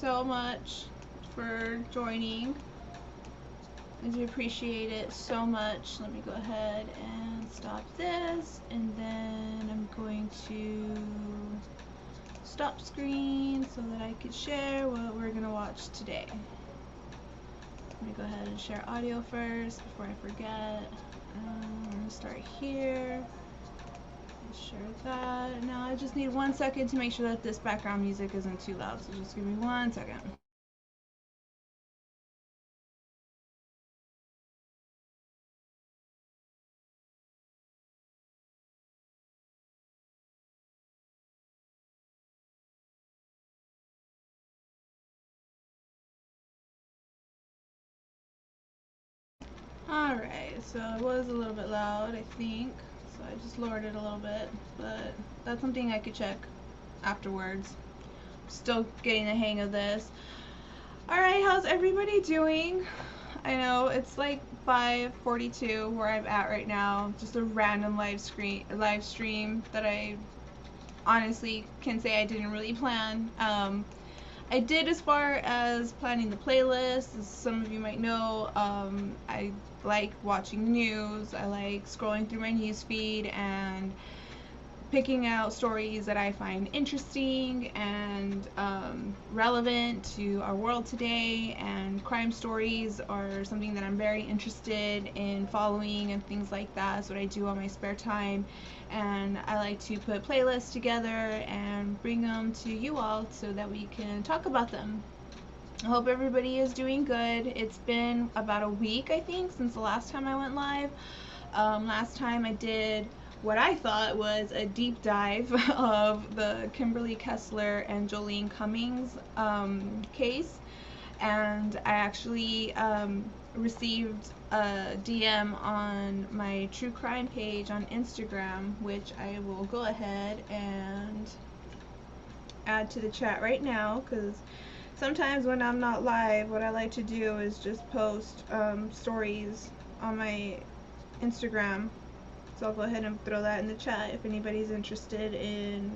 so much for joining. I do appreciate it so much. Let me go ahead and stop this, and then I'm going to stop screen so that I could share what we're going to watch today. Let me go ahead and share audio first before I forget. I'm going to start here. Share that. Now I just need 1 second to make sure that this background music isn't too loud, so just give me 1 second. Alright, so it was a little bit loud, I think, so I just lowered it a little bit, but that's something I could check afterwards. Still getting the hang of this. Alright, how's everybody doing? I know it's like 5:42 where I'm at right now, just a random live stream that I honestly can say I didn't really plan. I did as far as planning the playlist. As some of you might know, I like watching news. I like scrolling through my news feed and picking out stories that I find interesting and relevant to our world today, and crime stories are something that I'm very interested in following and things like that. That's what I do on my spare time, and I like to put playlists together and bring them to you all so that we can talk about them. I hope everybody is doing good. It's been about a week, I think, since the last time I went live. Last time I did what I thought was a deep dive of the Kimberly Kessler and Jolene Cummings case, and I actually received a DM on my true crime page on Instagram, which I will go ahead and add to the chat right now, because sometimes when I'm not live, what I like to do is just post stories on my Instagram. So I'll go ahead and throw that in the chat if anybody's interested in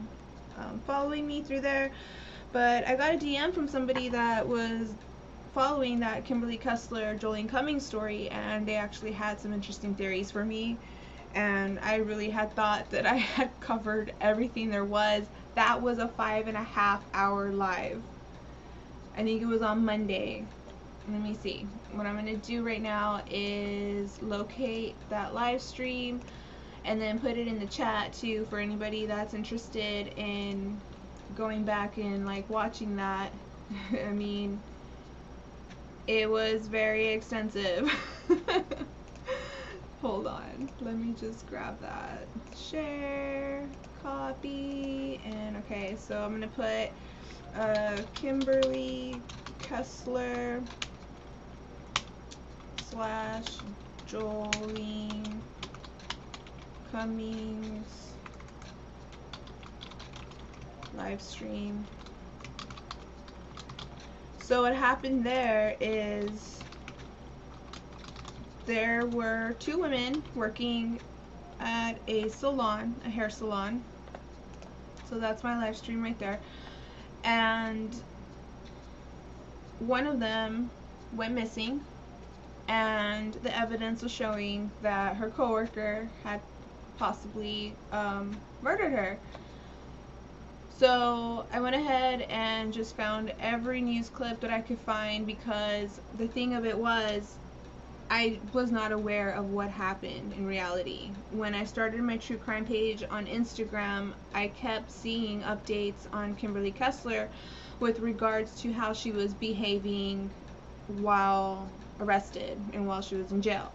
following me through there. But I got a DM from somebody that was following that Kimberly Kessler, Jolene Cummings story, and they actually had some interesting theories for me. And I really had thought that I had covered everything there was. That was a 5.5 hour live. I think it was on Monday. Let me see. What I'm going to do right now is locate that live stream and then put it in the chat too for anybody that's interested in going back and like watching that. I mean, it was very extensive. Hold on, let me just grab that. Share, copy, and okay, so I'm gonna put Kimberly Kessler / Jolene Cummings live stream. So what happened there is there were 2 women working at a salon, a hair salon. So that's my live stream right there. And one of them went missing, and the evidence was showing that her coworker had possibly murdered her. So I went ahead and just found every news clip that I could find, because the thing of it was, I was not aware of what happened in reality. When I started my true crime page on Instagram, I kept seeing updates on Kimberly Kessler with regards to how she was behaving while arrested and while she was in jail.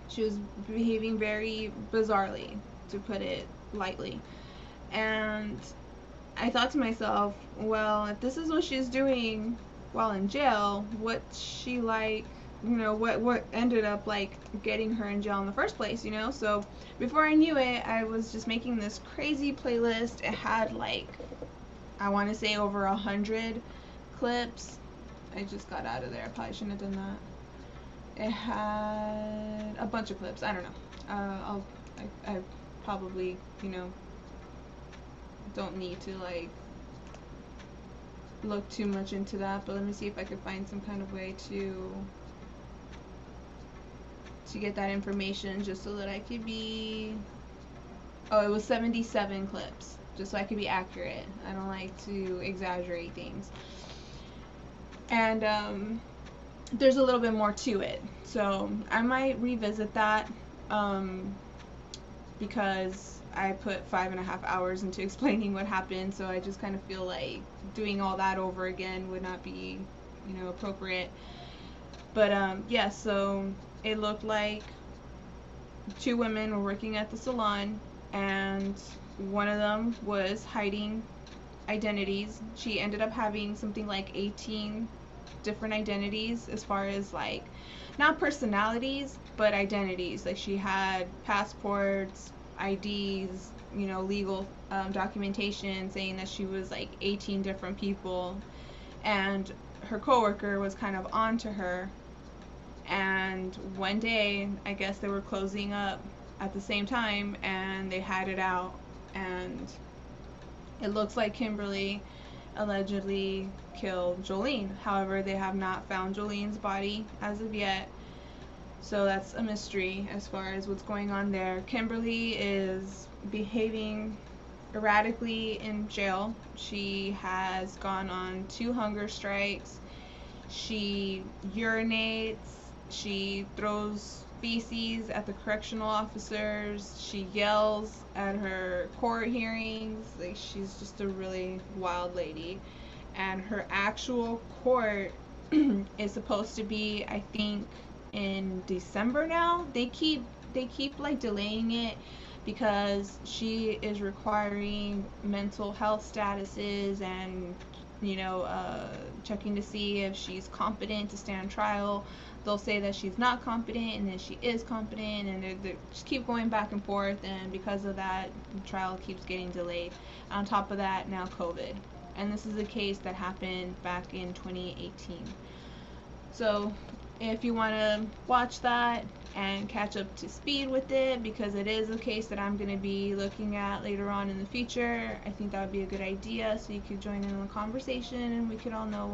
She was behaving very bizarrely, to put it lightly. And I thought to myself, well, if this is what she's doing while in jail, what's she like, you know, what ended up like getting her in jail in the first place, you know? So before I knew it, I was just making this crazy playlist. It had like, I want to say over 100 clips. I just got out of there. I probably shouldn't have done that. It had a bunch of clips. I don't know. I probably, you know, don't need to like look too much into that, but let me see if I could find some kind of way to get that information, just so that I could be, oh, it was 77 clips, just so I could be accurate. I don't like to exaggerate things. And there's a little bit more to it, so I might revisit that, because I put 5.5 hours into explaining what happened, so I just kind of feel like doing all that over again would not be, you know, appropriate. But yeah, so it looked like 2 women were working at the salon, and one of them was hiding identities. She ended up having something like 18 different identities, as far as like, not personalities, but identities. Like, she had passports, IDs, you know, legal documentation saying that she was like 18 different people, and her coworker was kind of onto her. And one day, I guess they were closing up at the same time, and they had it out, and it looks like Kimberly allegedly killed Jolene. However, they have not found Jolene's body as of yet, so that's a mystery as far as what's going on there. Kimberly is behaving erratically in jail. She has gone on 2 hunger strikes. She urinates. She throws feces at the correctional officers. She yells at her court hearings. Like, she's just a really wild lady. And her actual court is supposed to be, I think, in December now. They keep like delaying it because she is requiring mental health statuses and, you know, checking to see if she's competent to stand trial. They'll say that she's not competent, and then she is competent, and they just keep going back and forth, and because of that, the trial keeps getting delayed. On top of that, now COVID. And this is a case that happened back in 2018. So if you want to watch that and catch up to speed with it, because it is a case that I'm going to be looking at later on in the future, I think that would be a good idea, so you could join in on the conversation and we could all know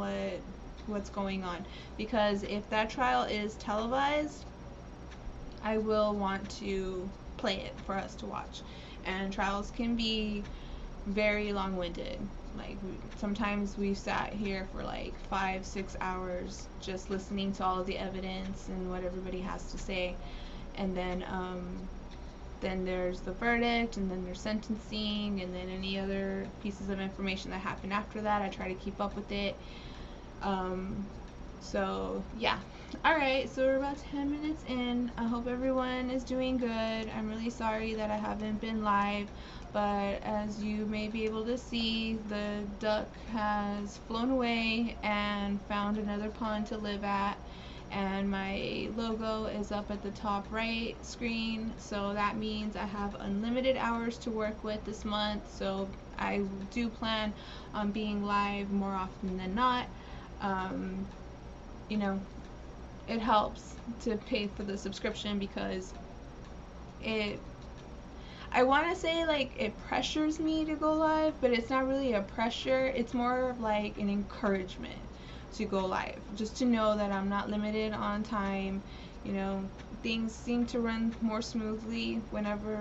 what's going on. Because if that trial is televised, I will want to play it for us to watch. And trials can be very long-winded. Like, sometimes we've sat here for like 5-6 hours just listening to all of the evidence and what everybody has to say, and then there's the verdict, and then there's sentencing, and then any other pieces of information that happen after that. I try to keep up with it. So yeah. Alright, so we're about 10 minutes in. I hope everyone is doing good. I'm really sorry that I haven't been live, but as you may be able to see, the duck has flown away and found another pond to live at, and my logo is up at the top right screen, so that means I have unlimited hours to work with this month. So I do plan on being live more often than not. You know, it helps to pay for the subscription, because I want to say like it pressures me to go live, but it's not really a pressure. It's more of like an encouragement to go live, just to know that I'm not limited on time. You know, things seem to run more smoothly whenever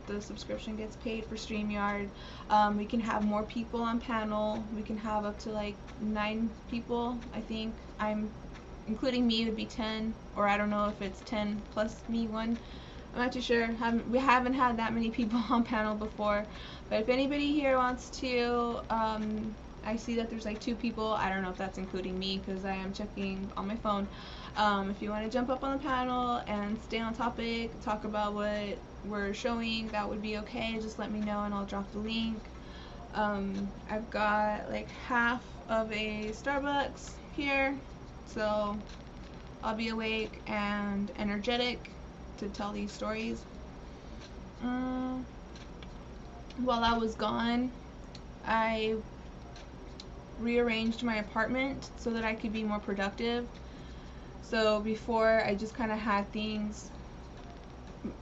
the subscription gets paid for StreamYard. We can have more people on panel. We can have up to like 9 people, I think. Including me would be 10, or I don't know if it's 10 plus me 1. I'm not too sure. We haven't had that many people on panel before. But if anybody here wants to, I see that there's like 2 people. I don't know if that's including me, because I am checking on my phone. If you want to jump up on the panel and stay on topic, talk about what we're showing, that would be okay. Just let me know and I'll drop the link. I've got like half of a Starbucks here, so I'll be awake and energetic to tell these stories. While I was gone, I rearranged my apartment so that I could be more productive. So before, I just kind of had things,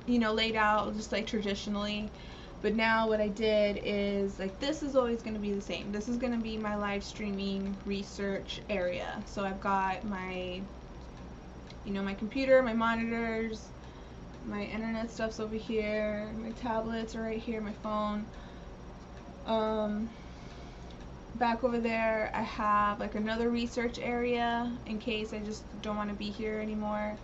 you know, laid out just like traditionally, But now what I did is, like, this is always going to be the same. This is going to be my live streaming research area. So I've got my, you know, my computer, my monitors, my internet stuff's over here, my tablets are right here, my phone. Back over there I have like another research area in case I just don't want to be here anymore.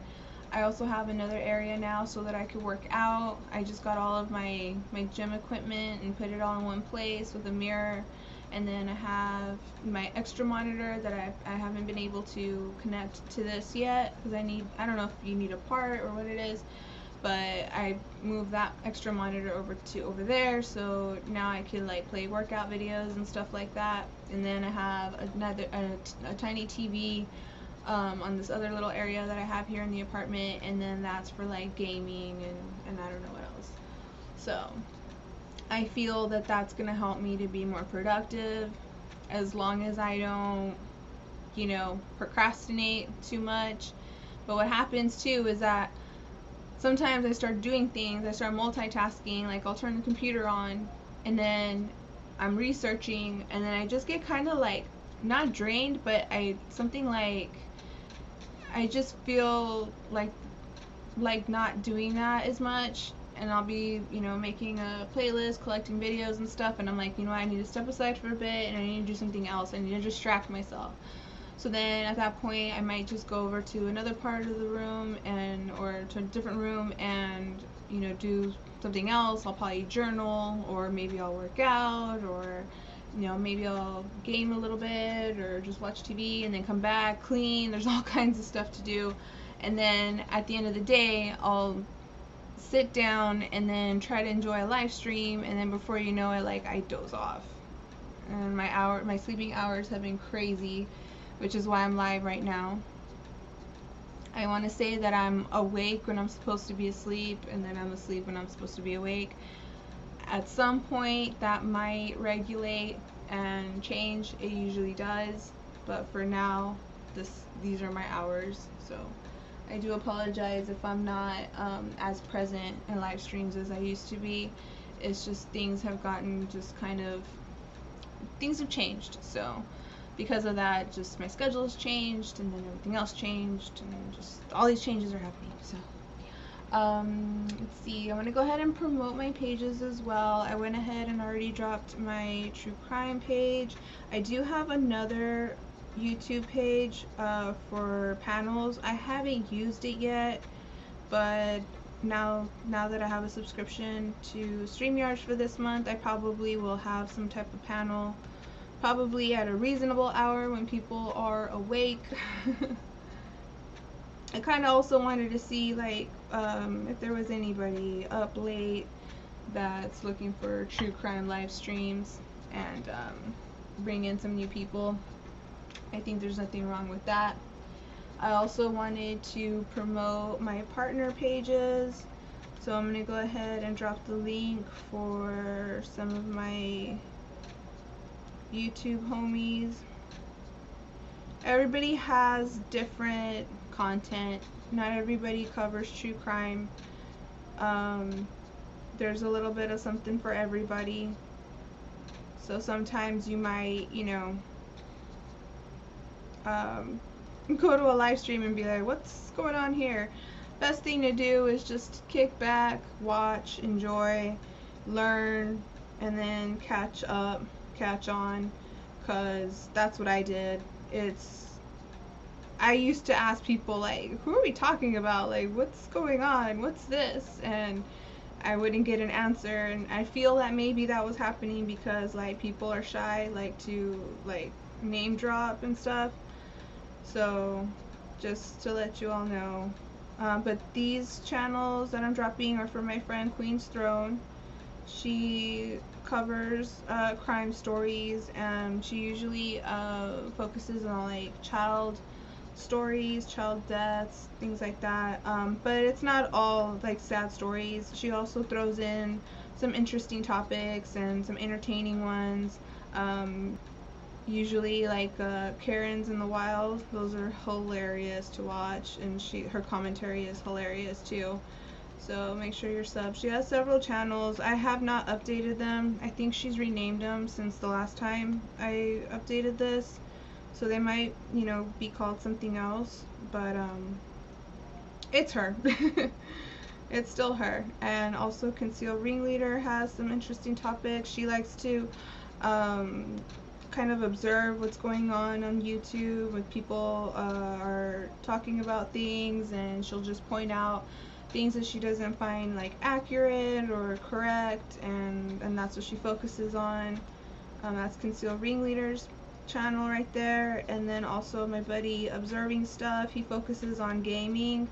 I also have another area now so that I could work out. I just got all of my gym equipment and put it all in one place with a mirror. And then I have my extra monitor that I haven't been able to connect to this yet because I don't know if you need a part or what it is, but I moved that extra monitor over there, so now I can like play workout videos and stuff like that. And then I have a tiny TV on this other little area that I have here in the apartment, and then that's for like gaming and I don't know what else. So I feel that that's gonna help me to be more productive as long as I don't, you know, procrastinate too much. But what happens too is that sometimes I start doing things, I start multitasking, like I'll turn the computer on and then I'm researching, and then I just get kind of like, not drained, but I just feel like not doing that as much. And I'll be, you know, making a playlist, collecting videos and stuff, and I'm like, you know, I need to step aside for a bit and I need to do something else. I need to distract myself. So then at that point I might just go over to another part of the room or to a different room and, you know, do something else. I'll probably journal, or maybe I'll work out, or, you know, maybe I'll game a little bit, or just watch TV and then come back, clean. There's all kinds of stuff to do. And then at the end of the day I'll sit down and then try to enjoy a live stream, and then before you know it, like, I doze off. And my sleeping hours have been crazy, which is why I'm live right now. I want to say that I'm awake when I'm supposed to be asleep, and then I'm asleep when I'm supposed to be awake. At some point that might regulate and change. It usually does, but for now these are my hours. So I do apologize if I'm not as present in live streams as I used to be. It's just things have changed. So because of that, just my schedule has changed, and then everything else changed, and just all these changes are happening. So let's see, I'm gonna go ahead and promote my pages as well. I went ahead and already dropped my true crime page. I do have another YouTube page for panels. I haven't used it yet, but now that I have a subscription to StreamYard for this month, I probably will have some type of panel, probably at a reasonable hour when people are awake. I kind of also wanted to see, like, if there was anybody up late that's looking for true crime live streams, and bring in some new people. I think there's nothing wrong with that. I also wanted to promote my partner pages, so I'm going to go ahead and drop the link for some of my YouTube homies. Everybody has different content. Not everybody covers true crime. There's a little bit of something for everybody. So sometimes you might, you know, go to a live stream and be like, what's going on here? Best thing to do is just kick back, watch, enjoy, learn, and then catch on, because that's what I did. I used to ask people, like, who are we talking about? Like, what's going on? What's this? And I wouldn't get an answer, and I feel that maybe that was happening because, like, people are shy, like, to, like, name drop and stuff. So just to let you all know. But these channels that I'm dropping are for my friend Queen's Throne. She covers crime stories, and she usually focuses on, like, child stories, child deaths, things like that. But it's not all, like, sad stories. She also throws in some interesting topics and some entertaining ones. Usually, like, Karen's in the Wild. Those are hilarious to watch, and her commentary is hilarious too. So make sure you're subbed. She has several channels. I have not updated them. I think she's renamed them since the last time I updated this. So they might, you know, be called something else. But it's her. It's still her. And also Concealed Ringleader has some interesting topics. She likes to kind of observe what's going on YouTube when people are talking about things, and she'll just point out things that she doesn't find like accurate or correct, and that's what she focuses on. That's Concealed Ringleader's channel right there. And then also my buddy Observing Stuff, he focuses on gaming.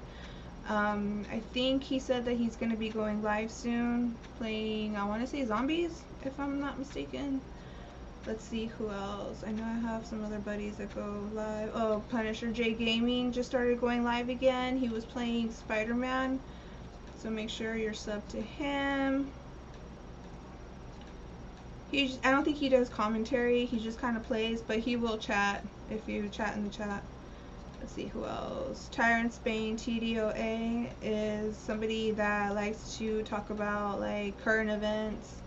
I think he said that he's going to be going live soon, playing, I want to say zombies, if I'm not mistaken. Let's see who else. I know I have some other buddies that go live. Oh, Punisher J Gaming just started going live again. He was playing Spider-Man, so make sure you're subbed to him. I don't think he does commentary. He just kind of plays, but he will chat if you chat in the chat. Let's see who else. Tyrant Spain TDOA is somebody that likes to talk about like current events,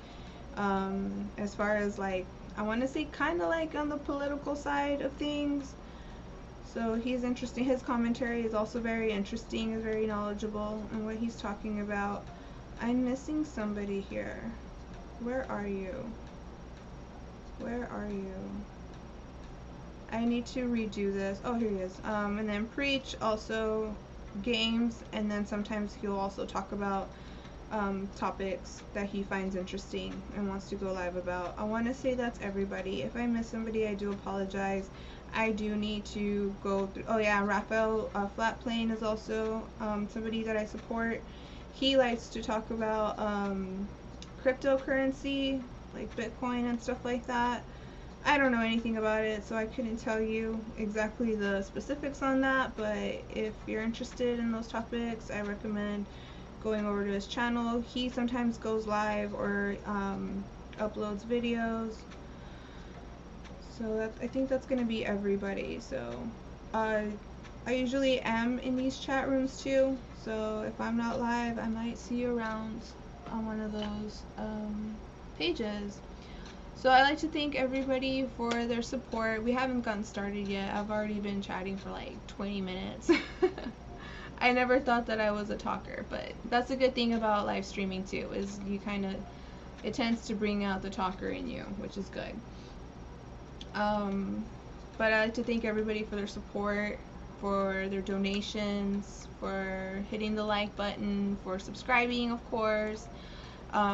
as far as like, I want to say kind of like on the political side of things. So he's interesting. His commentary is also very interesting, is very knowledgeable in what he's talking about. I'm missing somebody here. Where are you? Where are you? I need to redo this. Oh, here he is. And then Preach, also games, and then sometimes he'll also talk about topics that he finds interesting and wants to go live about. I want to say that's everybody. If I miss somebody, I do apologize. I do need to go through. Oh yeah, Raphael Flatplane is also somebody that I support. He likes to talk about cryptocurrency, like Bitcoin and stuff like that. I don't know anything about it, so I couldn't tell you exactly the specifics on that, but if you're interested in those topics, I recommend going over to his channel. He sometimes goes live or uploads videos. So I think that's going to be everybody. So I usually am in these chat rooms too, so if I'm not live, I might see you around on one of those pages. So I like to thank everybody for their support. We haven't gotten started yet. I've already been chatting for like 20 minutes. I never thought that I was a talker, but that's a good thing about live streaming too, is you kind of, it tends to bring out the talker in you, which is good. But I like to thank everybody for their support, for their donations, for hitting the like button, for subscribing, of course.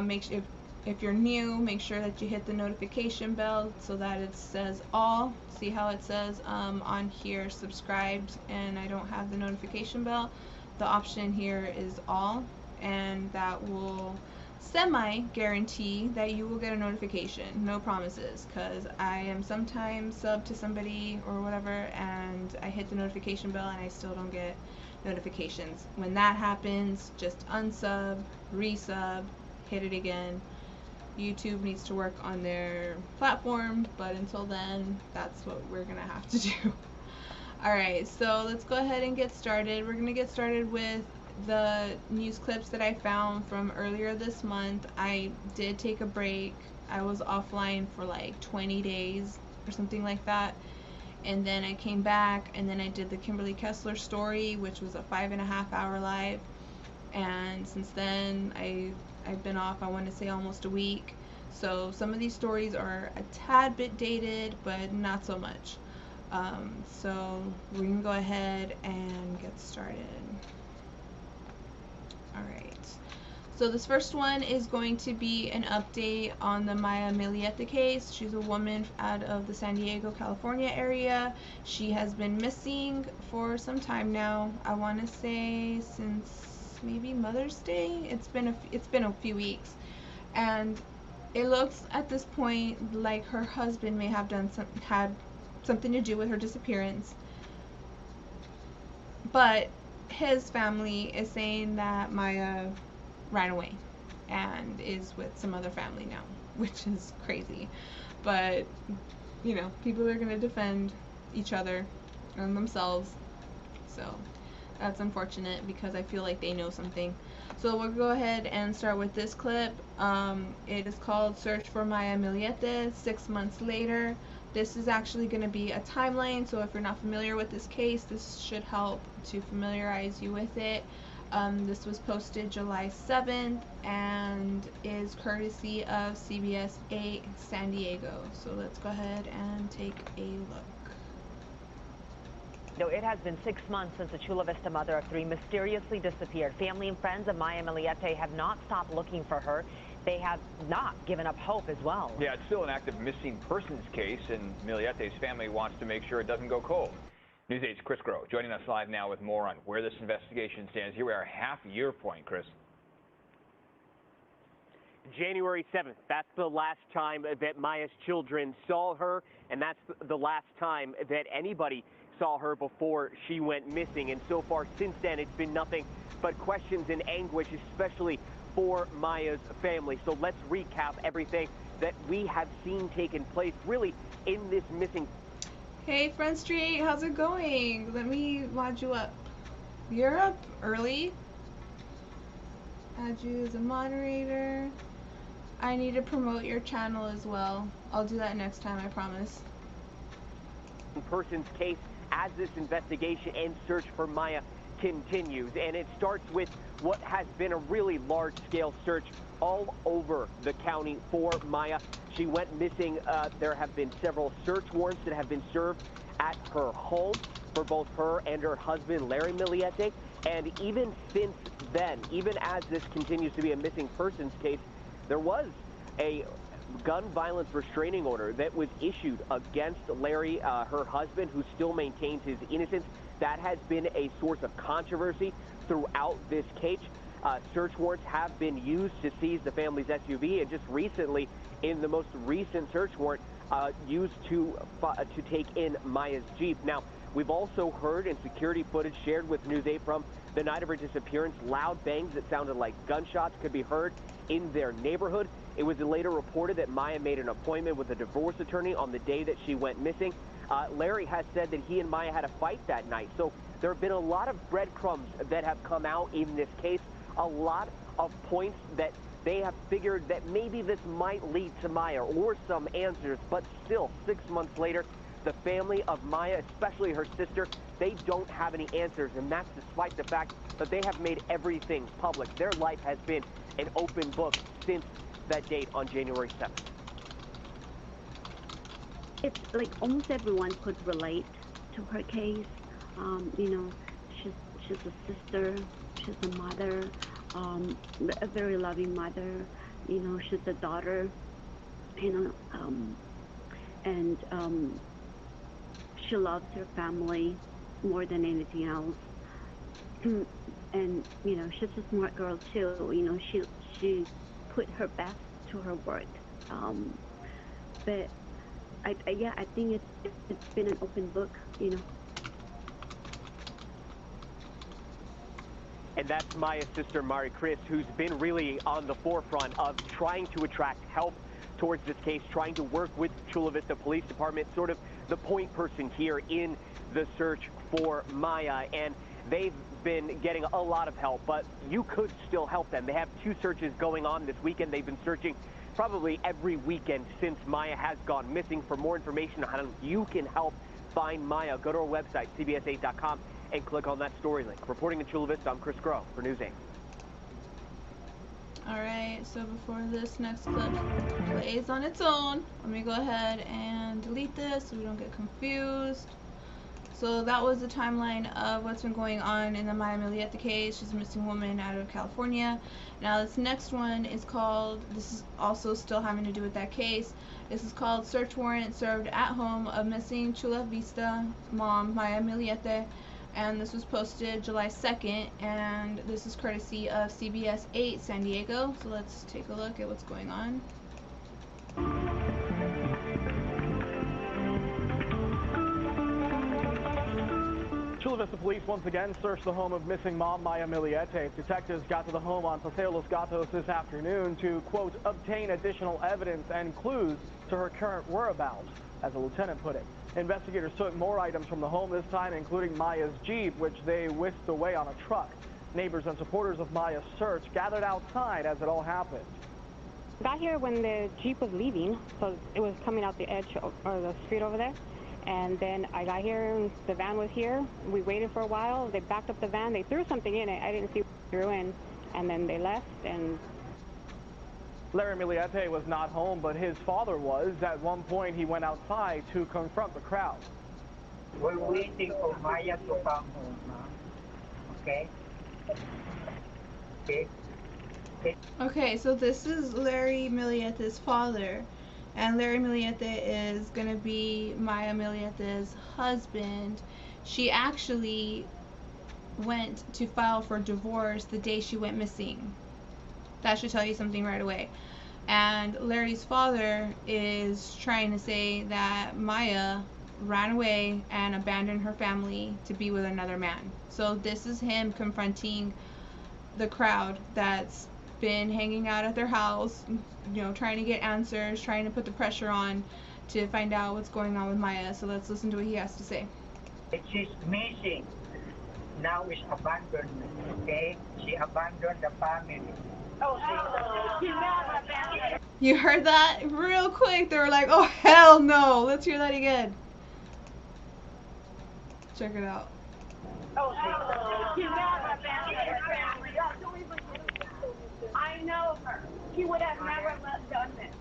Make sure, if you're new, make sure that you hit the notification bell so that it says all. See how it says on here subscribed and I don't have the notification bell? The option here is all, and that will semi-guarantee that you will get a notification. No promises, because I am sometimes sub to somebody or whatever and I hit the notification bell and I still don't get notifications. When that happens, just unsub, resub, hit it again. YouTube needs to work on their platform, but until then, that's what we're gonna have to do. Alright, so let's go ahead and get started. We're gonna get started with the news clips that I found from earlier this month. I did take a break. I was offline for like 20 days or something like that, and then I came back and then I did the Kimberly Kessler story, which was a 5.5 hour live, and since then I've been off, I want to say almost a week. So some of these stories are a tad bit dated, but not so much. So we're going to go ahead and get started. Alright. So this first one is going to be an update on the Maya Milieta case. She's a woman out of the San Diego, California area. She has been missing for some time now. I want to say since maybe Mother's Day. It's been a few weeks, and it looks at this point like her husband may have had something to do with her disappearance, but his family is saying that Maya ran away and is with some other family now, which is crazy. But you know, people are going to defend each other and themselves, so That's unfortunate because I feel like they know something. So we'll go ahead and start with this clip. It is called Search for Maya Miliete 6 months later. This is actually going to be a timeline, so if you're not familiar with this case, this should help to familiarize you with it. This was posted July 7th and is courtesy of CBS 8 San Diego. So let's go ahead and take a look. It has been 6 months since a Chula Vista mother of 3 mysteriously disappeared. Family and friends of Maya Miliete have not stopped looking for her. They have not given up hope as well. Yeah, it's still an active missing persons case, and Miliete's family wants to make sure it doesn't go cold. News 8's Chris Groh joining us live now with more on where this investigation stands. Here we are, half-year point, Chris. January 7th, that's the last time that Maya's children saw her, and that's the last time that anybody saw her before she went missing. And so far since then, it's been nothing but questions and anguish, especially for Maya's family. So let's recap everything that we have seen taking place really in this missing. Hey Front Street, how's it going? Let me mod you up. You're up early. Add you as a moderator. I need to promote your channel as well. I'll do that next time, I promise. Person's case as this investigation and search for Maya continues, and it starts with what has been a really large-scale search all over the county for Maya. She went missing. There have been several search warrants that have been served at her home for both her and her husband, Larry Miliete. And even since then, even as this continues to be a missing persons case, there was a gun violence restraining order that was issued against Larry, her husband, who still maintains his innocence. That has been a source of controversy throughout this case. Search warrants have been used to seize the family's SUV, and just recently, in the most recent search warrant, used to take in Maya's Jeep. Now, we've also heard in security footage shared with News 8 from the night of her disappearance, loud bangs that sounded like gunshots could be heard in their neighborhood. It was later reported that Maya made an appointment with a divorce attorney on the day that she went missing. Larry has said that he and Maya had a fight that night. So there have been a lot of breadcrumbs that have come out in this case, a lot of points that they have figured that maybe this might lead to Maya or some answers. But still, 6 months later, the family of Maya, especially her sister, they don't have any answers, and that's despite the fact that they have made everything public. Their life has been an open book since that date on January 7th. It's like almost everyone could relate to her case. You know, she's a sister, she's a mother, a very loving mother. You know, she's a daughter. You know, and she loves her family more than anything else. And you know, she's a smart girl too. You know, she put her best to her work. But I think it's been an open book, you know. And that's Maya's sister, Mari Chris, who's been really on the forefront of trying to attract help towards this case, trying to work with Chula Vista Police Department, sort of the point person here in the search for Maya. And they've been getting a lot of help, but you could still help them. They have 2 searches going on this weekend. They've been searching probably every weekend since Maya has gone missing. For more information on how you can help find Maya, go to our website, cbs8.com, and click on that story link. Reporting in Chula Vista, I'm Chris Groh for News 8. Alright, so before this next clip plays on its own, let me go ahead and delete this so we don't get confused. So that was the timeline of what's been going on in the Maya Miliete case. She's a missing woman out of California. Now this next one is called, this is also still having to do with that case. This is called Search Warrant Served at Home of Missing Chula Vista Mom Maya Miliete. And this was posted July 2nd, and this is courtesy of CBS 8 San Diego. So let's take a look at what's going on. Chula Vista Police once again searched the home of missing mom Maya Miliete. Detectives got to the home on Paseo Los Gatos this afternoon to, quote, obtain additional evidence and clues to her current whereabouts, as a lieutenant put it. Investigators took more items from the home this time, including Maya's Jeep, which they whisked away on a truck. Neighbors and supporters of Maya's search gathered outside as it all happened. Got here when the Jeep was leaving, so it was coming out the edge or the street over there. And then I got here, and the van was here. We waited for a while. They backed up the van. They threw something in it. I didn't see what they threw in. And then they left. And Larry Miliete was not home, but his father was. At one point, he went outside to confront the crowd. We're waiting for Maya to come home, okay? Okay, so this is Larry Miliete's father, and Larry Miliete is going to be Maya Miliete's husband. She actually went to file for divorce the day she went missing. That should tell you something right away. And Larry's father is trying to say that Maya ran away and abandoned her family to be with another man. So this is him confronting the crowd that's been hanging out at their house, you know, trying to get answers, trying to put the pressure on to find out what's going on with Maya. So let's listen to what he has to say. She's missing. Now is abandonment, okay? She abandoned the family. You heard that real quick. They were like, oh hell no. Let's hear that again. Check it out. I know her. She would have never done this.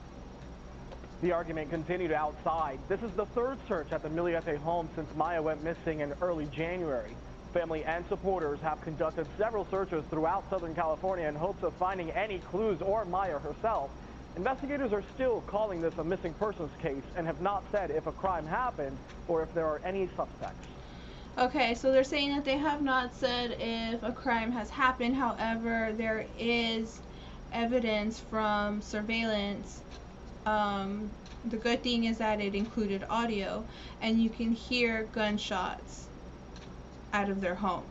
The argument continued outside. This is the third search at the Miliete home since Maya went missing in early January. Family and supporters have conducted several searches throughout Southern California in hopes of finding any clues or Maya herself. Investigators are still calling this a missing persons case and have not said if a crime happened or if there are any suspects. Okay, so they're saying that they have not said if a crime has happened. However, there is evidence from surveillance. The good thing is that it included audio, and you can hear gunshots out of their home.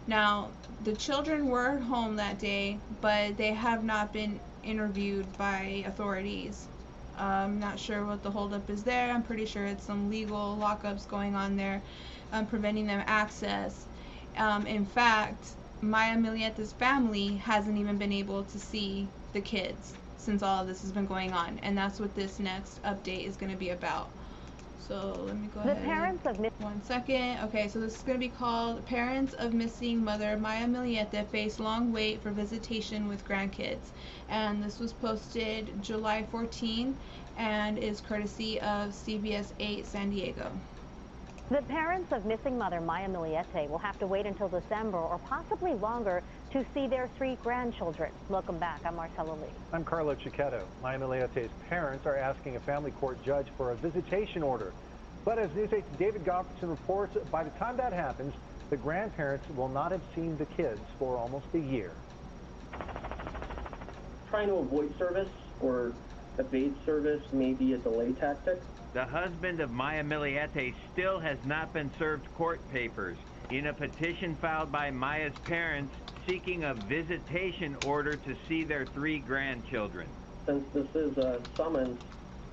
Now, the children were home that day, but they have not been interviewed by authorities. I'm not sure what the holdup is there. I'm pretty sure it's some legal lockups going on there, preventing them access. In fact, Maya Miliete's family hasn't even been able to see the kids since all of this has been going on, and that's what this next update is going to be about. So let me go ahead. The parents of 1 second. Okay, so this is going to be called Parents of Missing Mother Maya Miliete Face Long Wait for Visitation with Grandkids. And this was posted July 14 and is courtesy of CBS 8 San Diego. The parents of missing mother Maya Miliete will have to wait until December or possibly longer to see their 3 grandchildren. Welcome back. I'm Marcella Lee. I'm Carlo Cicchetto. Maya Miliete's parents are asking a family court judge for a visitation order. But as News 8's David Goffredson reports, by the time that happens, the grandparents will not have seen the kids for almost a year. Trying to avoid service or evade service may be a delay tactic. The husband of Maya Miliete still has not been served court papers. In a petition filed by Maya's parents seeking a visitation order to see their 3 grandchildren. Since this is a summons,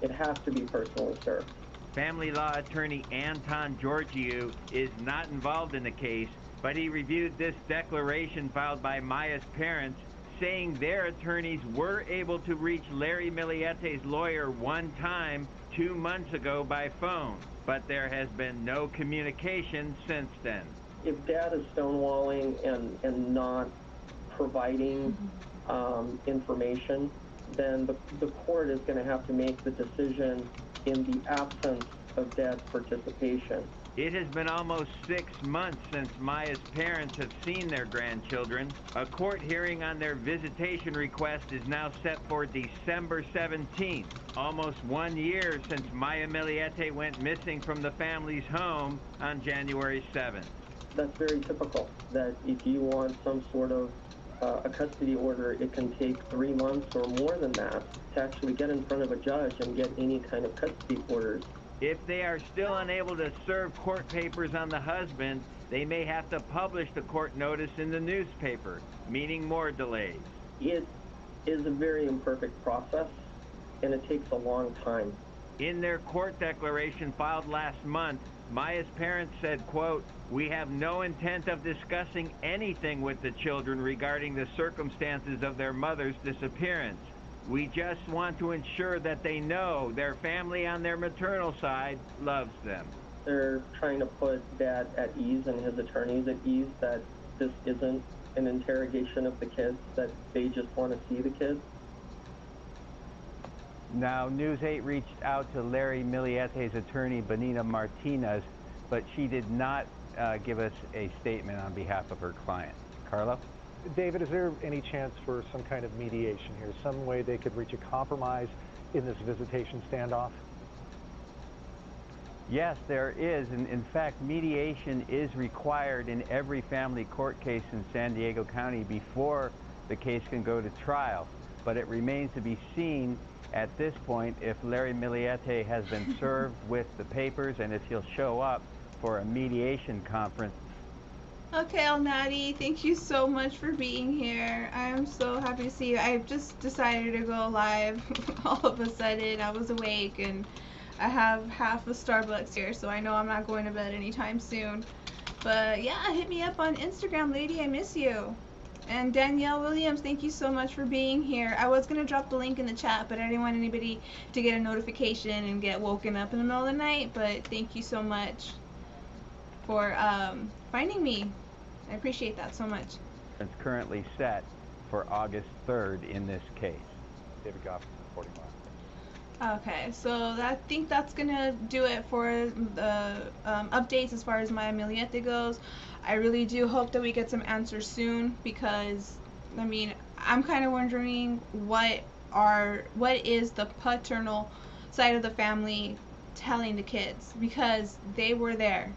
it has to be personally served. Family law attorney Anton Georgiou is not involved in the case, but he reviewed this declaration filed by Maya's parents, saying their attorneys were able to reach Larry Miliete's lawyer one time 2 months ago by phone, but there has been no communication since then. If dad is stonewalling and not providing information, then the court is going to have to make the decision in the absence of dad's participation. It has been almost 6 months since Maya's parents have seen their grandchildren. A court hearing on their visitation request is now set for December 17th. Almost 1 year since Maya Miliete went missing from the family's home on January 7th. That's very typical, that if you want some sort of a custody order, it can take 3 months or more than that to actually get in front of a judge and get any kind of custody orders. If they are still unable to serve court papers on the husband, they may have to publish the court notice in the newspaper, meaning more delays. It is a very imperfect process, and it takes a long time. In their court declaration filed last month, Maya's parents said, quote, "We have no intent of discussing anything with the children regarding the circumstances of their mother's disappearance. We just want to ensure that they know their family on their maternal side loves them." They're trying to put Dad at ease and his attorneys at ease that this isn't an interrogation of the kids, that they just want to see the kids. Now, News 8 reached out to Larry Miliette's attorney, Benina Martinez, but she did not give us a statement on behalf of her client. Carlo? David, is there any chance for some kind of mediation here, some way they could reach a compromise in this visitation standoff? Yes, there is. And in fact, mediation is required in every family court case in San Diego County before the case can go to trial. But it remains to be seen at this point if Larry Miliette has been served with the papers and if he'll show up for a mediation conference. Okay, Alnati, thank you so much for being here. I am so happy to see you. I just decided to go live all of a sudden. I was awake and I have half a Starbucks here, so I know I'm not going to bed anytime soon. But yeah, hit me up on Instagram, lady. I miss you. And Danielle Williams, thank you so much for being here. I was going to drop the link in the chat, but I didn't want anybody to get a notification and get woken up in the middle of the night. But thank you so much for finding me. I appreciate that so much. It's currently set for August 3rd in this case. David Goff, reporting live. Okay, so I think that's gonna do it for the updates as far as Maya Miliette goes. I really do hope that we get some answers soon, because I mean, I'm kind of wondering what is the paternal side of the family telling the kids, because they were there.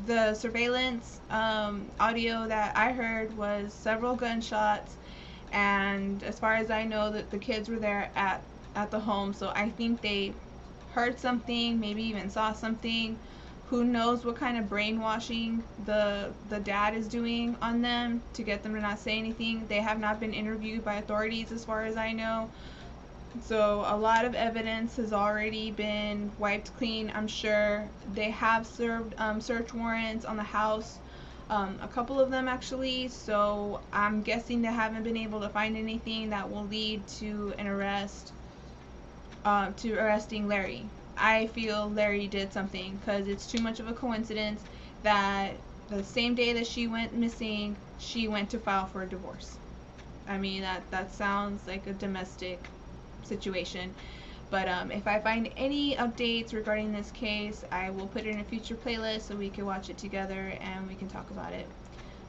The surveillance audio that I heard was several gunshots, and as far as I know, that the kids were there at the home, so I think they heard something, maybe even saw something. Who knows what kind of brainwashing the dad is doing on them to get them to not say anything. They have not been interviewed by authorities as far as I know. So a lot of evidence has already been wiped clean, I'm sure. They have served search warrants on the house, a couple of them actually, so I'm guessing they haven't been able to find anything that will lead to an arrest, to arresting Larry. I feel Larry did something, because it's too much of a coincidence that the same day that she went missing, she went to file for a divorce. I mean, that sounds like a domestic situation. But if I find any updates regarding this case, I will put it in a future playlist so we can watch it together and we can talk about it.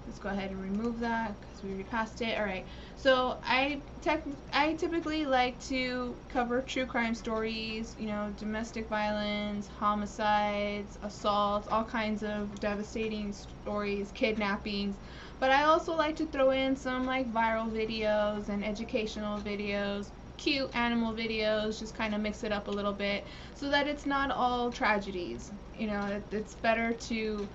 Let's go ahead and remove that because we already passed it. Alright, so I typically like to cover true crime stories, you know, domestic violence, homicides, assaults, all kinds of devastating stories, kidnappings. But I also like to throw in some like viral videos and educational videos, cute animal videos, just kind of mix it up a little bit so that it's not all tragedies. You know, it's better to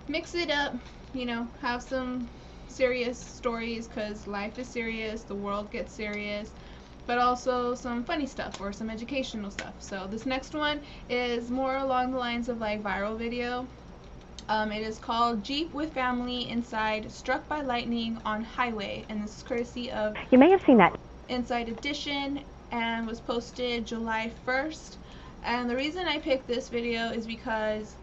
mix it up, you know, have some serious stories because life is serious, the world gets serious, but also some funny stuff or some educational stuff. So this next one is more along the lines of like viral video. It is called Jeep with Family Inside Struck by Lightning on Highway, and this is courtesy of You may have seen that Inside Edition and was posted July 1st. And the reason I picked this video is because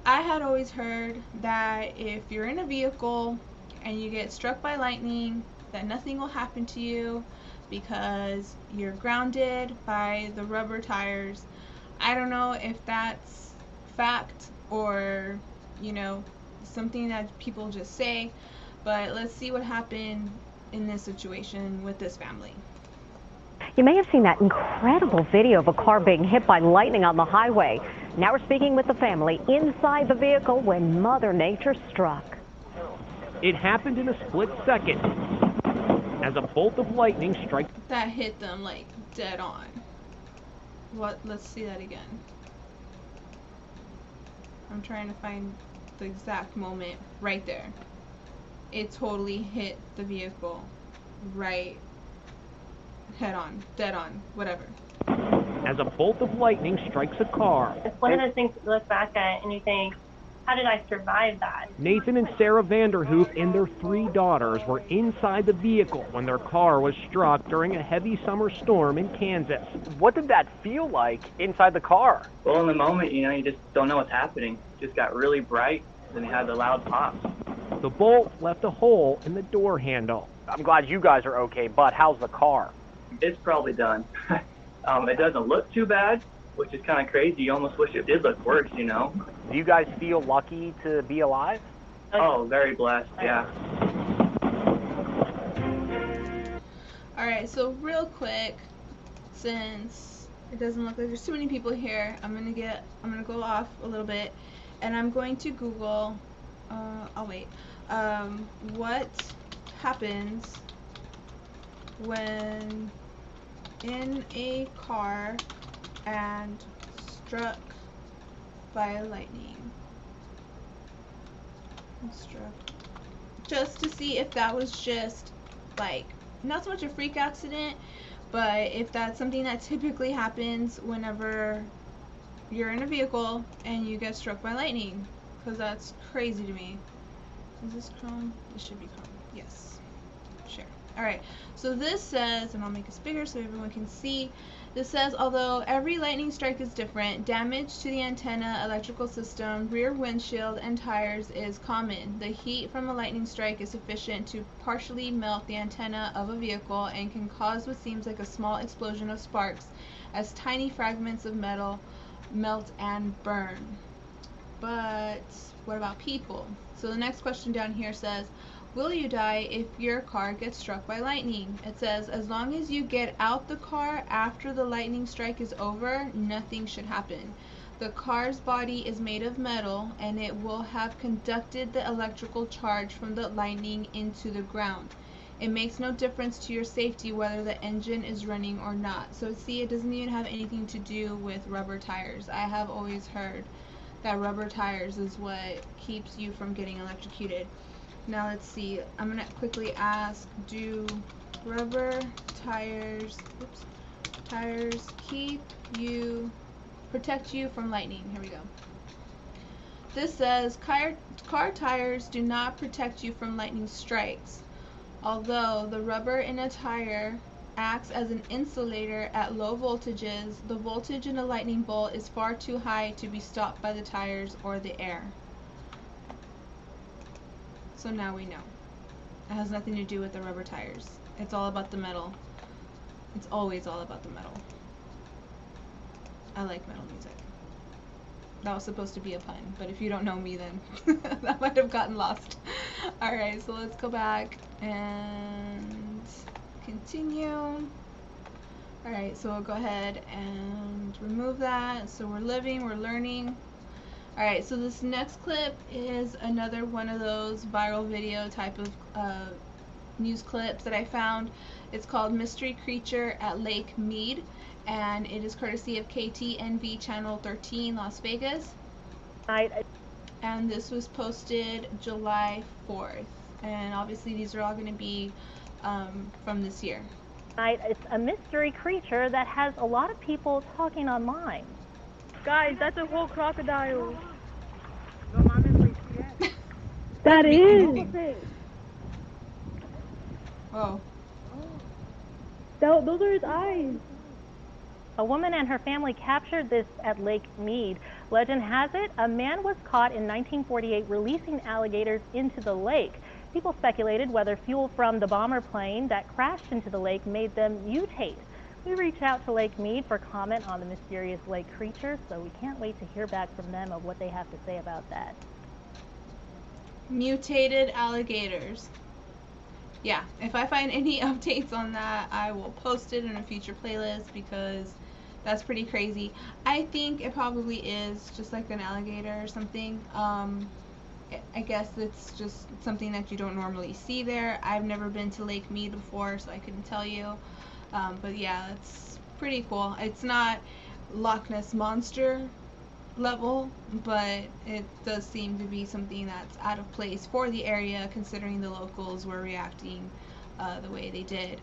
I had always heard that if you're in a vehicle and you get struck by lightning, that nothing will happen to you because you're grounded by the rubber tires. I don't know if that's fact or, you know, something that people just say, but let's see what happened in this situation with this family. You may have seen that incredible video of a car being hit by lightning on the highway. Now we're speaking with the family inside the vehicle when Mother Nature struck. It happened in a split second as a bolt of lightning strikes. That hit them like dead on. Let's see that again. I'm trying to find the exact moment right there. It totally hit the vehicle right head on, dead on, whatever. as a bolt of lightning strikes a car. It's one of those things to look back at and you think, how did I survive that? Nathan and Sarah Vanderhoof and their 3 daughters were inside the vehicle when their car was struck during a heavy summer storm in Kansas. What did that feel like inside the car? Well, in the moment, you just don't know what's happening. It just got really bright, and it had the loud pops. The bolt left a hole in the door handle. I'm glad you guys are okay, but how's the car? It's probably done. It doesn't look too bad, which is kind of crazy. You almost wish it did look worse, Do you guys feel lucky to be alive? Oh, very blessed, yeah. All right, so real quick, since it doesn't look like there's too many people here, I'm gonna go off a little bit, and I'm going to Google. I'll wait. What happens when in a car and struck by lightning? Just to see if that was just like not so much a freak accident, but if that's something that typically happens whenever you're in a vehicle and you get struck by lightning, because that's crazy to me. Is this Chrome? This should be Chrome. Yes. Sure. Alright, so this says, and I'll make this bigger so everyone can see. This says, although every lightning strike is different, damage to the antenna, electrical system, rear windshield, and tires is common. The heat from a lightning strike is sufficient to partially melt the antenna of a vehicle and can cause what seems like a small explosion of sparks as tiny fragments of metal melt and burn. But what about people? So the next question down here says, will you die if your car gets struck by lightning? It says, as long as you get out the car after the lightning strike is over, nothing should happen. The car's body is made of metal and it will have conducted the electrical charge from the lightning into the ground. It makes no difference to your safety whether the engine is running or not. So see, it doesn't even have anything to do with rubber tires. I have always heard that rubber tires is what keeps you from getting electrocuted. Now let's see, I'm going to quickly ask, do rubber tires protect you from lightning? Here we go. This says, car tires do not protect you from lightning strikes. Although the rubber in a tire acts as an insulator at low voltages, the voltage in a lightning bolt is far too high to be stopped by the tires or the air. So now we know. It has nothing to do with the rubber tires. It's all about the metal. It's always all about the metal. I like metal music. That was supposed to be a pun, but if you don't know me, then that might have gotten lost. Alright, so let's go back and continue. Alright, so we'll go ahead and remove that. So we're living, we're learning. Alright, so this next clip is another one of those viral video type of news clips that I found. It's called Mystery Creature at Lake Mead, and it is courtesy of KTNV Channel 13, Las Vegas. And this was posted July 4th, and obviously these are all going to be from this year. It's a mystery creature that has a lot of people talking online. Guys, that's a whole crocodile. That is. Whoa. Those are his eyes. A woman and her family captured this at Lake Mead. Legend has it, a man was caught in 1948 releasing alligators into the lake. People speculated whether fuel from the bomber plane that crashed into the lake made them mutate. We reached out to Lake Mead for comment on the mysterious lake creature, so we can't wait to hear back from them of what they have to say about that. Mutated alligators. Yeah, if I find any updates on that, I will post it in a future playlist because that's pretty crazy. I think it probably is just like an alligator or something. I guess it's just something that you don't normally see there. I've never been to Lake Mead before, so I couldn't tell you. But yeah, it's pretty cool. It's not Loch Ness Monster level, but it does seem to be something that's out of place for the area, considering the locals were reacting the way they did.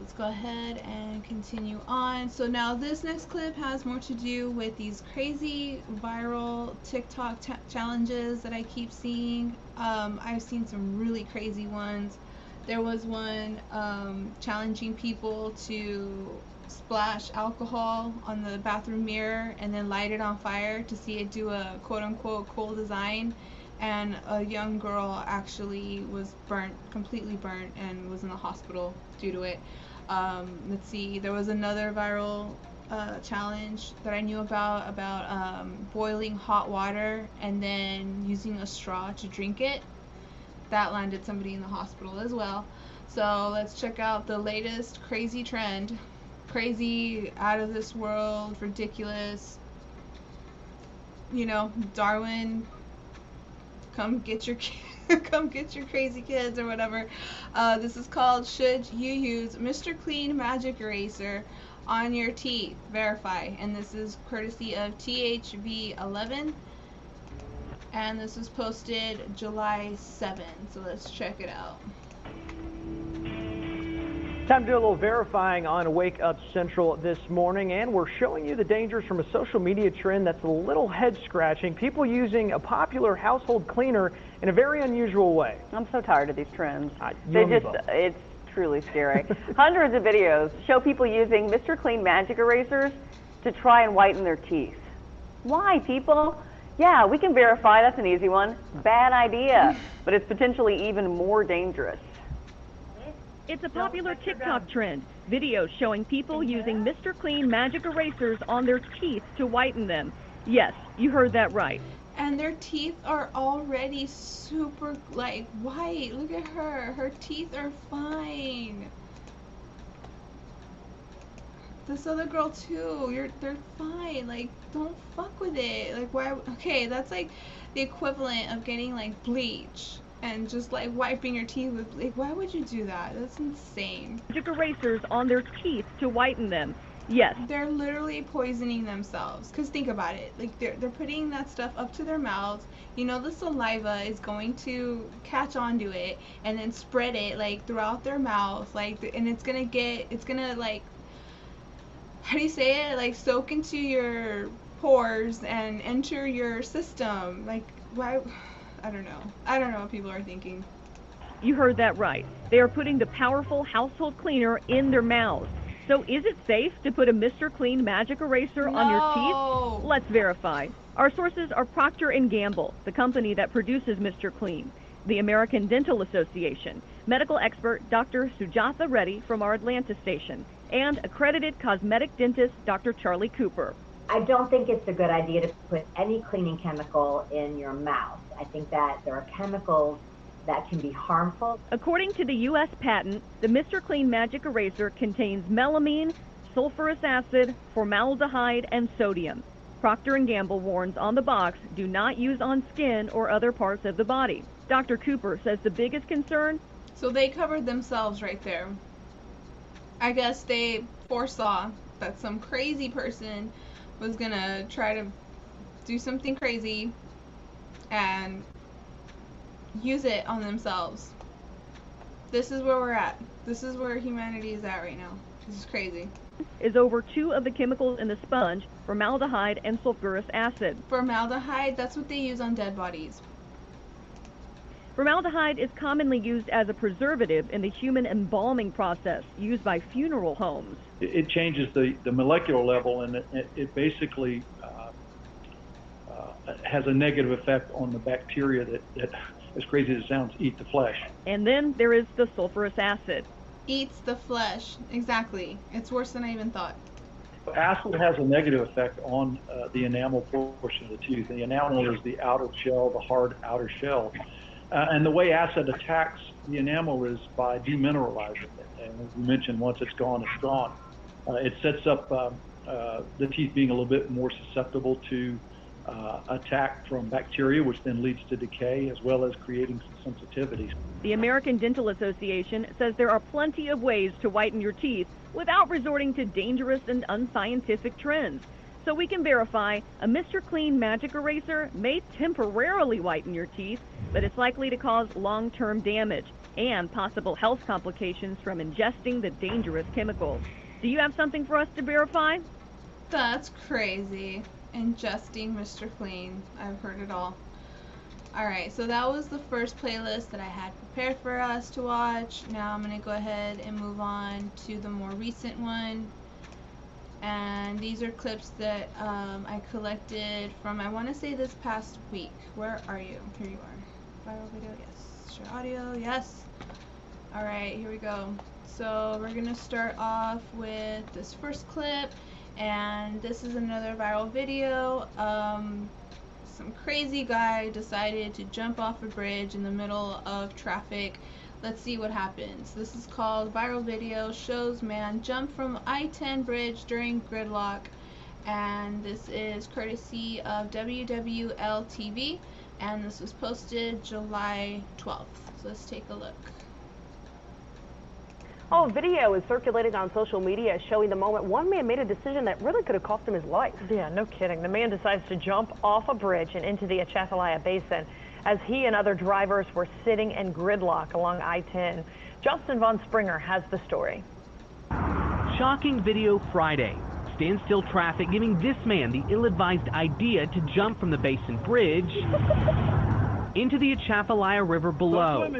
let's go ahead and continue on. So now this next clip has more to do with these crazy viral TikTok challenges that I keep seeing. I've seen some really crazy ones. There was one challenging people to splash alcohol on the bathroom mirror and then light it on fire to see it do a quote-unquote cool design, and a young girl actually was burnt, completely burnt, and was in the hospital due to it. Let's see, there was another viral challenge that I knew about boiling hot water and then using a straw to drink it. That landed somebody in the hospital as well. So let's check out the latest crazy trend. Crazy, out of this world, ridiculous. You know, Darwin, come get your come get your crazy kids or whatever. This is called Should You Use Mr. Clean Magic Eraser on Your Teeth? Verify. And this is courtesy of THV11. And this was posted July 7th. So let's check it out. Time to do a little verifying on Wake Up Central this morning, and we're showing you the dangers from a social media trend that's a little head-scratching. People using a popular household cleaner in a very unusual way. I'm so tired of these trends. It's truly scary. Hundreds of videos show people using Mr. Clean Magic Erasers to try and whiten their teeth. Why, people? Yeah, we can verify that's an easy one. Bad idea, but it's potentially even more dangerous. It's a popular TikTok trend. Videos showing people using Mr. Clean Magic Erasers on their teeth to whiten them. Yes, you heard that right. And their teeth are already super, like, white. Look at her. Her teeth are fine. This other girl, too. They're fine. Like, don't fuck with it. Like, why? Okay, that's like the equivalent of getting, like, bleach and just like wiping your teeth with, like, why would you do that? That's insane. Magic erasers on their teeth to whiten them. Yes. They're literally poisoning themselves. Because think about it. Like, they're putting that stuff up to their mouths. You know, the saliva is going to catch onto it and then spread it, like, throughout their mouth. Like, and it's gonna, like, how do you say it? Like, soak into your pores and enter your system. Like, why? I don't know. I don't know what people are thinking. You heard that right. They are putting the powerful household cleaner in their mouths. So is it safe to put a Mr. Clean Magic Eraser on your teeth? Let's verify. Our sources are Procter & Gamble, the company that produces Mr. Clean, the American Dental Association, medical expert Dr. Sujatha Reddy from our Atlanta station, and accredited cosmetic dentist Dr. Charlie Cooper. I don't think it's a good idea to put any cleaning chemical in your mouth. I think that there are chemicals that can be harmful. According to the U.S. patent, the Mr. Clean Magic Eraser contains melamine, sulfurous acid, formaldehyde, and sodium. Procter & Gamble warns on the box, do not use on skin or other parts of the body. Dr. Cooper says the biggest concern... So they covered themselves right there. I guess they foresaw that some crazy person was gonna try to do something crazy and use it on themselves. This is where we're at. This is where humanity is at right now. This is crazy. Is over 2 of the chemicals in the sponge, formaldehyde and sulfurous acid. Formaldehyde, that's what they use on dead bodies. Formaldehyde is commonly used as a preservative in the human embalming process used by funeral homes. It changes the molecular level, and it basically has a negative effect on the bacteria that, as crazy as it sounds, eat the flesh. And then there is the sulfurous acid. Eats the flesh. Exactly. It's worse than I even thought. Acid has a negative effect on the enamel portion of the tooth. The enamel is the outer shell, the hard outer shell. And the way acid attacks the enamel is by demineralizing it. And as we mentioned, once it's gone, it's gone. It sets up the teeth being a little bit more susceptible to attack from bacteria, which then leads to decay, as well as creating some sensitivities. The American Dental Association says there are plenty of ways to whiten your teeth without resorting to dangerous and unscientific trends. So we can verify a Mr. Clean Magic Eraser may temporarily whiten your teeth, but it's likely to cause long-term damage. and possible health complications from ingesting the dangerous chemicals. Do you have something for us to verify? That's crazy. Ingesting Mr. Clean. I've heard it all. Alright, so that was the first playlist that I had prepared for us to watch. Now I'm going to go ahead and move on to the more recent one. And these are clips that I collected from, I want to say, this past week. Where are you? Here you are. Viral video, yes. Share audio, yes. Alright, here we go. So we're going to start off with this first clip. And this is another viral video. Some crazy guy decided to jump off a bridge in the middle of traffic. Let's see what happens. This is called Viral Video Shows Man Jump from I-10 Bridge During Gridlock. And this is courtesy of WWLTV. And this was posted July 12th. So let's take a look. Oh, video is circulating on social media showing the moment one man made a decision that really could have cost him his life. Yeah, no kidding. The man decides to jump off a bridge and into the Atchafalaya Basin as he and other drivers were sitting in gridlock along I-10. Justin Von Springer has the story. Shocking video Friday. Standstill traffic giving this man the ill-advised idea to jump from the Basin Bridge into the Atchafalaya River below.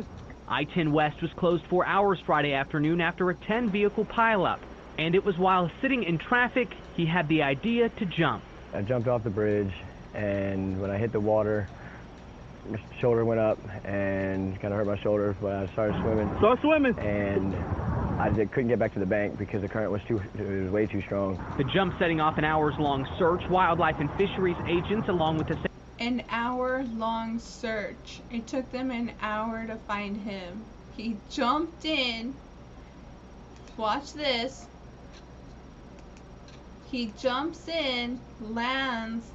I-10 West was closed for hours Friday afternoon after a 10-vehicle pileup, and it was while sitting in traffic he had the idea to jump. I jumped off the bridge, and when I hit the water, my shoulder went up and kind of hurt my shoulder, but I started swimming. And I couldn't get back to the bank because the current was way too strong. The jump setting off an hours-long search. Wildlife and fisheries agents, along with the An hour-long search. It took them an hour to find him. He jumped in. Watch this. He jumps in, lands,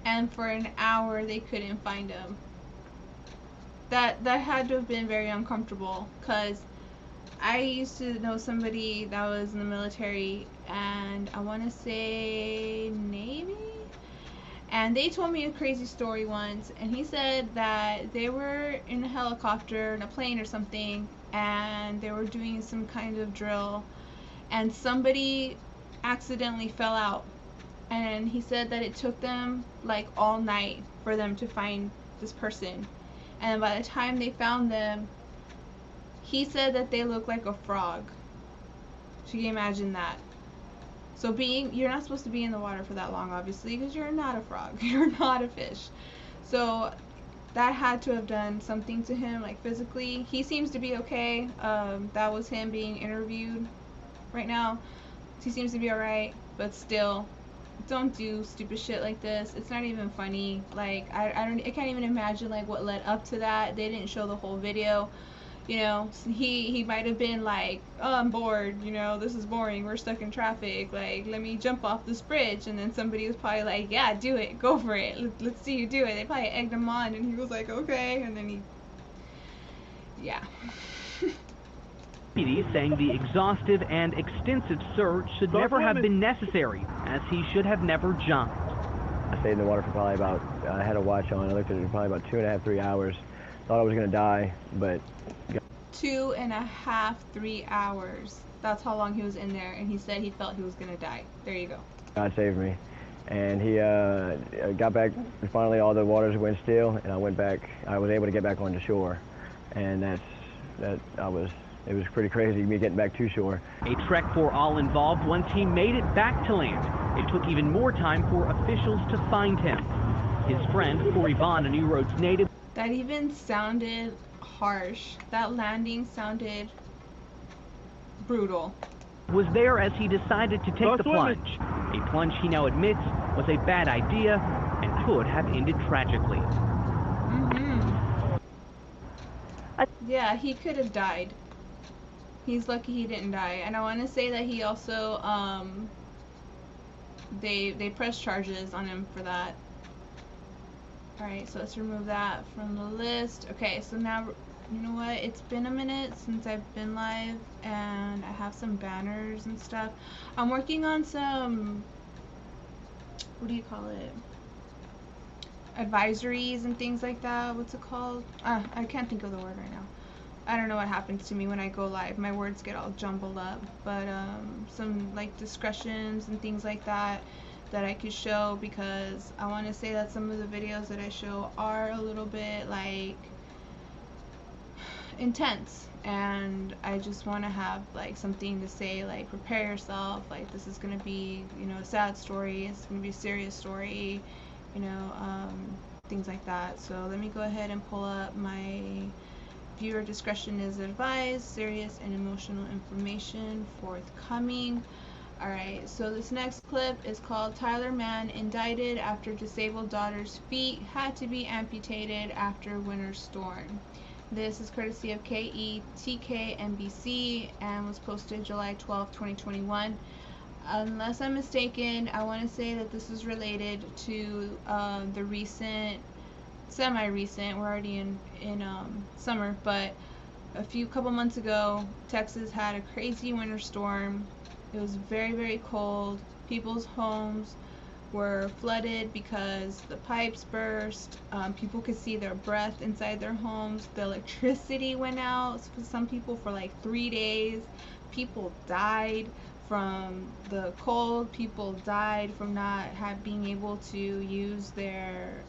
and for an hour they couldn't find him. That had to have been very uncomfortable, because I used to know somebody that was in the military, and I want to say Navy? And they told me a crazy story once, and he said that they were in a helicopter, in a plane or something, and they were doing some kind of drill, and somebody accidentally fell out. And he said that it took them like all night for them to find this person. And by the time they found them, he said that they looked like a frog. So you can imagine that. So you're not supposed to be in the water for that long, obviously, because you're not a frog. You're not a fish. So that had to have done something to him, like physically. He seems to be okay. That was him being interviewed right now. He seems to be alright, but still, don't do stupid shit like this. It's not even funny. Like, I can't even imagine like what led up to that. They didn't show the whole video. You know, he might have been like, oh, I'm bored, you know, this is boring, we're stuck in traffic, like, let me jump off this bridge. And then somebody was probably like, yeah, do it, go for it, let's see you do it. They probably egged him on, and he was like, okay, and then yeah. Deputies saying the exhaustive and extensive search should never have been necessary, as he should have never jumped. I stayed in the water for probably about, I had a watch on, I looked at it probably about 2.5, 3 hours. Thought I was going to die, but 2.5, 3 hours. That's how long he was in there, and he said he felt he was going to die. There you go. God saved me. And he got back, finally all the waters went still, and I went back. I was able to get back onto shore, and it was pretty crazy, me getting back to shore. A trek for all involved. Once he made it back to land, it took even more time for officials to find him. His friend, Corey Vaughn, a New Roads native. That even sounded harsh. That landing sounded brutal. Was there as he decided to take the plunge. A plunge he now admits was a bad idea and could have ended tragically. Yeah, he could have died. He's lucky he didn't die. And I want to say that he also, they pressed charges on him for that. Alright, so let's remove that from the list. Okay, so now, you know what, it's been a minute since I've been live, and I have some banners and stuff. I'm working on some, what do you call it, advisories and things like that. What's it called? I can't think of the word right now. I don't know what happens to me when I go live. My words get all jumbled up. But some like discretions and things like that I could show, because I want to say that some of the videos that I show are a little bit like intense, and I just want to have like something to say, like prepare yourself, like this is going to be, you know, a sad story, it's going to be a serious story, you know, things like that. So let me go ahead and pull up my viewer discretion is advised, serious and emotional information forthcoming. Alright, so this next clip is called Tyler Man Indicted After Disabled Daughter's Feet Had to Be Amputated After Winter Storm. This is courtesy of KETK NBC and was posted July 12, 2021. Unless I'm mistaken, I want to say that this is related to the recent, semi-recent, we're already in summer, but a couple months ago, Texas had a crazy winter storm. It was very, very cold. People's homes were flooded because the pipes burst. People could see their breath inside their homes. The electricity went out for some people for like 3 days. People died from the cold. People died from not being able to use their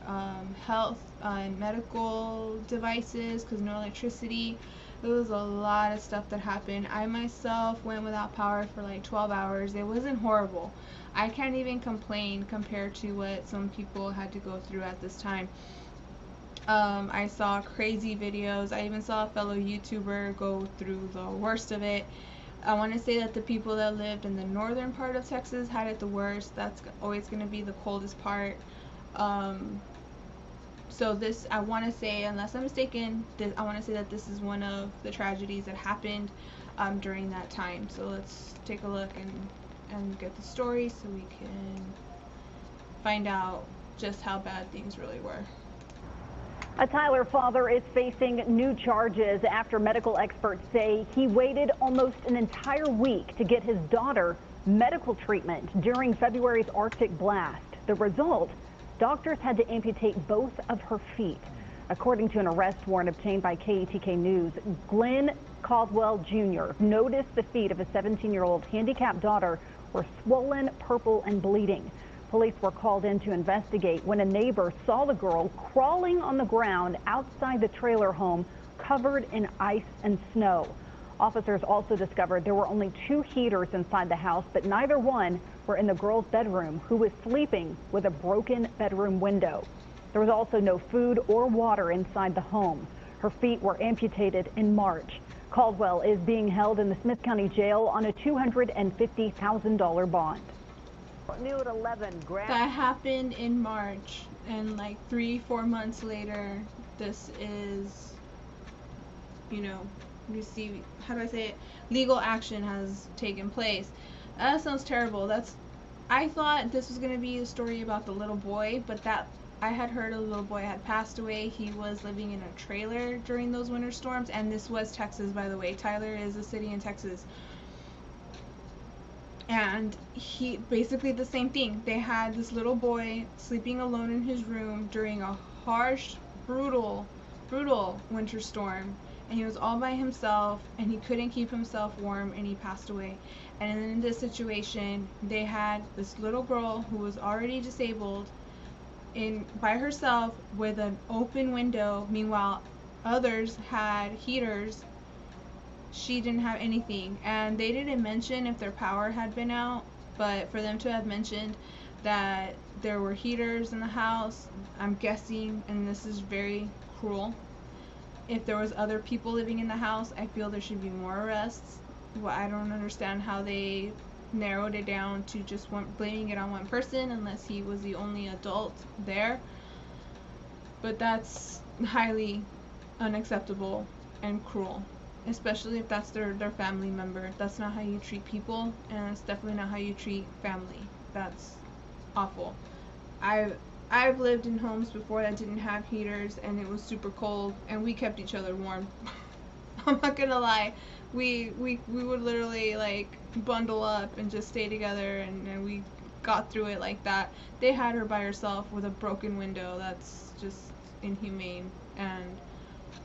health and medical devices because no electricity. There was a lot of stuff that happened. I myself went without power for like 12 hours. It wasn't horrible. I can't even complain compared to what some people had to go through at this time. I saw crazy videos. I even saw a fellow YouTuber go through the worst of it. I want to say that the people that lived in the northern part of Texas had it the worst. That's always going to be the coldest part. So this, I want to say, unless I'm mistaken, I want to say that this is one of the tragedies that happened during that time. So let's take a look and get the story so we can find out just how bad things really were. A Tyler father is facing new charges after medical experts say he waited almost an entire week to get his daughter medical treatment during February's Arctic blast. The result, doctors had to amputate both of her feet. According to an arrest warrant obtained by KETK News, Glenn Caldwell Jr. noticed the feet of a 17-year-old handicapped daughter were swollen, purple, and bleeding. Police were called in to investigate when a neighbor saw the girl crawling on the ground outside the trailer home covered in ice and snow. Officers also discovered there were only 2 heaters inside the house, but neither one were in the girl's bedroom, who was sleeping with a broken bedroom window. There was also no food or water inside the home. Her feet were amputated in March. Caldwell is being held in the Smith County Jail on a $250,000 bond. New at 11. That happened in March, and like 3-4 months later, this is, you know, how do I say it? Legal action has taken place. That sounds terrible. I thought this was going to be a story about the little boy, but I had heard a little boy had passed away. He was living in a trailer during those winter storms, and this was Texas, by the way. Tyler is a city in Texas. And he, basically the same thing. They had this little boy sleeping alone in his room during a harsh, brutal winter storm. And he was all by himself, and he couldn't keep himself warm, and he passed away. And in this situation, they had this little girl who was already disabled by herself with an open window. Meanwhile, others had heaters. She didn't have anything, and they didn't mention if their power had been out, but for them to have mentioned that there were heaters in the house, I'm guessing, and this is very cruel, if there was other people living in the house, I feel there should be more arrests. Well, I don't understand how they narrowed it down to just blaming it on one person, unless he was the only adult there. But that's highly unacceptable and cruel, especially if that's their family member. That's not how you treat people, and it's definitely not how you treat family. That's awful. I've lived in homes before that didn't have heaters, and it was super cold, and we kept each other warm. I'm not gonna lie, we would literally like bundle up and just stay together, and we got through it like that. They had her by herself with a broken window. That's just inhumane, and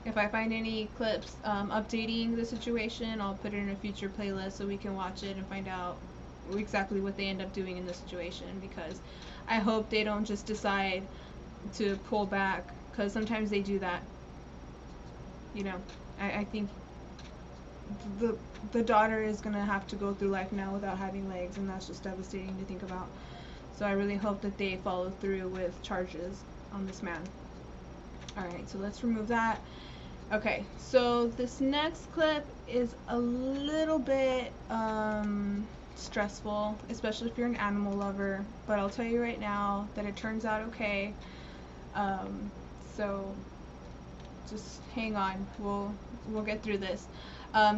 If I find any clips updating the situation, I'll put it in a future playlist so we can watch it and find out exactly what they end up doing in the situation, because I hope they don't just decide to pull back, because sometimes they do that. You know, I think the daughter is going to have to go through life now without having legs, and that's just devastating to think about. So I really hope that they follow through with charges on this man. Alright, so let's remove that. Okay, so this next clip is a little bit stressful, especially if you're an animal lover, but I'll tell you right now that it turns out okay. So just hang on, we'll get through this.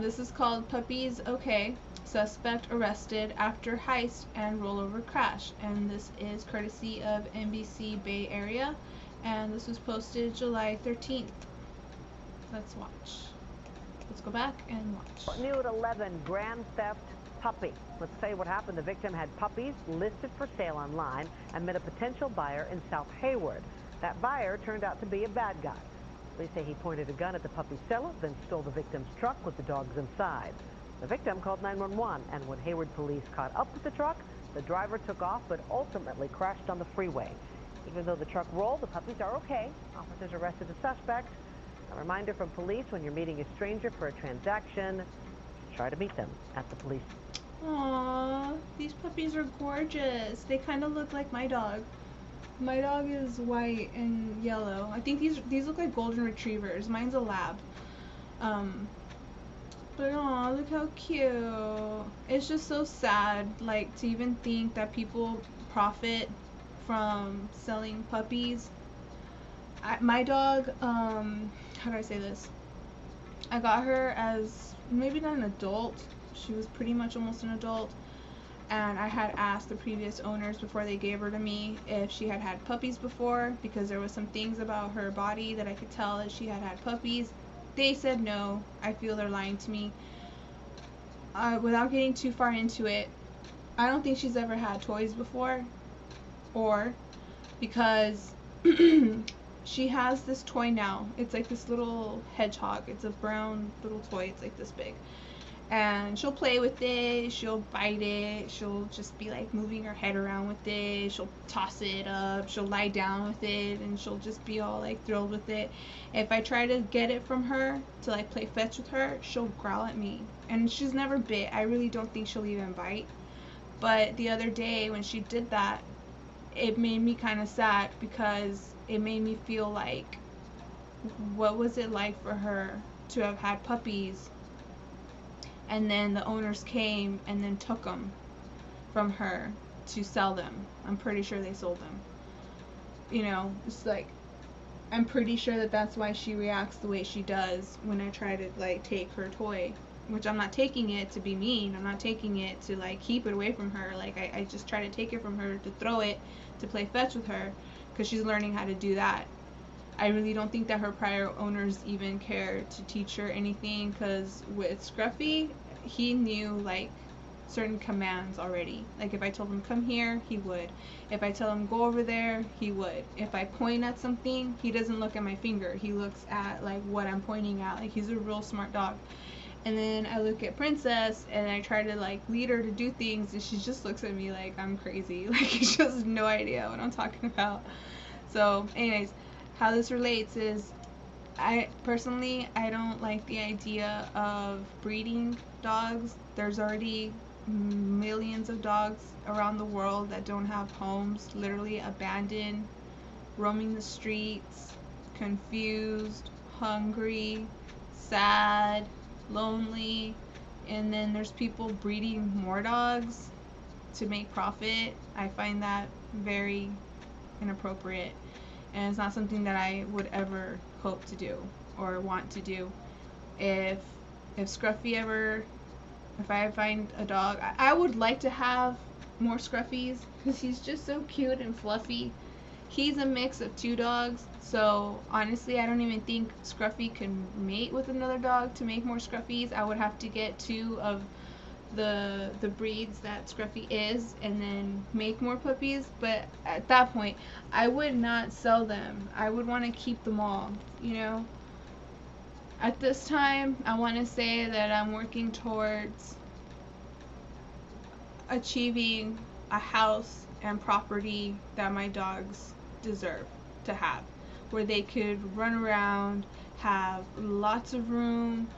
This is called Puppies Okay, Suspect Arrested After Heist and Rollover Crash, and this is courtesy of NBC Bay Area, and this was posted July 13th. Let's watch. Let's go back and watch. New at 11, grand theft puppy. Let's say what happened. The victim had puppies listed for sale online and met a potential buyer in South Hayward. That buyer turned out to be a bad guy. Police say he pointed a gun at the puppy seller, then stole the victim's truck with the dogs inside. The victim called 911, and when Hayward police caught up with the truck, the driver took off but ultimately crashed on the freeway. Even though the truck rolled, the puppies are okay. Officers arrested the suspect. A reminder from police: when you're meeting a stranger for a transaction, try to meet them at the police. Aww, these puppies are gorgeous. They kind of look like my dog. My dog is white and yellow. I think these look like golden retrievers. Mine's a lab. But aw, look how cute. It's just so sad, like, to even think that people profit from selling puppies. My dog, how do I say this? I got her as maybe not an adult. She was pretty much almost an adult. And I had asked the previous owners before they gave her to me if she had had puppies before, because there was some things about her body that I could tell that she had had puppies. They said no. I feel they're lying to me. Without getting too far into it, I don't think she's ever had toys before, or because she has this toy now. It's like this little hedgehog. It's a brown little toy. It's like this big. And she'll play with it, she'll bite it, she'll just be like moving her head around with it, she'll toss it up, she'll lie down with it, and she'll just be all like thrilled with it. If I try to get it from her to like play fetch with her, she'll growl at me. And she's never bit. I really don't think she'll even bite. But the other day when she did that, it made me kind of sad, because it made me feel like, what was it like for her to have had puppies, and then the owners came and then took them from her to sell them. I'm pretty sure they sold them. You know, it's like, I'm pretty sure that that's why she reacts the way she does when I try to like take her toy, which I'm not taking it to be mean. I'm not taking it to like keep it away from her. Like I just try to take it from her to throw it to play fetch with her, because she's learning how to do that. I really don't think that her prior owners even cared to teach her anything, because with Scruffy, he knew like certain commands already. Like if I told him come here, he would. If I tell him go over there, he would. If I point at something, he doesn't look at my finger. He looks at like what I'm pointing at. Like he's a real smart dog. And then I look at Princess and I try to like lead her to do things, and she just looks at me like I'm crazy. Like she has no idea what I'm talking about. So anyways, how this relates is, I personally don't like the idea of breeding dogs. There's already millions of dogs around the world that don't have homes, literally abandoned, roaming the streets, confused, hungry, sad, lonely. And then there's people breeding more dogs to make profit. I find that very inappropriate, and it's not something that I would ever hope to do or want to do. If Scruffy ever, if I find a dog, I would like to have more Scruffies, because he's just so cute and fluffy. He's a mix of two dogs, so honestly I don't even think Scruffy can mate with another dog to make more Scruffies. I would have to get two of the breeds that Scruffy is and then make more puppies. But at that point I would not sell them. I would want to keep them all, you know. At this time, I want to say that I'm working towards achieving a house and property that my dogs deserve to have, where they could run around, have lots of room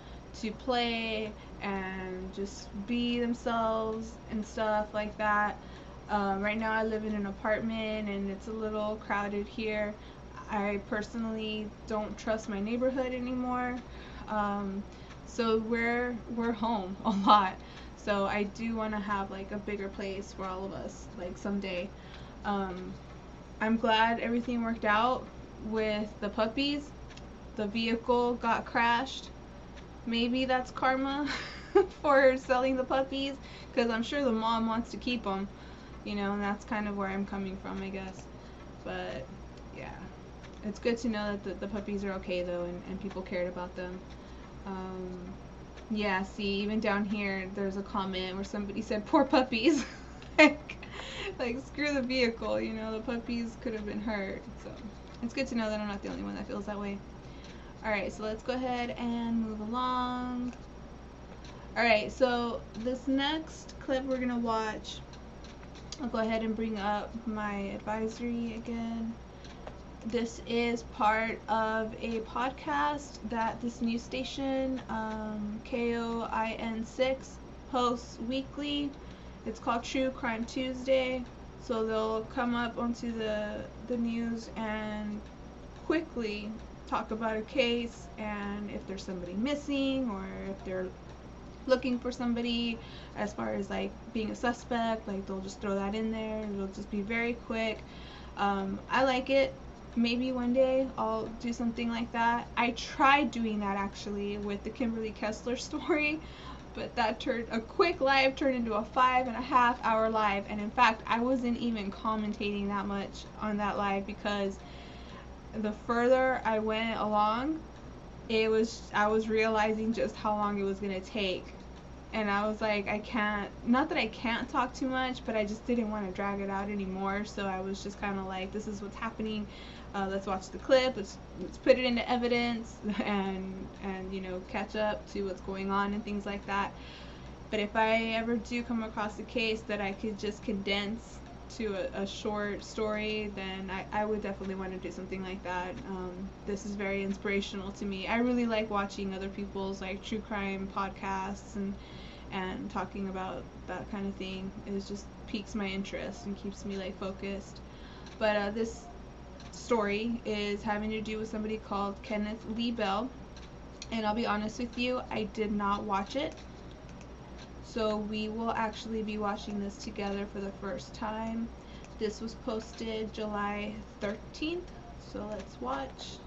to play and just be themselves and stuff like that. Right now I live in an apartment and it's a little crowded here. I personally don't trust my neighborhood anymore. So we're home a lot. So I do want to have like a bigger place for all of us, like someday. I'm glad everything worked out with the puppies. The vehicle got crashed. Maybe that's karma for selling the puppies, because I'm sure the mom wants to keep them, you know, and that's kind of where I'm coming from, I guess. But yeah, it's good to know that the puppies are okay though, and people cared about them. Yeah, see, even down here there's a comment where somebody said poor puppies. like screw the vehicle, you know, the puppies could have been hurt. So it's good to know that I'm not the only one that feels that way. Alright, so let's go ahead and move along. Alright, so this next clip we're gonna watch, I'll go ahead and bring up my advisory again. This is part of a podcast that this news station, KOIN 6, hosts weekly. It's called True Crime Tuesday. So they'll come up onto the news and quickly talk about a case, and if there's somebody missing or if they're looking for somebody as far as like being a suspect, like they'll just throw that in there. It'll just be very quick. I like it. Maybe one day I'll do something like that. I tried doing that actually with the Kimberly Kessler story, but that a quick live turned into a 5.5 hour live, and in fact I wasn't even commentating that much on that live, because the further I went along, I was realizing just how long it was gonna take, and I was like, not that I can't talk too much, but I just didn't want to drag it out anymore. So I was just kind of like, this is what's happening, let's watch the clip, let's put it into evidence, and you know, catch up to what's going on and things like that. But if I ever do come across a case that I could just condense to a short story, then I would definitely want to do something like that. This is very inspirational to me. I really like watching other people's like true crime podcasts and talking about that kind of thing. It just piques my interest and keeps me like focused. But this story is having to do with somebody called Kenneth Lee Bell, and I'll be honest with you, I did not watch it. So we will actually be watching this together for the first time. This was posted July 13th, so let's watch.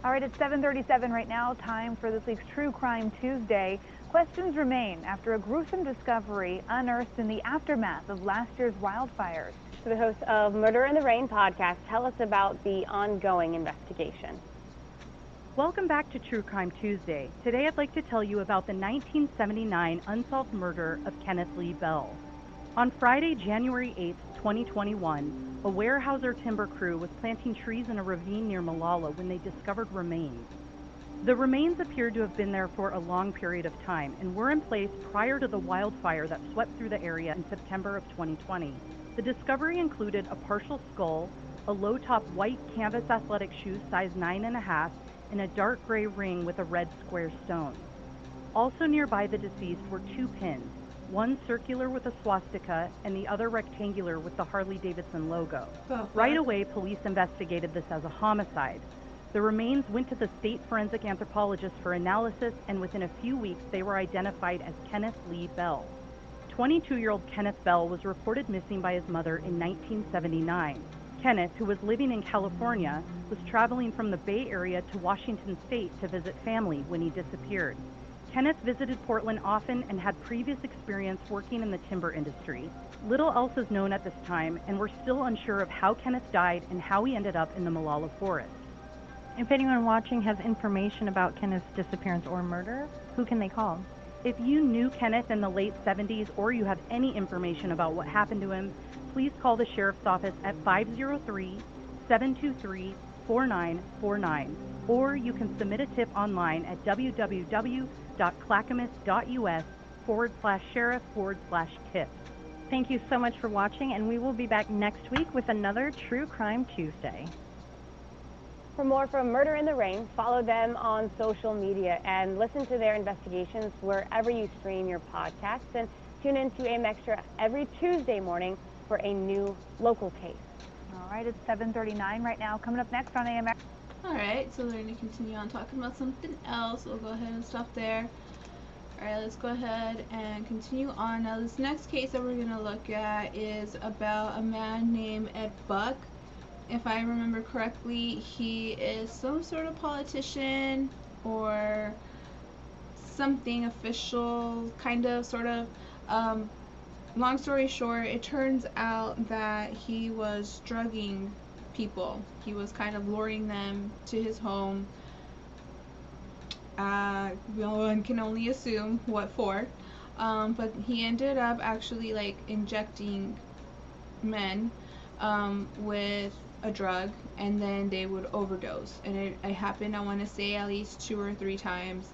All right, it's 7:37 right now, time for this week's True Crime Tuesday. Questions remain after a gruesome discovery unearthed in the aftermath of last year's wildfires. So the host of Murder in the Rain podcast, tell us about the ongoing investigation. Welcome back to True Crime Tuesday. Today I'd like to tell you about the 1979 unsolved murder of Kenneth Lee Bell. On Friday, January 8, 2021, a Weyerhaeuser timber crew was planting trees in a ravine near Molalla when they discovered remains. The remains appeared to have been there for a long period of time and were in place prior to the wildfire that swept through the area in September of 2020. The discovery included a partial skull, a low-top white canvas athletic shoe size 9.5, and a dark gray ring with a red square stone. Also nearby the deceased were 2 pins, one circular with a swastika and the other rectangular with the Harley-Davidson logo. Right away, police investigated this as a homicide. The remains went to the state forensic anthropologist for analysis, and within a few weeks they were identified as Kenneth Lee Bell. 22-year-old Kenneth Bell was reported missing by his mother in 1979. Kenneth, who was living in California, was traveling from the Bay Area to Washington State to visit family when he disappeared. Kenneth visited Portland often and had previous experience working in the timber industry. Little else is known at this time, and we're still unsure of how Kenneth died and how he ended up in the Molalla forest. If anyone watching has information about Kenneth's disappearance or murder, who can they call? If you knew Kenneth in the late 70s or you have any information about what happened to him, please call the Sheriff's Office at 503-723-4949. or you can submit a tip online at www.clackamas.us/sheriff/tip. Thank you so much for watching, and we will be back next week with another True Crime Tuesday. For more from Murder in the Rain, follow them on social media and listen to their investigations wherever you stream your podcasts, and tune in to AM Extra every Tuesday morning for a new local case. All right, it's 7:39 right now. Coming up next on AM Extra. All right, so they're going to continue on talking about something else. We'll go ahead and stop there. All right, let's go ahead and continue on. Now, this next case that we're going to look at is about a man named Ed Buck. If I remember correctly, he is some sort of politician or something official, kind of, sort of. Long story short, it turns out that he was drugging people. He was kind of luring them to his home. One can only assume what for. But he ended up actually like injecting men with a drug, and then they would overdose. And it happened, I want to say, at least 2 or 3 times.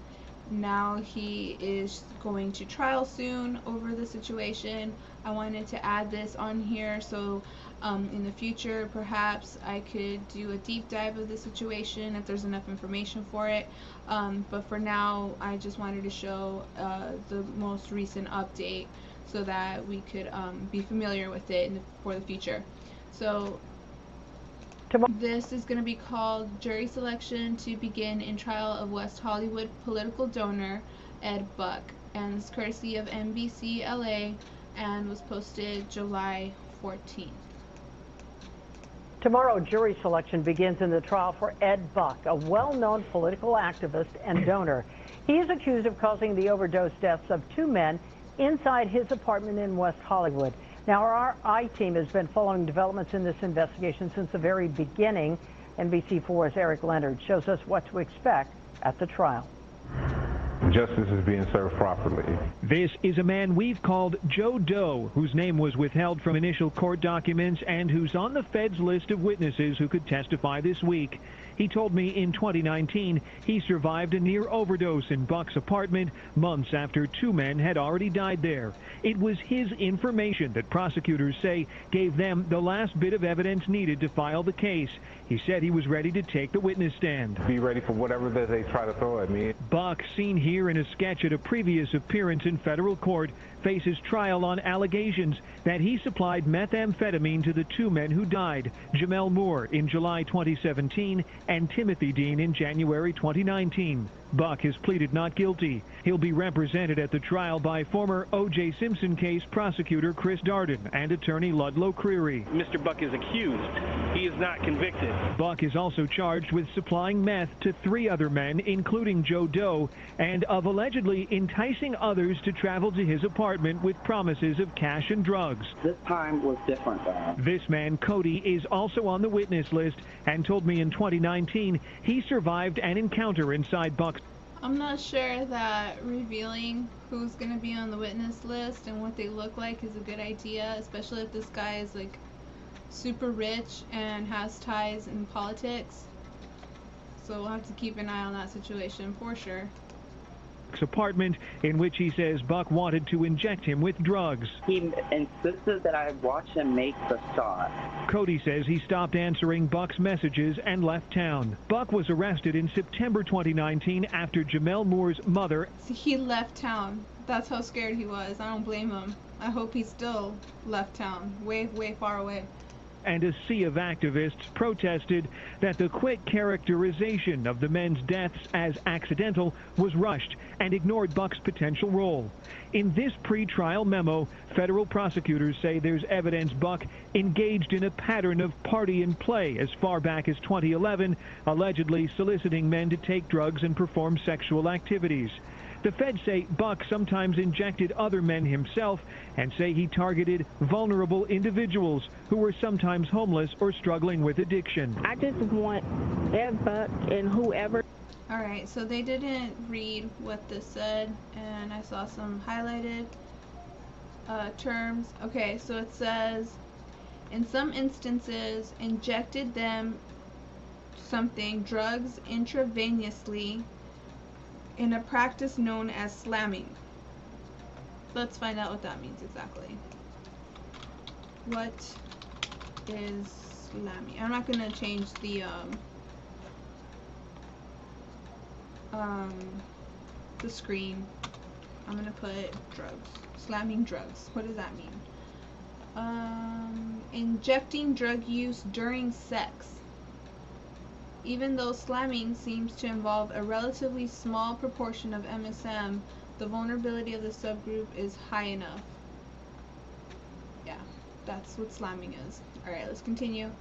Now he is going to trial soon over the situation. I wanted to add this on here so in the future perhaps I could do a deep dive of the situation if there's enough information for it. But for now, I just wanted to show the most recent update so that we could be familiar with it for the future. So this is going to be called Jury Selection to Begin in Trial of West Hollywood Political Donor Ed Buck, and it's courtesy of NBCLA and was posted July 14th. Tomorrow, jury selection begins in the trial for Ed Buck, a well-known political activist and donor. He is accused of causing the overdose deaths of 2 men inside his apartment in West Hollywood. Now, our I-team has been following developments in this investigation since the very beginning. NBC4's Eric Leonard shows us what to expect at the trial. Justice is being served properly. This is a man we've called Joe Doe, whose name was withheld from initial court documents and who's on the Fed's list of witnesses who could testify this week. He told me in 2019 he survived a near overdose in Buck's apartment months after 2 men had already died there. It was his information that prosecutors say gave them the last bit of evidence needed to file the case. He said he was ready to take the witness stand. Be ready for whatever that they try to throw at me. Buck, seen here in a sketch at a previous appearance in federal court, faces trial on allegations that he supplied methamphetamine to the 2 men who died, Jamel Moore in July 2017 and Timothy Dean in January 2019. Buck has pleaded not guilty. He'll be represented at the trial by former O.J. Simpson case prosecutor Chris Darden and attorney Ludlow Creary. Mr. Buck is accused. He is not convicted. Buck is also charged with supplying meth to 3 other men, including Joe Doe, and of allegedly enticing others to travel to his apartment with promises of cash and drugs. This time was different, This man, Cody, is also on the witness list and told me in 2019 he survived an encounter inside Buck's. I'm not sure that revealing who's going to be on the witness list and what they look like is a good idea, especially if this guy is like super rich and has ties in politics. So we'll have to keep an eye on that situation for sure. Apartment in which he says Buck wanted to inject him with drugs. He insisted that I watch him make the shot. Cody says he stopped answering Buck's messages and left town. Buck was arrested in September 2019 after Jamel Moore's mother. He left town. That's how scared he was. I don't blame him. I hope he still left town, way far away. And a sea of activists protested that the quick characterization of the men's deaths as accidental was rushed and ignored Buck's potential role. In this pre-trial memo, federal prosecutors say there's evidence Buck engaged in a pattern of party and play as far back as 2011, allegedly soliciting men to take drugs and perform sexual activities. The feds say Buck sometimes injected other men himself and say he targeted vulnerable individuals who were sometimes homeless or struggling with addiction. I just want Ed Buck and whoever. Alright, so they didn't read what this said, and I saw some highlighted terms. Okay, so it says, in some instances, injected them something drugs intravenously in a practice known as slamming. Let's find out what that means exactly. What is slamming? I'm not gonna change the screen. I'm gonna put drugs. Slamming drugs. What does that mean? Injecting drug use during sex. Even though slamming seems to involve a relatively small proportion of MSM, the vulnerability of the subgroup is high enough. Yeah, that's what slamming is. Alright, let's continue.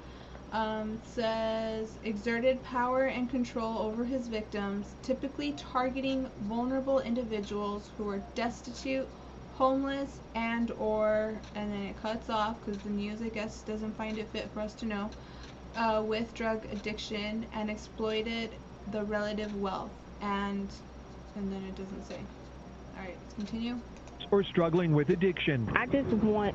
It says, exerted power and control over his victims, typically targeting vulnerable individuals who are destitute, homeless, and then it cuts off because the news, I guess, doesn't find it fit for us to know, with drug addiction, and exploited the relative wealth, and then it doesn't say. Alright, let's continue. Or struggling with addiction. I just want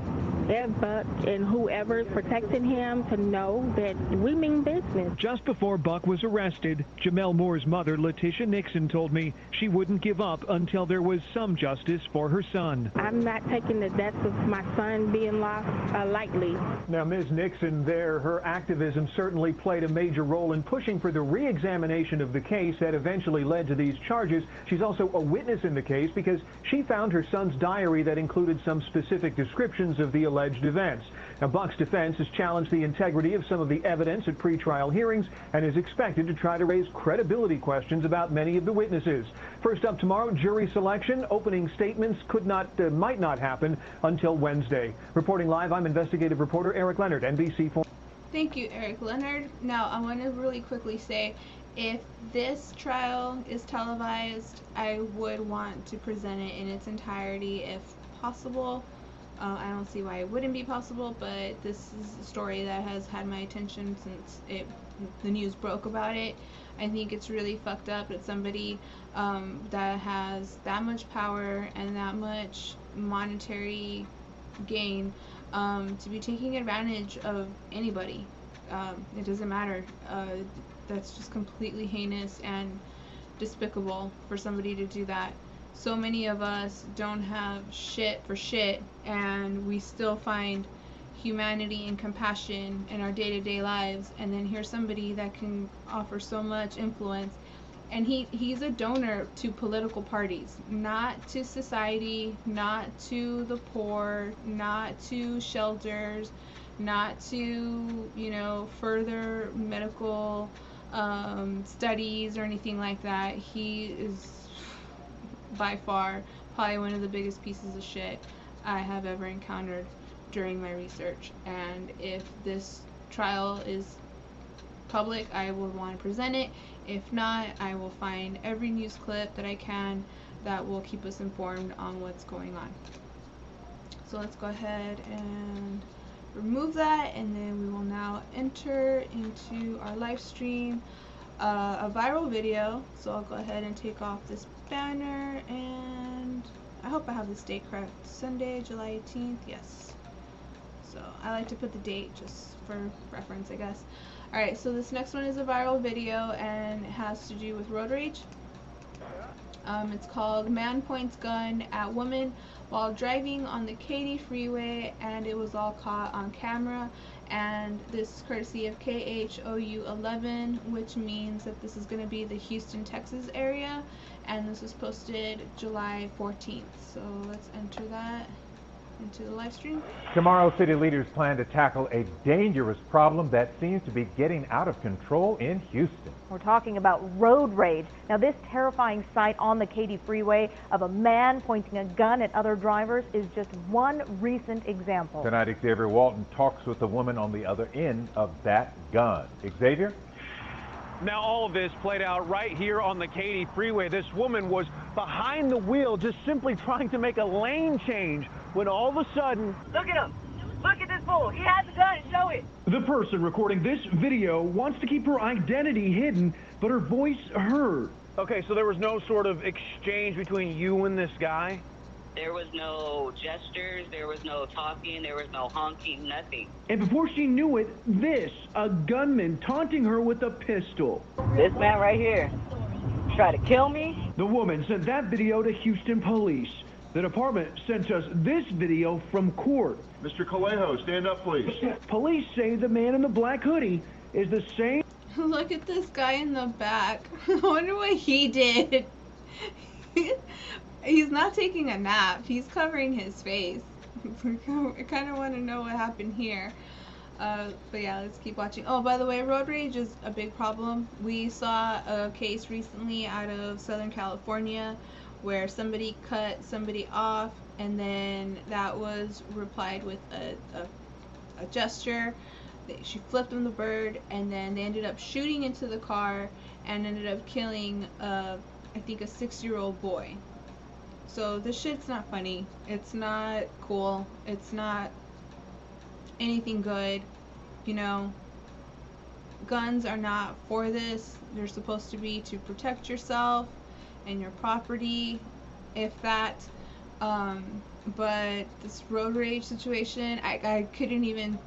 Buck and whoever's protecting him to know that we mean business. Just before Buck was arrested, Jamel Moore's mother, Letitia Nixon, told me she wouldn't give up until there was some justice for her son. I'm not taking the death of my son being lost lightly. Now, Ms. Nixon there, her activism certainly played a major role in pushing for the re-examination of the case that eventually led to these charges. She's also a witness in the case because she found her son's diary that included some specific descriptions of the alleged events. Now, Buck's defense has challenged the integrity of some of the evidence at pretrial hearings and is expected to try to raise credibility questions about many of the witnesses. First up tomorrow, jury selection. Opening statements might not happen until Wednesday. Reporting live, I'm investigative reporter Eric Leonard, NBC4. Thank you, Eric Leonard. Now, I want to really quickly say, if this trial is televised, I would want to present it in its entirety if possible. I don't see why it wouldn't be possible, but this is a story that has had my attention since the news broke about it. I think it's really fucked up that somebody that has that much power and that much monetary gain to be taking advantage of anybody. It doesn't matter. That's just completely heinous and despicable for somebody to do that. So many of us don't have shit for shit, and we still find humanity and compassion in our day-to-day lives, and then here's somebody that can offer so much influence, and he's a donor to political parties, not to society, not to the poor, not to shelters, not to, you know, further medical studies or anything like that. He is by far probably one of the biggest pieces of shit I have ever encountered during my research, and if this trial is public, I will want to present it. If not, I will find every news clip that I can that will keep us informed on what's going on. So let's go ahead and remove that, and then we will now enter into our live stream, a viral video. So I'll go ahead and take off this banner, and I hope I have this date correct. Sunday, July 18th, yes. So I like to put the date just for reference, I guess. Alright, so this next one is a viral video, and it has to do with road rage. It's called Man Points Gun at Woman While Driving on the Katy Freeway, and it was all caught on camera. And this is courtesy of KHOU 11, which means that this is going to be the Houston, Texas area, and this was posted July 14th. So let's enter that into the live stream. Tomorrow, city leaders plan to tackle a dangerous problem that seems to be getting out of control in Houston. We're talking about road rage. Now, this terrifying sight on the Katy Freeway of a man pointing a gun at other drivers is just one recent example. Tonight, Xavier Walton talks with the woman on the other end of that gun. Xavier? Now, all of this played out right here on the Katy Freeway. This woman was behind the wheel, just simply trying to make a lane change, when all of a sudden... Look at him! Look at this fool! He has a gun! Show it! The person recording this video wants to keep her identity hidden, but her voice heard. Okay, so there was no sort of exchange between you and this guy? There was no gestures, there was no talking, there was no honking, nothing. And before she knew it, a gunman taunting her with a pistol. This man right here tried to kill me. The woman sent that video to Houston police. The department sent us this video from court. Mr. KHOU, stand up, please. Police say the man in the black hoodie is the same. Look at this guy in the back. I wonder what he did. He's not taking a nap. He's covering his face. I kind of want to know what happened here. But yeah, let's keep watching. Oh, by the way, road rage is a big problem. We saw a case recently out of Southern California where somebody cut somebody off, and then that was replied with a gesture. She flipped them the bird, and then they ended up shooting into the car and ended up killing, I think, a 6-year-old boy. So this shit's not funny. It's not cool. It's not anything good. You know, guns are not for this. They're supposed to be to protect yourself and your property, if that. But this road rage situation, I couldn't even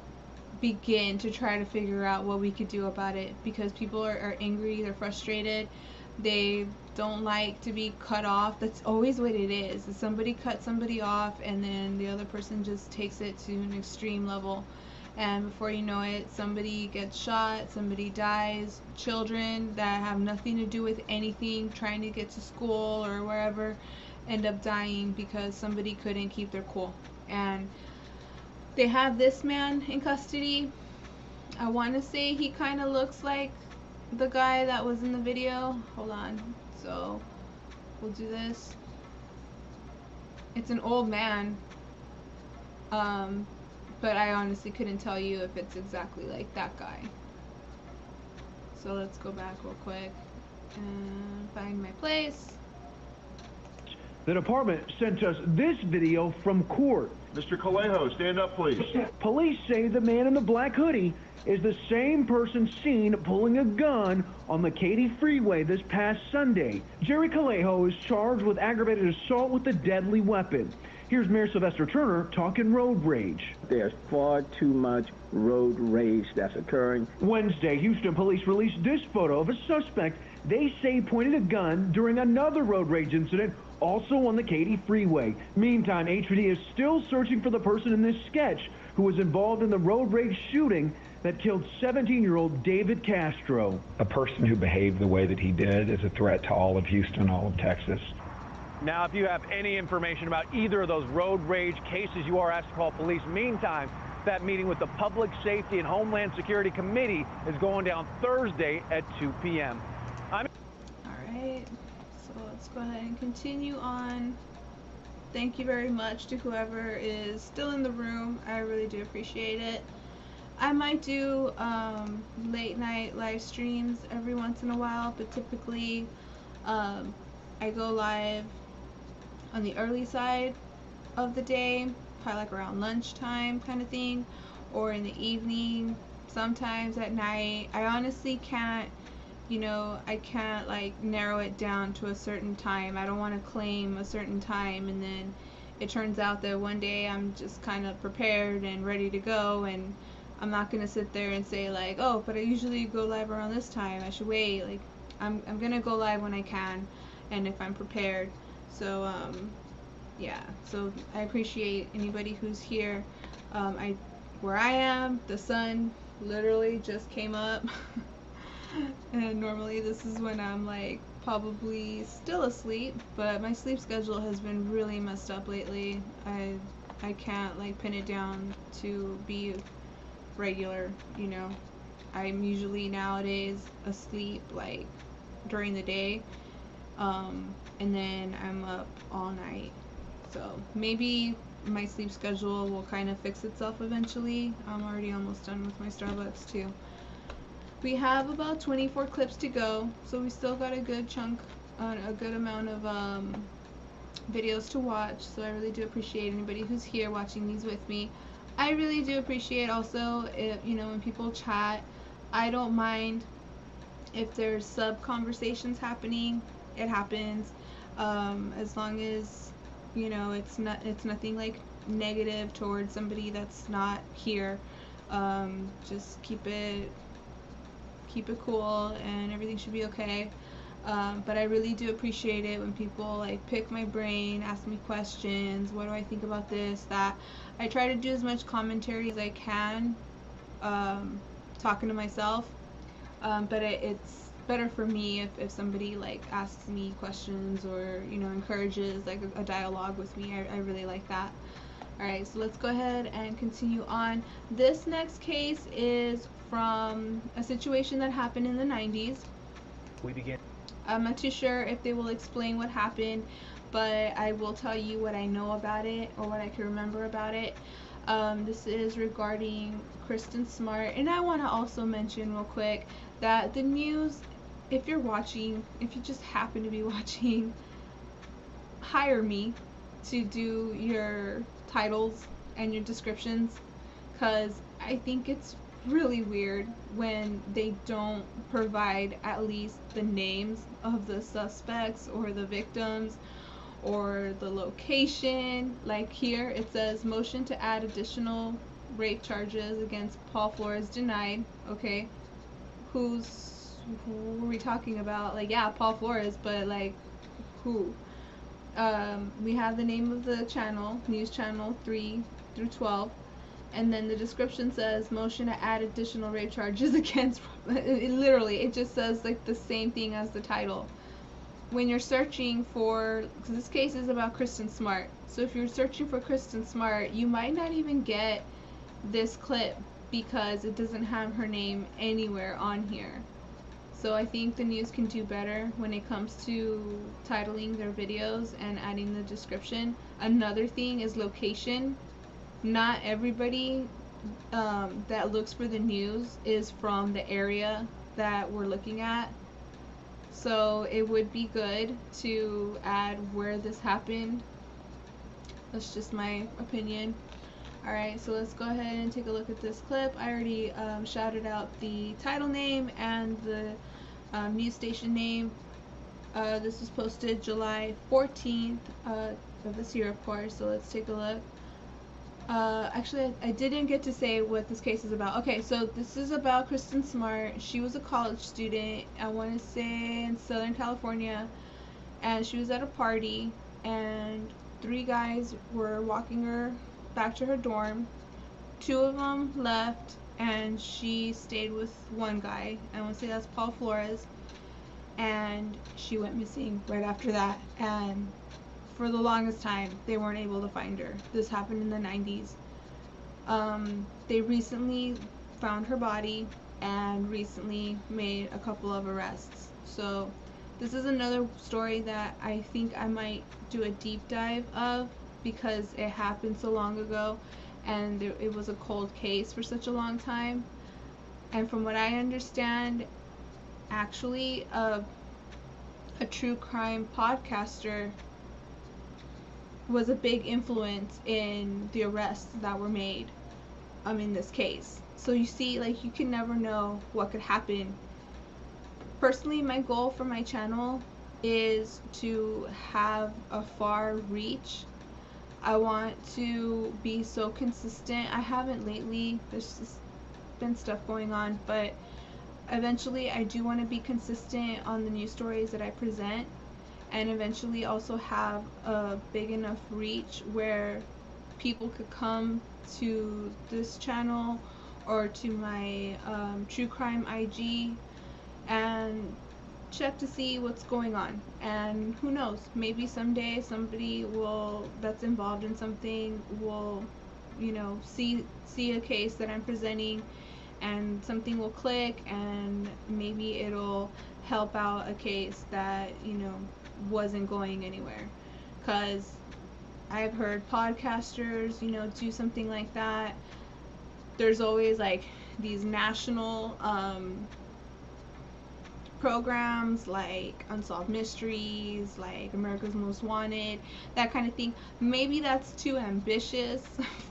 begin to try to figure out what we could do about it, because people are angry, they're frustrated, they don't like to be cut off. That's always what it is. Somebody cuts somebody off, and then the other person just takes it to an extreme level, and before you know it, somebody gets shot, somebody dies. Children that have nothing to do with anything, trying to get to school or wherever, end up dying because somebody couldn't keep their cool. And they have this man in custody. I want to say he kind of looks like the guy that was in the video. Hold on. So we'll do this. It's an old man. But I honestly couldn't tell you if it's exactly like that guy. So let's go back real quick and find my place. The department sent us this video from court. Mr. KHOU, stand up, please. Police say the man in the black hoodie is the same person seen pulling a gun on the Katy Freeway this past Sunday. Jerry KHOU is charged with aggravated assault with a deadly weapon. Here's Mayor Sylvester Turner talking road rage. There's far too much road rage that's occurring. Wednesday, Houston police released this photo of a suspect they say pointed a gun during another road rage incident also on the Katy Freeway. Meantime, HPD is still searching for the person in this sketch who was involved in the road rage shooting that killed 17-year-old David Castro. A person who behaved the way that he did is a threat to all of Houston, all of Texas. Now, if you have any information about either of those road rage cases, you are asked to call police. Meantime, that meeting with the Public Safety and Homeland Security Committee is going down Thursday at 2 p.m. All right, so let's go ahead and continue on. Thank you very much to whoever is still in the room. I really do appreciate it. I might do late night live streams every once in a while, but typically I go live on the early side of the day, probably like around lunchtime kind of thing, or in the evening, sometimes at night. I honestly can't, I can't like narrow it down to a certain time. I don't want to claim a certain time and then it turns out that one day I'm just kind of prepared and ready to go, and I'm not going to sit there and say like, oh, but I usually go live around this time, I should wait. Like, I'm going to go live when I can and if I'm prepared. So yeah, so I appreciate anybody who's here. Where I am, the sun literally just came up and normally this is when I'm like probably still asleep, but my sleep schedule has been really messed up lately. I can't like pin it down to be regular, I'm usually nowadays asleep like during the day, and then I'm up all night. So maybe my sleep schedule will kind of fix itself eventually. I'm already almost done with my Starbucks too. We have about 24 clips to go, so we still got a good chunk, a good amount of videos to watch. So I really do appreciate anybody who's here watching these with me. I really do appreciate also if, when people chat. I don't mind if there's sub conversations happening. It happens, as long as You know, it's nothing like negative towards somebody that's not here. Just keep it cool, and everything should be okay. But I really do appreciate it when people like pick my brain, ask me questions. What do I think about this, that? I try to do as much commentary as I can, talking to myself. But it's better for me if somebody like asks me questions, or, you know, encourages like a dialogue with me. I really like that. Alright, so let's go ahead and continue on. This next case is from a situation that happened in the 90s. We begin. I'm not too sure if they will explain what happened, but I will tell you what I know about it, or what I can remember about it. This is regarding Kristen Smart, and I want to also mention real quick that the news, if you're watching, if you just happen to be watching, hire me to do your titles and your descriptions, because I think it's really weird when they don't provide at least the names of the suspects or the victims or the location. Like here it says motion to add additional rape charges against Paul Flores denied. Okay, who are we talking about? Like, yeah, Paul Flores, but like who? We have the name of the channel, NewsChannel 3 through 12, and then the description says motion to add additional rape charges against. It just says like the same thing as the title. When you're searching for, because this case is about Kristen Smart, so if you're searching for Kristen Smart, you might not even get this clip because it doesn't have her name anywhere on here. So I think the news can do better when it comes to titling their videos and adding the description. Another thing is location. Not everybody that looks for the news is from the area that we're looking at. So it would be good to add where this happened. That's just my opinion. Alright, so let's go ahead and take a look at this clip. I already shouted out the title name and the news station name. This was posted July 14th of this year, of course, so let's take a look. Actually, I didn't get to say what this case is about. Okay, so this is about Kristen Smart. She was a college student, I want to say in Southern California, and she was at a party, and 3 guys were walking her back to her dorm. 2 of them left, and she stayed with 1 guy. I want to say that's Paul Flores, and she went missing right after that, and for the longest time they weren't able to find her. This happened in the 90s. They recently found her body and recently made a couple of arrests. So this is another story that I think I might do a deep dive of, because it happened so long ago and it was a cold case for such a long time. And from what I understand, actually a true crime podcaster was a big influence in the arrests that were made in this case. So you see, like, you can never know what could happen. Personally, my goal for my channel is to have a far reach. I want to be so consistent. I haven't lately, there's just been stuff going on, but eventually I do want to be consistent on the news stories that I present, and eventually also have a big enough reach where people could come to this channel or to my true crime IG and check to see what's going on. And who knows, maybe someday somebody that's involved in something will, you know, see a case that I'm presenting and something will click, and maybe it'll help out a case that, you know, wasn't going anywhere. Because I've heard podcasters, you know, do something like that. There's always like these national programs like Unsolved Mysteries, like America's Most Wanted, that kind of thing. Maybe that's too ambitious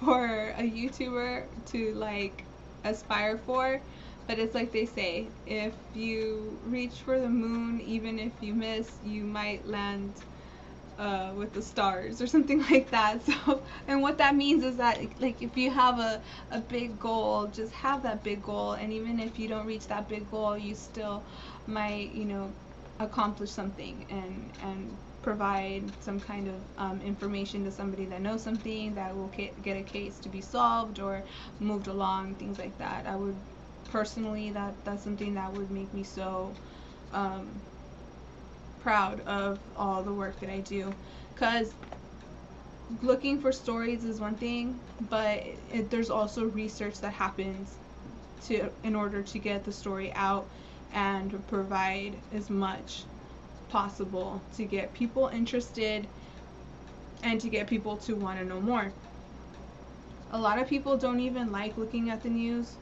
for a YouTuber to like aspire for, but it's like they say, if you reach for the moon, even if you miss, you might land with the stars or something like that. So, and what that means is that, like, if you have a big goal, just have that big goal, and even if you don't reach that big goal, you still might, you know, accomplish something and provide some kind of information to somebody that knows something that will get a case to be solved or moved along, things like that. I would personally, that's something that would make me so proud of all the work that I do, because looking for stories is one thing, but there's also research that happens in order to get the story out and provide as much possible to get people interested and to get people to want to know more. A lot of people don't even like looking at the news.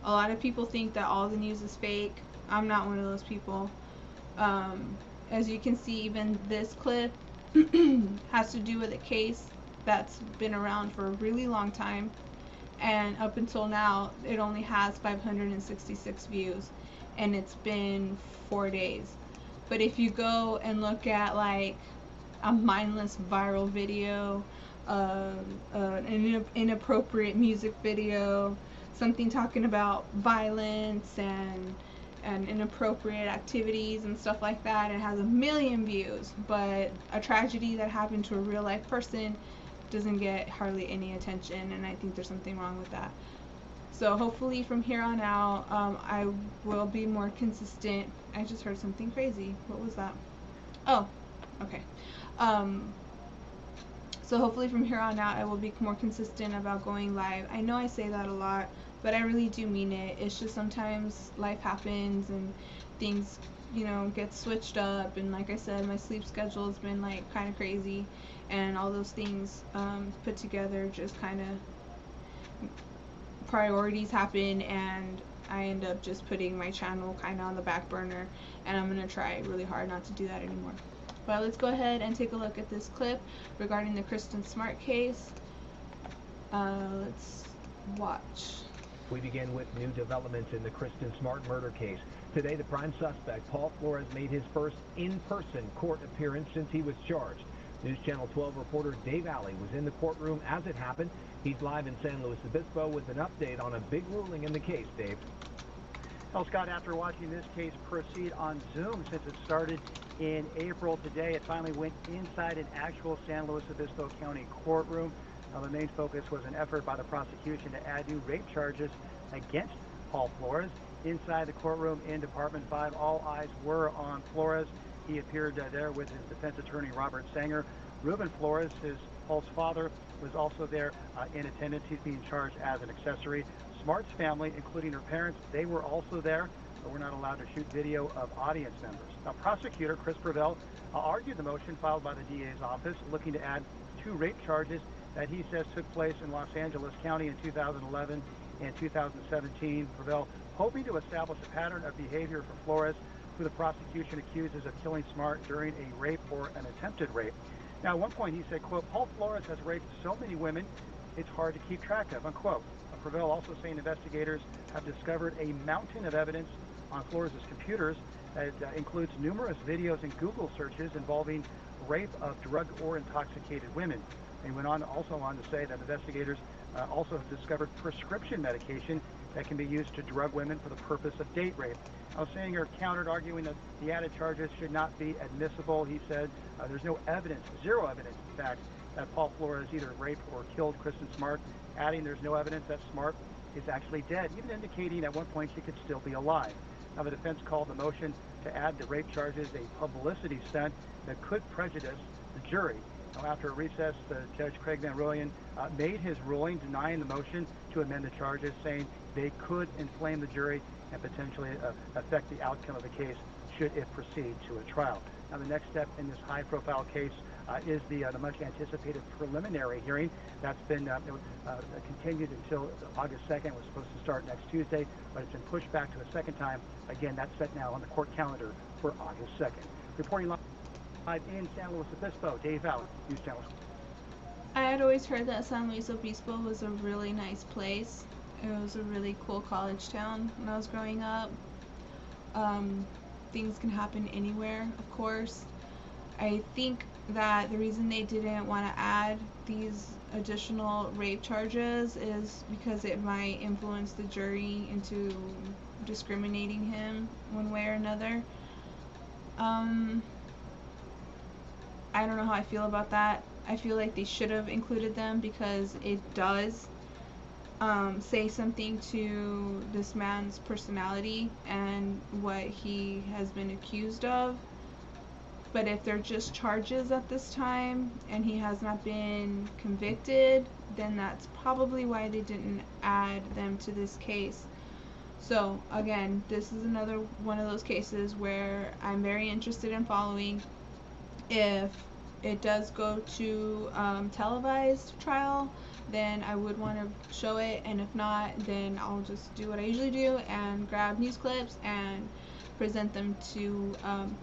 A lot of people think that all the news is fake. I'm not one of those people. As you can see, even this clip has to do with a case that's been around for a really long time, and up until now it only has 566 views, and it's been 4 days. But if you go and look at like a mindless viral video, an inappropriate music video, something talking about violence and inappropriate activities and stuff like that, it has 1 million views, but a tragedy that happened to a real life person doesn't get hardly any attention, and I think there's something wrong with that. So hopefully from here on out, I will be more consistent. I just heard something crazy. What was that? Oh, okay. So hopefully from here on out, I will be more consistent about going live. I know I say that a lot, but I really do mean it. It's just sometimes life happens and things, you know, get switched up, and like I said, my sleep schedule has been like kind of crazy, and all those things put together just kind of priorities happen, and I end up just putting my channel kind of on the back burner, and I'm gonna try really hard not to do that anymore. But let's go ahead and take a look at this clip regarding the Kristen Smart case. Let's watch. We begin with new developments in the Kristen Smart murder case. Today, the prime suspect, Paul Flores, made his first in-person court appearance since he was charged. News Channel 12 reporter Dave Alley was in the courtroom as it happened. He's live in San Luis Obispo with an update on a big ruling in the case. Dave. Well, Scott, after watching this case proceed on Zoom since it started in April, today it finally went inside an actual San Luis Obispo County courtroom. Now, the main focus was an effort by the prosecution to add new rape charges against Paul Flores. Inside the courtroom in Department 5, all eyes were on Flores. He appeared there with his defense attorney, Robert Sanger. Ruben Flores, Paul's father, was also there in attendance. He's being charged as an accessory. Smart's family, including her parents, they were also there, but we're not allowed to shoot video of audience members. Now, prosecutor Chris Gravel argued the motion filed by the DA's office, looking to add 2 rape charges that he says took place in Los Angeles County in 2011 and 2017. Gravel hoping to establish a pattern of behavior for Flores, who the prosecution accuses of killing Smart during a rape or an attempted rape. Now, at one point he said, quote, Paul Flores has raped so many women, it's hard to keep track of, unquote. Gravel also saying investigators have discovered a mountain of evidence on Flores' computers that includes numerous videos and Google searches involving rape of drug or intoxicated women. He went also on to say that investigators also have discovered prescription medication that can be used to drug women for the purpose of date rape. Now, Sanger countered, arguing that the added charges should not be admissible. He said there's no evidence, zero evidence, in fact, that Paul Flores either raped or killed Kristen Smart, adding there's no evidence that Smart is actually dead, even indicating at one point she could still be alive. Now, the defense called the motion to add the rape charges a publicity stunt that could prejudice the jury. Now, after a recess, Judge Craig Van Rooyen made his ruling denying the motion to amend the charges, saying they could inflame the jury and potentially affect the outcome of the case should it proceed to a trial. Now, the next step in this high-profile case is the much-anticipated preliminary hearing. That's been continued until August 2nd. It was supposed to start next Tuesday, but it's been pushed back to a second time. Again, that's set now on the court calendar for August 2nd. Reporting live in San Luis Obispo, Dave Alley, News Channel. I had always heard that San Luis Obispo was a really nice place. It was a really cool college town when I was growing up. Things can happen anywhere, of course. I think that the reason they didn't want to add these additional rape charges is because it might influence the jury into discriminating him one way or another. I don't know how I feel about that. I feel like they should have included them because it does say something to this man's personality and what he has been accused of. But if they're just charges at this time and he has not been convicted, then that's probably why they didn't add them to this case. So again, this is another one of those cases where I'm very interested in following. If it does go to televised trial, then I would want to show it, and if not, then I'll just do what I usually do and grab news clips and present them to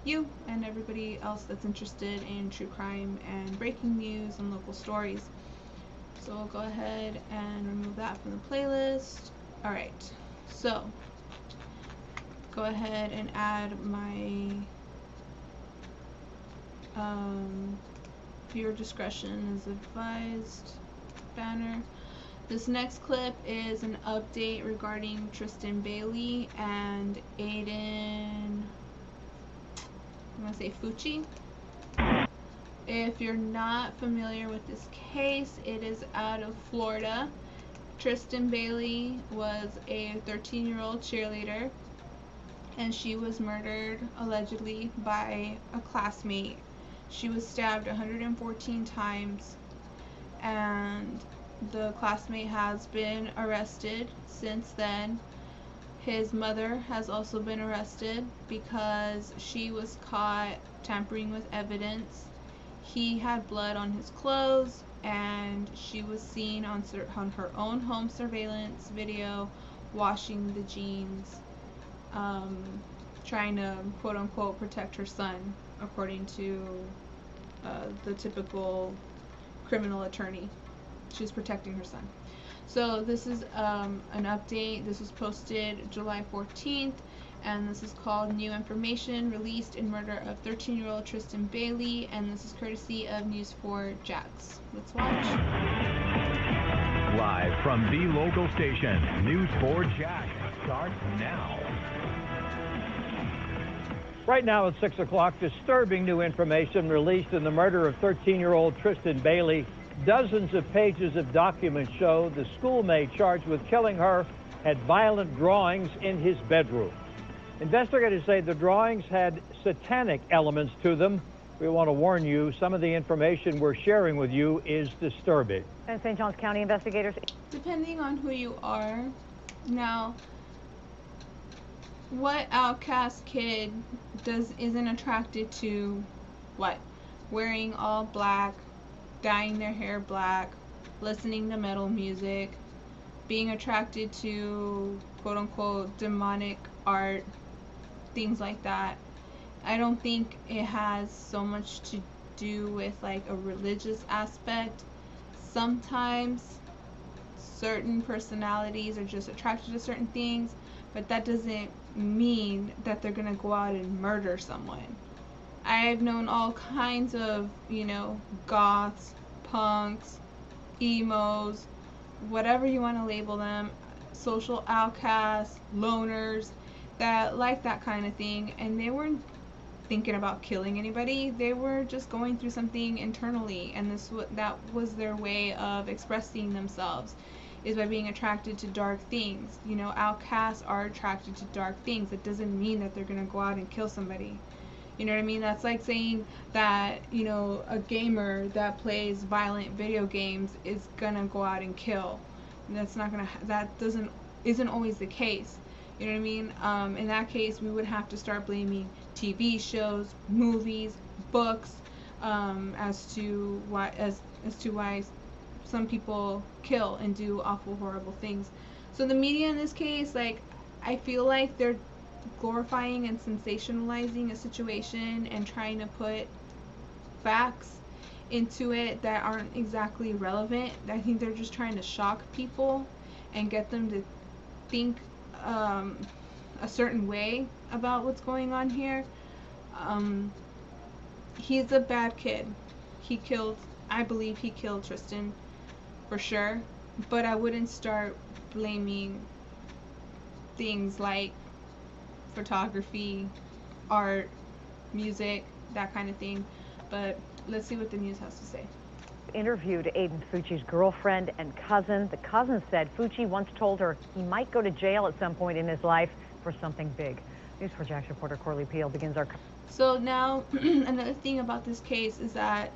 you and everybody else that's interested in true crime and breaking news and local stories. So I'll go ahead and remove that from the playlist. Alright, so go ahead and add my viewer discretion is advised banner. This next clip is an update regarding Tristan Bailey and Aiden, I'm going to say Fucci. If you're not familiar with this case, it is out of Florida. Tristan Bailey was a 13-year-old cheerleader, and she was murdered allegedly by a classmate. She was stabbed 114 times, and the classmate has been arrested since then. His mother has also been arrested because she was caught tampering with evidence. He had blood on his clothes, and she was seen on her own home surveillance video washing the jeans, trying to quote-unquote protect her son, according to the typical criminal attorney. She was protecting her son. So this is an update. This was posted July 14th, and this is called New Information Released in Murder of 13-year-old Tristan Bailey, and this is courtesy of News 4 Jax. Let's watch. Live from the local station, News 4 Jax starts now. Right now at 6 o'clock, disturbing new information released in the murder of 13-year-old Tristan Bailey. Dozens of pages of documents show the schoolmate charged with killing her had violent drawings in his bedroom. Investigators say the drawings had satanic elements to them. We want to warn you, some of the information we're sharing with you is disturbing. And St. Johns County investigators. Depending on who you are, now, what outcast kid isn't attracted to what? Wearing all black, dyeing their hair black, listening to metal music, being attracted to quote-unquote demonic art, things like that. I don't think it has so much to do with like a religious aspect. Sometimes certain personalities are just attracted to certain things, but that doesn't mean that they're gonna go out and murder someone. I've known all kinds of, goths, punks, emos, whatever you want to label them, social outcasts, loners, that like that kind of thing, and they weren't thinking about killing anybody. They were just going through something internally, and that was their way of expressing themselves, is by being attracted to dark things. Outcasts are attracted to dark things. It doesn't mean that they're going to go out and kill somebody. You know what I mean? That's like saying that, a gamer that plays violent video games is gonna go out and kill. Isn't always the case. You know what I mean? In that case, we would have to start blaming TV shows, movies, books, as to why some people kill and do awful, horrible things. So the media in this case, I feel like they're glorifying and sensationalizing a situation and trying to put facts into it that aren't exactly relevant. I think they're just trying to shock people and get them to think a certain way about what's going on here. he's a bad kid. I believe he killed Tristan for sure, but I wouldn't start blaming things like photography, art, music, that kind of thing. But let's see what the news has to say. Interviewed Aiden Fucci's girlfriend and cousin. The cousin said Fucci once told her he might go to jail at some point in his life for something big. News4 Jax reporter Corley Peel begins our... So now, another thing about this case is that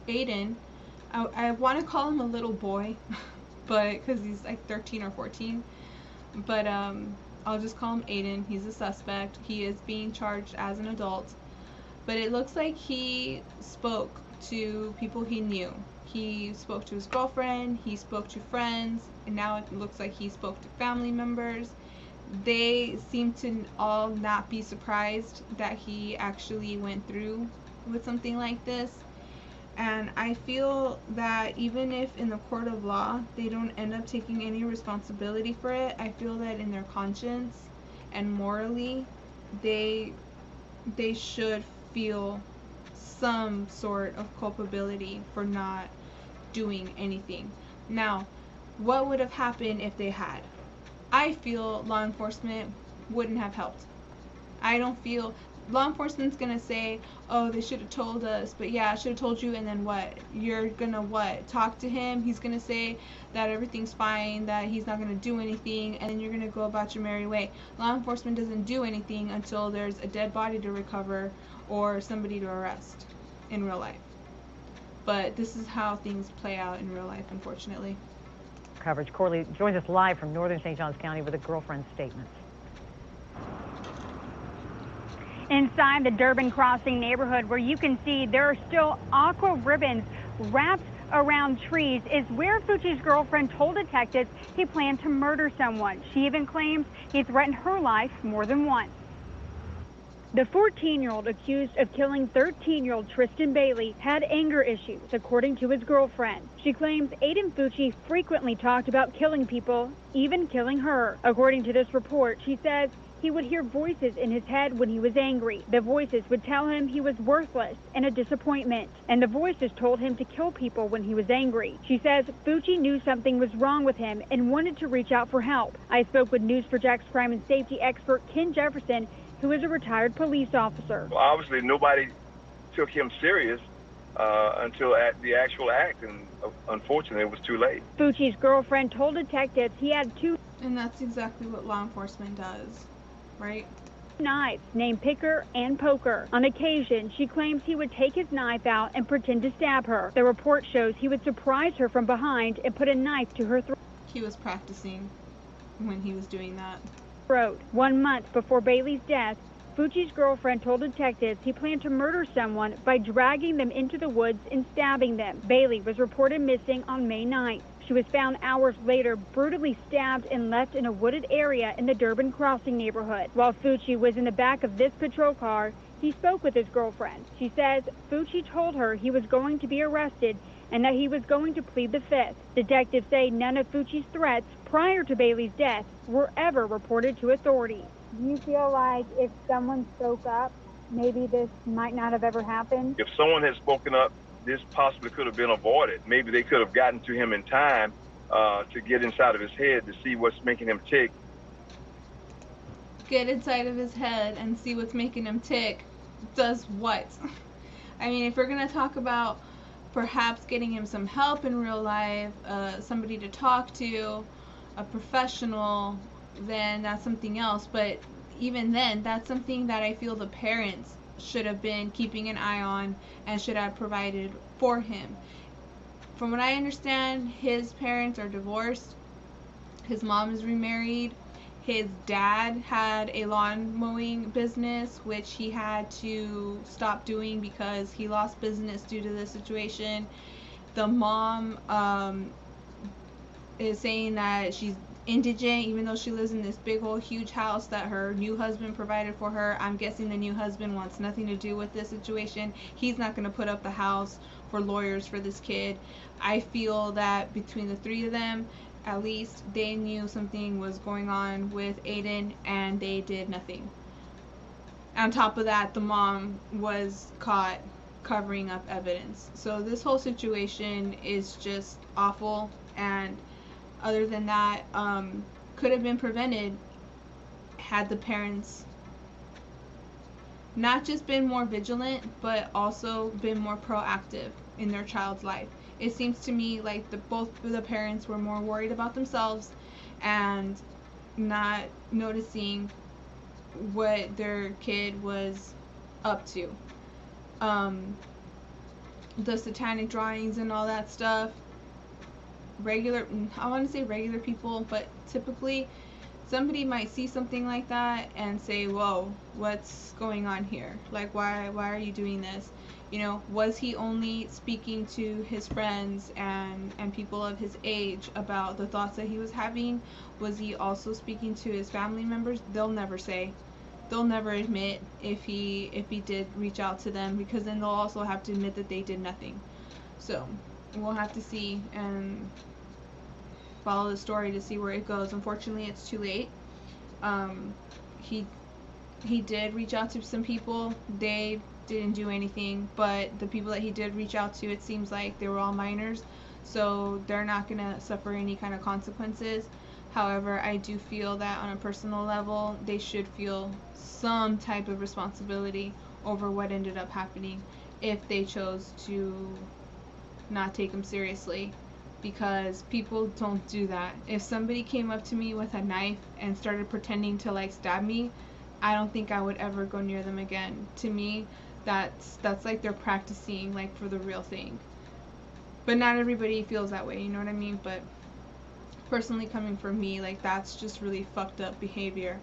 Aiden, I want to call him a little boy, but because he's like 13 or 14, but I'll just call him Aiden. He's a suspect. He is being charged as an adult, but it looks like he spoke to people he knew. He spoke to his girlfriend, he spoke to friends, and now it looks like he spoke to family members. They seem to all not be surprised that he actually went through with something like this. And I feel that even if in the court of law they don't end up taking any responsibility for it, I feel that in their conscience and morally they should feel some sort of culpability for not doing anything. Now, what would have happened if they had? I feel law enforcement wouldn't have helped. I don't feel law enforcement's gonna say, oh, they should have told us, but yeah, I should have told you, and then what? You're gonna what? Talk to him, he's gonna say that everything's fine, that he's not gonna do anything, and then you're gonna go about your merry way. Law enforcement doesn't do anything until there's a dead body to recover or somebody to arrest in real life. But this is how things play out in real life, unfortunately. Coverage. Corley joins us live from northern St. Johns County with a girlfriend's statement. Inside the Durbin Crossing neighborhood, where you can see there are still aqua ribbons wrapped around trees, is where Fucci's girlfriend told detectives he planned to murder someone. She even claims he threatened her life more than once. The 14-year-old accused of killing 13-year-old Tristan Bailey had anger issues, according to his girlfriend. She claims Aiden Fucci frequently talked about killing people, even killing her. According to this report, she says he would hear voices in his head when he was angry. The voices would tell him he was worthless and a disappointment, and the voices told him to kill people when he was angry. She says Fucci knew something was wrong with him and wanted to reach out for help. I spoke with News4 Jax crime and safety expert Ken Jefferson, who is a retired police officer. Well, obviously, nobody took him serious until at the actual act, and unfortunately, it was too late. Fucci's girlfriend told detectives he had two... And that's exactly what law enforcement does, right? ...knives named Picker and Poker. On occasion, she claims he would take his knife out and pretend to stab her. The report shows he would surprise her from behind and put a knife to her throat. He was practicing when he was doing that. 1 month before Bailey's death, Fucci's girlfriend told detectives he planned to murder someone by dragging them into the woods and stabbing them. Bailey was reported missing on May 9th. She was found hours later brutally stabbed and left in a wooded area in the Durbin Crossing neighborhood. While Fucci was in the back of this patrol car, he spoke with his girlfriend. She says Fucci told her he was going to be arrested and that he was going to plead the fifth. Detectives say none of Fucci's threats prior to Bailey's death were ever reported to authorities. Do you feel like if someone spoke up, maybe this might not have ever happened? If someone had spoken up, this possibly could have been avoided. Maybe they could have gotten to him in time to get inside of his head to see what's making him tick. Get inside of his head and see what's making him tick. Does what? I mean, if we're going to talk about perhaps getting him some help in real life, somebody to talk to, a professional, then that's something else. But even then, that's something that I feel the parents should have been keeping an eye on and should have provided for him. From what I understand, his parents are divorced. His mom is remarried. His dad had a lawn mowing business, which he had to stop doing because he lost business due to this situation. The mom is saying that she's indigent, even though she lives in this big old huge house that her new husband provided for her. I'm guessing the new husband wants nothing to do with this situation. He's not going to put up the house for lawyers for this kid. I feel that between the three of them, at least they knew something was going on with Aiden and they did nothing. On top of that, the mom was caught covering up evidence. So this whole situation is just awful, and other than that, could have been prevented had the parents not just been more vigilant, but also been more proactive in their child's life. It seems to me like both of the parents were more worried about themselves and not noticing what their kid was up to. The satanic drawings and all that stuff, I want to say regular people, but typically somebody might see something like that and say, whoa, what's going on here? Like, why are you doing this? You know, was he only speaking to his friends and people of his age about the thoughts that he was having? Was he also speaking to his family members? They'll never say. They'll never admit if he did reach out to them, because then they'll also have to admit that they did nothing. So we'll have to see and follow the story to see where it goes. Unfortunately, it's too late. He did reach out to some people. They didn't do anything, but the people that he did reach out to, it seems like they were all minors, so they're not gonna suffer any kind of consequences. However, I do feel that on a personal level, they should feel some type of responsibility over what ended up happening if they chose to not take him seriously, because people don't do that. If somebody came up to me with a knife and started pretending to like stab me, I don't think I would ever go near them again. To me, that's like they're practicing like for the real thing. But not everybody feels that way, you know what I mean? But personally, coming from me, like, that's just really fucked up behavior.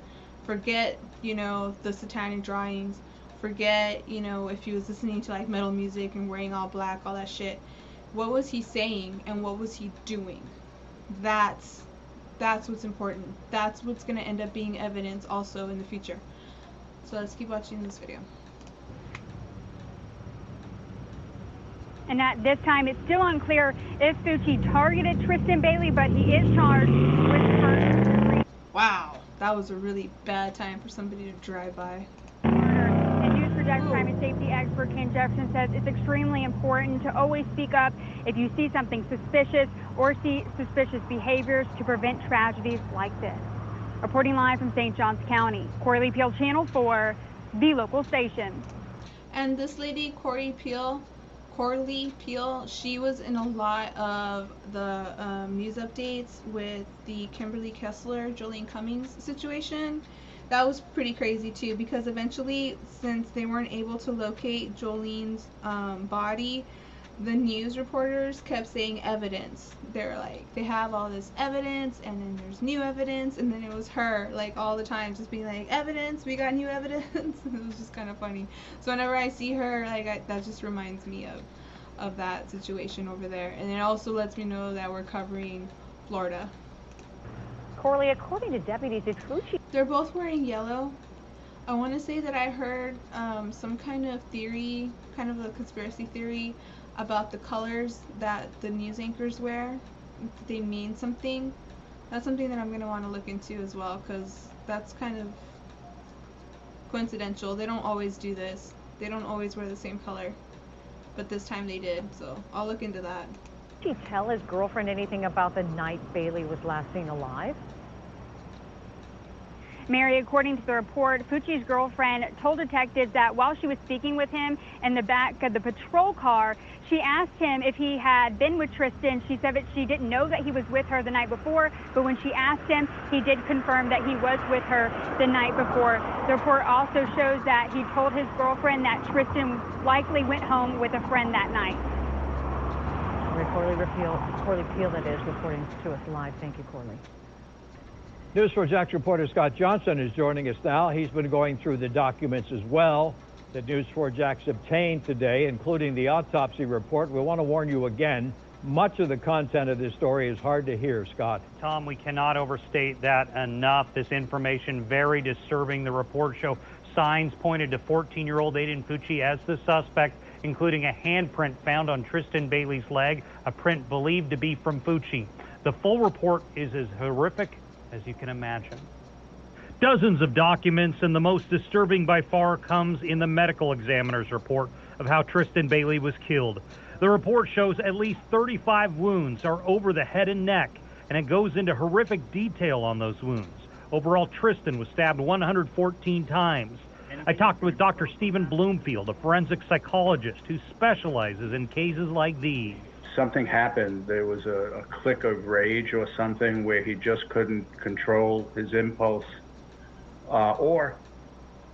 Forget, you know, the satanic drawings. Forget, you know, if he was listening to like metal music and wearing all black, all that shit. What was he saying and what was he doing? That's what's important. That's what's going to end up being evidence also in the future. So let's keep watching this video. And at this time, it's still unclear if Fucci targeted Tristan Bailey, but he is charged with first degree. Wow, that was a really bad time for somebody to drive by. And News Project crime and safety expert Ken Jefferson says it's extremely important to always speak up if you see something suspicious or see suspicious behaviors to prevent tragedies like this. Reporting live from St. Johns County, Corley Peel, Channel 4, the local station. And this lady, Corley Peel, she was in a lot of the news updates with the Kimberly Kessler, Jolene Cummings situation. That was pretty crazy too, because eventually, since they weren't able to locate Jolene's body, the news reporters kept saying evidence. They're like, they have all this evidence, and then there's new evidence, and then it was her, like, all the time, just being like, evidence, we got new evidence. It was just kind of funny. So whenever I see her, like, that just reminds me of that situation over there. And it also lets me know that we're covering Florida. Corley, according to deputies, it's Fucci. They're both wearing yellow. I want to say that I heard some kind of theory, kind of a conspiracy theory, about the colors that the news anchors wear. They mean something. That's something that I'm going to want to look into as well, because that's kind of coincidental. They don't always do this. They don't always wear the same color. But this time they did, so I'll look into that. Did he tell his girlfriend anything about the night Bailey was last seen alive? Mary, according to the report, Fucci's girlfriend told detectives that while she was speaking with him in the back of the patrol car, she asked him if he had been with Tristan. She said that she didn't know that he was with her the night before, but when she asked him, he did confirm that he was with her the night before. The report also shows that he told his girlfriend that Tristan likely went home with a friend that night. Corley Peel, that is, reporting to us live. Thank you, Corley. News 4 Jax reporter Scott Johnson is joining us now. He's been going through the documents as well that News 4 Jax obtained today, including the autopsy report. We want to warn you again, much of the content of this story is hard to hear, Scott. Tom, we cannot overstate that enough. This information, very disturbing. The report show signs pointed to 14-year-old Aiden Fucci as the suspect, including a handprint found on Tristan Bailey's leg, a print believed to be from Fucci. The full report is as horrific as you can imagine. Dozens of documents, and the most disturbing by far comes in the medical examiner's report. of how Tristan Bailey was killed. The report shows at least 35 wounds are over the head and neck, and it goes into horrific detail on those wounds. Overall, Tristan was stabbed 114 times. I talked with Dr. Stephen Bloomfield, a forensic psychologist who specializes in cases like these. Something happened. There was a click of rage or something where he just couldn't control his impulse, or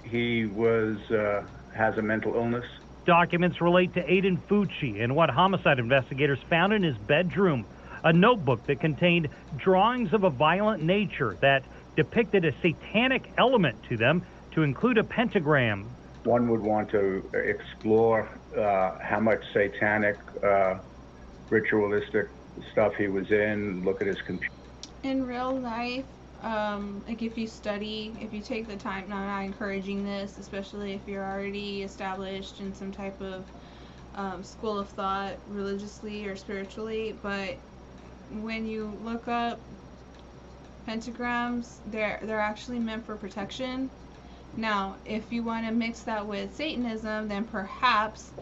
he has a mental illness. Documents relate to Aiden Fucci and what homicide investigators found in his bedroom, a notebook that contained drawings of a violent nature that depicted a satanic element to them, to include a pentagram. One would want to explore how much satanic, ritualistic stuff he was in, look at his computer. In real life, like if you take the time, now I'm not encouraging this, especially if you're already established in some type of school of thought, religiously or spiritually, but when you look up pentagrams, they're actually meant for protection. Now, if you want to mix that with Satanism, then perhaps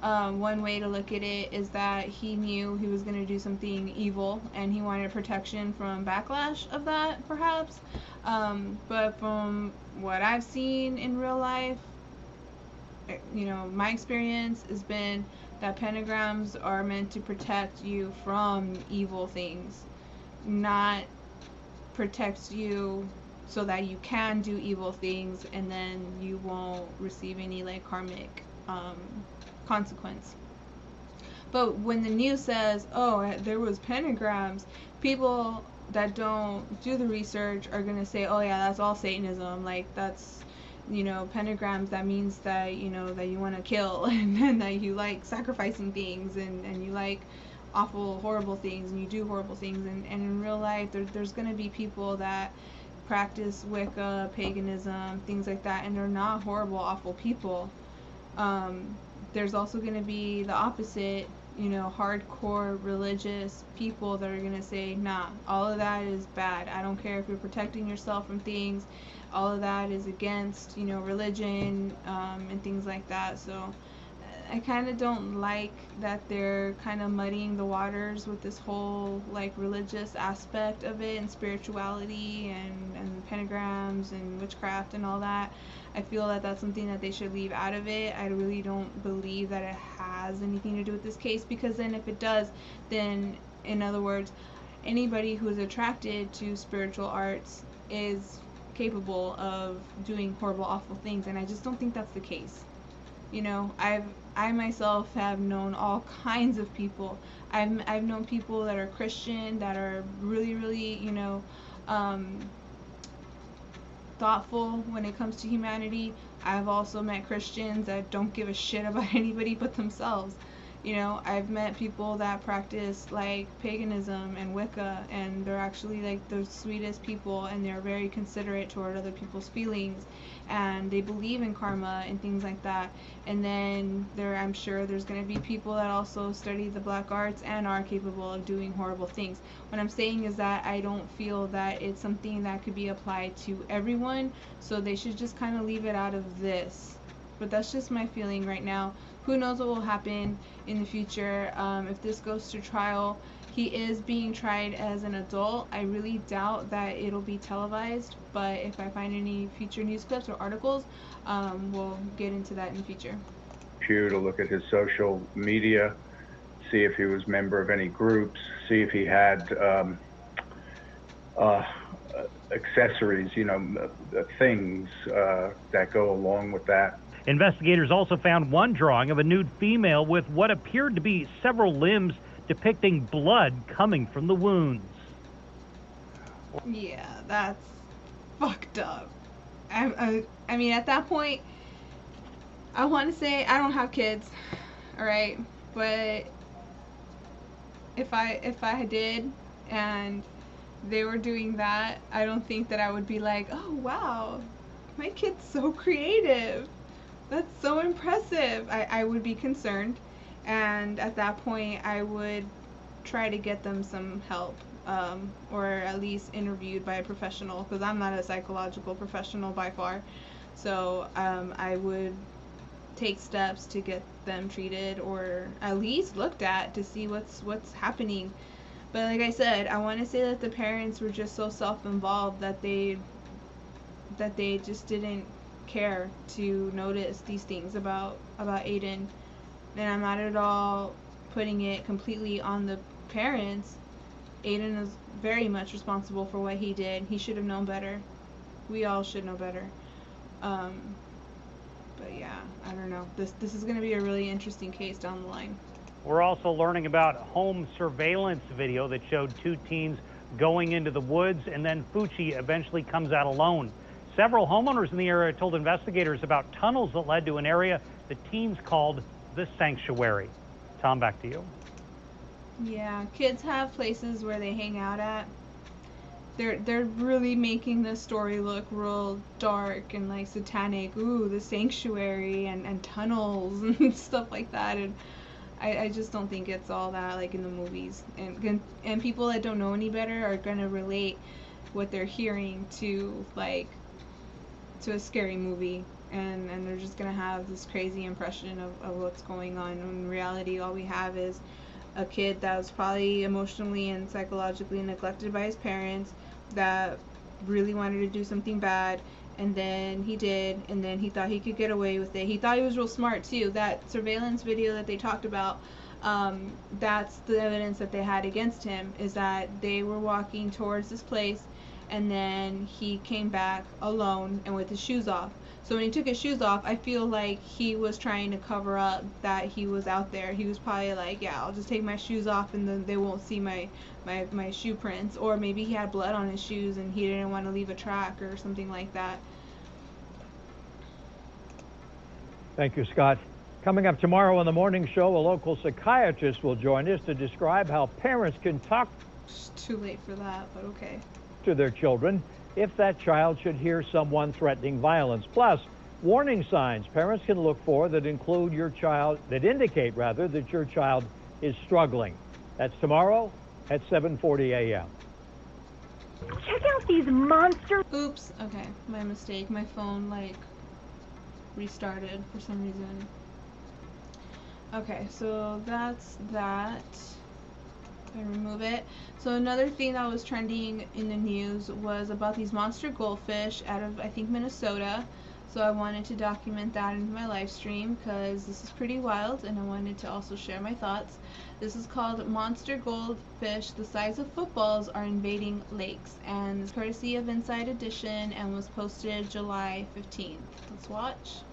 one way to look at it is that he knew he was going to do something evil and he wanted protection from backlash of that, perhaps. But from what I've seen in real life, my experience has been that pentagrams are meant to protect you from evil things, not protect you so that you can do evil things and then you won't receive any like karmic consequence. But when the news says, oh, there was pentagrams, people that don't do the research are going to say, oh yeah, that's all Satanism, like that's, pentagrams, that means that, that you want to kill and that you like sacrificing things and you like awful, horrible things and you do horrible things. And in real life, there's going to be people that practice Wicca, paganism, things like that, and they're not horrible, awful people. There's also going to be the opposite, hardcore religious people that are going to say, nah, all of that is bad. I don't care if you're protecting yourself from things. All of that is against, religion, and things like that. So I kind of don't like that they're kind of muddying the waters with this whole like religious aspect of it and spirituality and pentagrams and witchcraft and all that. I feel that that's something that they should leave out of it. I really don't believe that it has anything to do with this case, because then if it does, then in other words, anybody who is attracted to spiritual arts is capable of doing horrible, awful things, and I just don't think that's the case. I myself have known all kinds of people. I've known people that are Christian, that are really, really, thoughtful when it comes to humanity. I've also met Christians that don't give a shit about anybody but themselves. I've met people that practice like paganism and Wicca, and they're actually like the sweetest people, and they're very considerate toward other people's feelings, and they believe in karma and things like that. And then I'm sure there's going to be people that also study the black arts and are capable of doing horrible things. What I'm saying is that I don't feel that it's something that could be applied to everyone, so they should just kind of leave it out of this. But that's just my feeling right now. Who knows what will happen in the future. If this goes to trial, he is being tried as an adult. I really doubt that it'll be televised, but if I find any future news clips or articles, we'll get into that in the future. To look at his social media, see if he was a member of any groups, see if he had accessories, things that go along with that. Investigators also found one drawing of a nude female with what appeared to be several limbs depicting blood coming from the wounds. Yeah, that's fucked up. I mean, at that point, I want to say I don't have kids, all right? But if I did and they were doing that, I don't think that I would be like, oh wow, my kid's so creative. That's so impressive. I would be concerned, and at that point I would try to get them some help, or at least interviewed by a professional, because I'm not a psychological professional by far. So I would take steps to get them treated or at least looked at to see what's happening. But like I said, I want to say that the parents were just so self-involved that they just didn't care to notice these things about Aiden. And I'm not at all putting it completely on the parents. Aiden is very much responsible for what he did. He should have known better. We all should know better. But yeah, I don't know. This is going to be a really interesting case down the line. We're also learning about home surveillance video that showed two teens going into the woods, and then Fucci eventually comes out alone. Several homeowners in the area told investigators about tunnels that led to an area the teens called the sanctuary. Tom, back to you. Yeah, kids have places where they hang out at. They're really making this story look real dark and like satanic. Ooh, the sanctuary and tunnels and stuff like that. And I just don't think it's all that like in the movies. And people that don't know any better are gonna relate what they're hearing to a scary movie, and they're just gonna have this crazy impression of what's going on. In reality, all we have is a kid that was probably emotionally and psychologically neglected by his parents, that really wanted to do something bad, and then he did, and then he thought he could get away with it. He thought he was real smart too. That surveillance video that they talked about, that's the evidence that they had against him, is that they were walking towards this place, and then he came back alone and with his shoes off. So when he took his shoes off, I feel like he was trying to cover up that he was out there. He was probably like, yeah, I'll just take my shoes off and then they won't see my shoe prints. Or maybe he had blood on his shoes and he didn't want to leave a track or something like that. Thank you, Scott. Coming up tomorrow on the morning show, a local psychiatrist will join us to describe how parents can talk. It's too late for that, but okay. To their children if that child should hear someone threatening violence. Plus, warning signs parents can look for that indicate that your child is struggling. That's tomorrow at 7:40 a.m. Check out these monster. Oops. Okay, my mistake. My phone restarted for some reason. Okay, so that's that. I remove it. So another thing that was trending in the news was about these monster goldfish out of, I think, Minnesota. So I wanted to document that in my live stream because this is pretty wild, and I wanted to also share my thoughts. This is called monster goldfish the size of footballs are invading lakes, and it's courtesy of Inside Edition and was posted July 15th. Let's watch.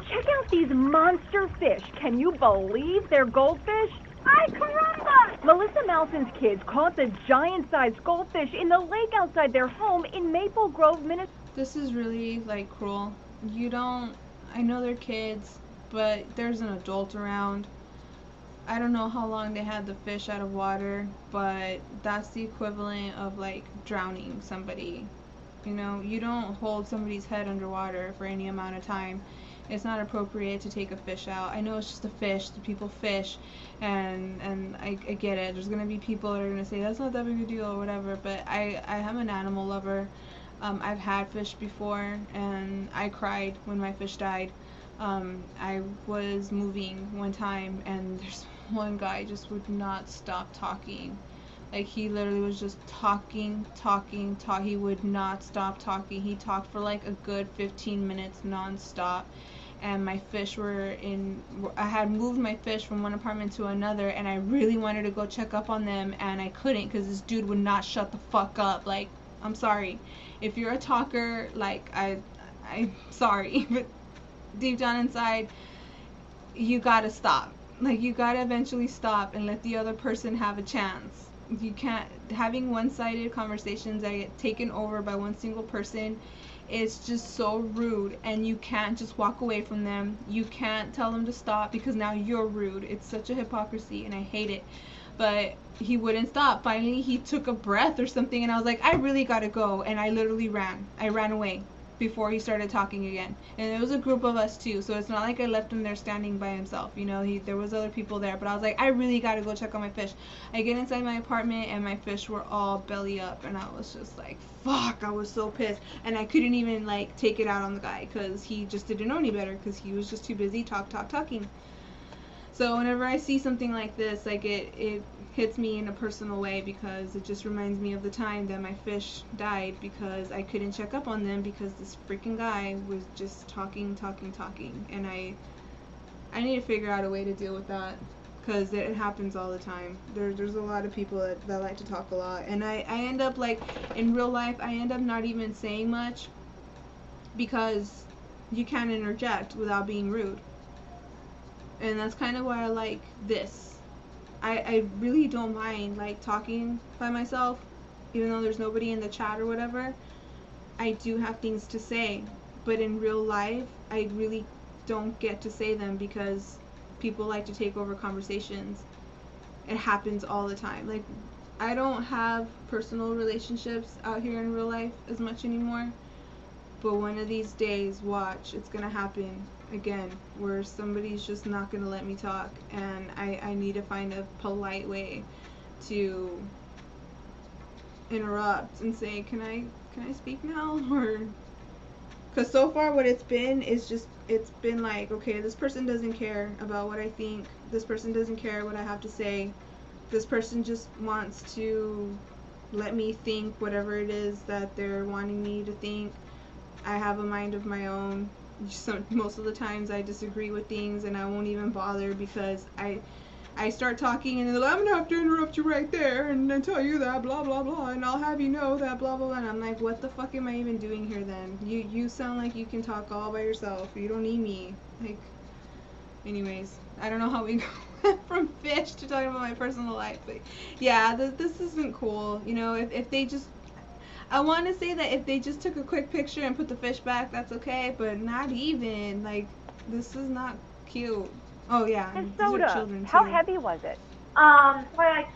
Check out these monster fish. Can you believe they're goldfish? Ay, caramba! Melissa Melson's kids caught the giant-sized goldfish in the lake outside their home in Maple Grove, Minnesota. This is really, cruel. I know they're kids, but there's an adult around. I don't know how long they had the fish out of water, but that's the equivalent of, drowning somebody. You know, you don't hold somebody's head underwater for any amount of time. It's not appropriate to take a fish out. I know it's just a fish, the people fish, and I get it. There's gonna be people that are gonna say that's not that big a deal or whatever, but I am an animal lover. I've had fish before, and I cried when my fish died. I was moving one time, and there's one guy just would not stop talking. He literally was just talking. He would not stop talking. He talked for a good 15 minutes non-stop. And my fish I had moved my fish from one apartment to another, and I really wanted to go check up on them, and I couldn't because this dude would not shut the fuck up. I'm sorry. If you're a talker, I'm sorry. But deep down inside, you gotta stop. You gotta eventually stop and let the other person have a chance. You can't, having one-sided conversations that get taken over by one single person is just so rude, and you can't just walk away from them. You can't tell them to stop because now you're rude. It's such a hypocrisy, and I hate it. But he wouldn't stop. Finally, he took a breath or something, and I was like, I really gotta go, and I literally ran. I ran away before he started talking again. And it was a group of us too, so it's not like I left him there standing by himself. You know, there was other people there, but I was like, I really got to go check on my fish. I get inside my apartment and my fish were all belly up, and I was just like, fuck, I was so pissed. And I couldn't even like take it out on the guy because he just didn't know any better, because he was just too busy talking. So whenever I see something like this, like it hits me in a personal way, because it just reminds me of the time that my fish died because I couldn't check up on them because this freaking guy was just talking. And I need to figure out a way to deal with that, because it happens all the time. There's a lot of people that like to talk a lot, and I end up, like, in real life, I end up not even saying much because you can't interject without being rude. And that's kind of why I like this. I really don't mind, like, talking by myself, even though there's nobody in the chat or whatever. I do have things to say, but in real life, I really don't get to say them because people like to take over conversations. It happens all the time. Like, I don't have personal relationships out here in real life as much anymore, but one of these days, watch, it's gonna happen again, where somebody's just not gonna let me talk, and I need to find a polite way to interrupt and say, can I speak now? Or, because so far what it's been is just, it's been like, okay, this person doesn't care about what I think, this person doesn't care what I have to say, this person just wants to let me think whatever it is that they're wanting me to think. I have a mind of my own. Most of the times I disagree with things and I won't even bother, because I start talking and they're like, I'm gonna have to interrupt you right there and then tell you that blah blah blah, and I'll have you know that blah blah blah, and I'm like, what the fuck am I even doing here then? You sound like you can talk all by yourself. You don't need me. Like, anyways, I don't know how we go from fish to talking about my personal life, but yeah, this isn't cool. You know, if they just, I want to say that if they just took a quick picture and put the fish back, that's okay, but not even. Like, this is not cute. Oh yeah, And these are soda, children how too. heavy was it? Like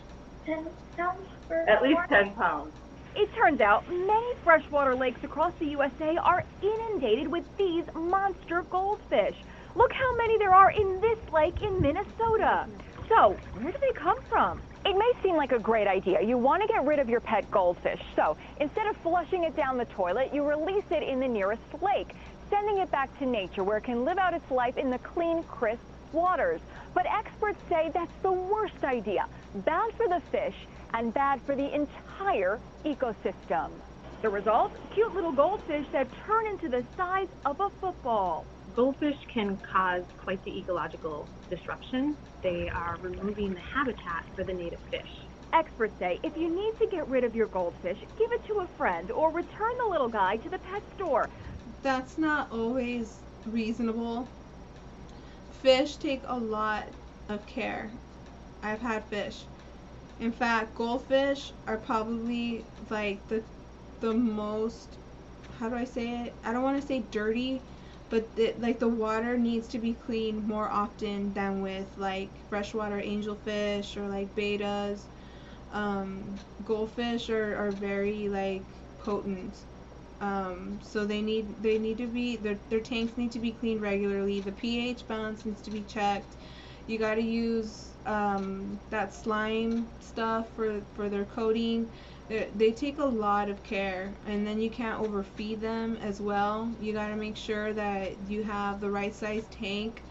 10 pounds for At least 10 pounds. It turns out many freshwater lakes across the USA are inundated with these monster goldfish. Look how many there are in this lake in Minnesota. So, where do they come from? It may seem like a great idea. You want to get rid of your pet goldfish. So, instead of flushing it down the toilet, you release it in the nearest lake, sending it back to nature where it can live out its life in the clean, crisp waters. But experts say that's the worst idea. Bad for the fish and bad for the entire ecosystem. The result? Cute little goldfish that turn into the size of a football. Goldfish can cause quite the ecological disruption. They are removing the habitat for the native fish. Experts say if you need to get rid of your goldfish, give it to a friend or return the little guy to the pet store. That's not always reasonable. Fish take a lot of care. I've had fish. In fact, goldfish are probably like the most, how do I say it? I don't want to say dirty, but like the water needs to be cleaned more often than with like freshwater angelfish or like betas. Goldfish are very like potent. So they need to be, their tanks need to be cleaned regularly. The pH balance needs to be checked. You got to use that slime stuff for their coating. They take a lot of care, and then you can't overfeed them as well. You got to make sure that you have the right size tank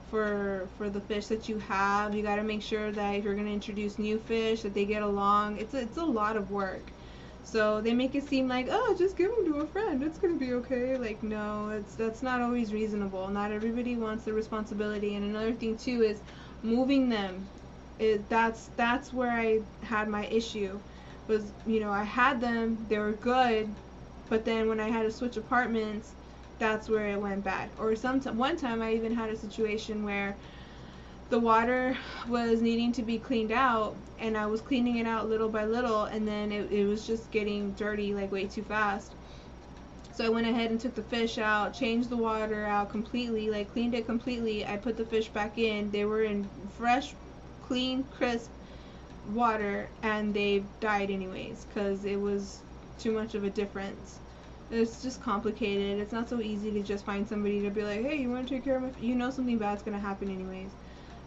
for the fish that you have. You got to make sure that if you're going to introduce new fish, that they get along. It's a lot of work. So they make it seem like, oh, just give them to a friend, it's gonna be okay. Like, no, that's not always reasonable. Not everybody wants the responsibility. And another thing too is moving them. That's where I had my issue. Was, you know, I had them, they were good, but then when I had to switch apartments, that's where it went bad. Or one time I even had a situation where the water was needing to be cleaned out, and I was cleaning it out little by little, and then it was just getting dirty like way too fast. So I went ahead and took the fish out, changed the water out completely, like cleaned it completely. I put the fish back in. They were in fresh, clean, crisp water, and they died anyways because it was too much of a difference. It's just complicated. It's not so easy to just find somebody to be like, hey, you want to take care of my you know something bad's gonna happen anyways.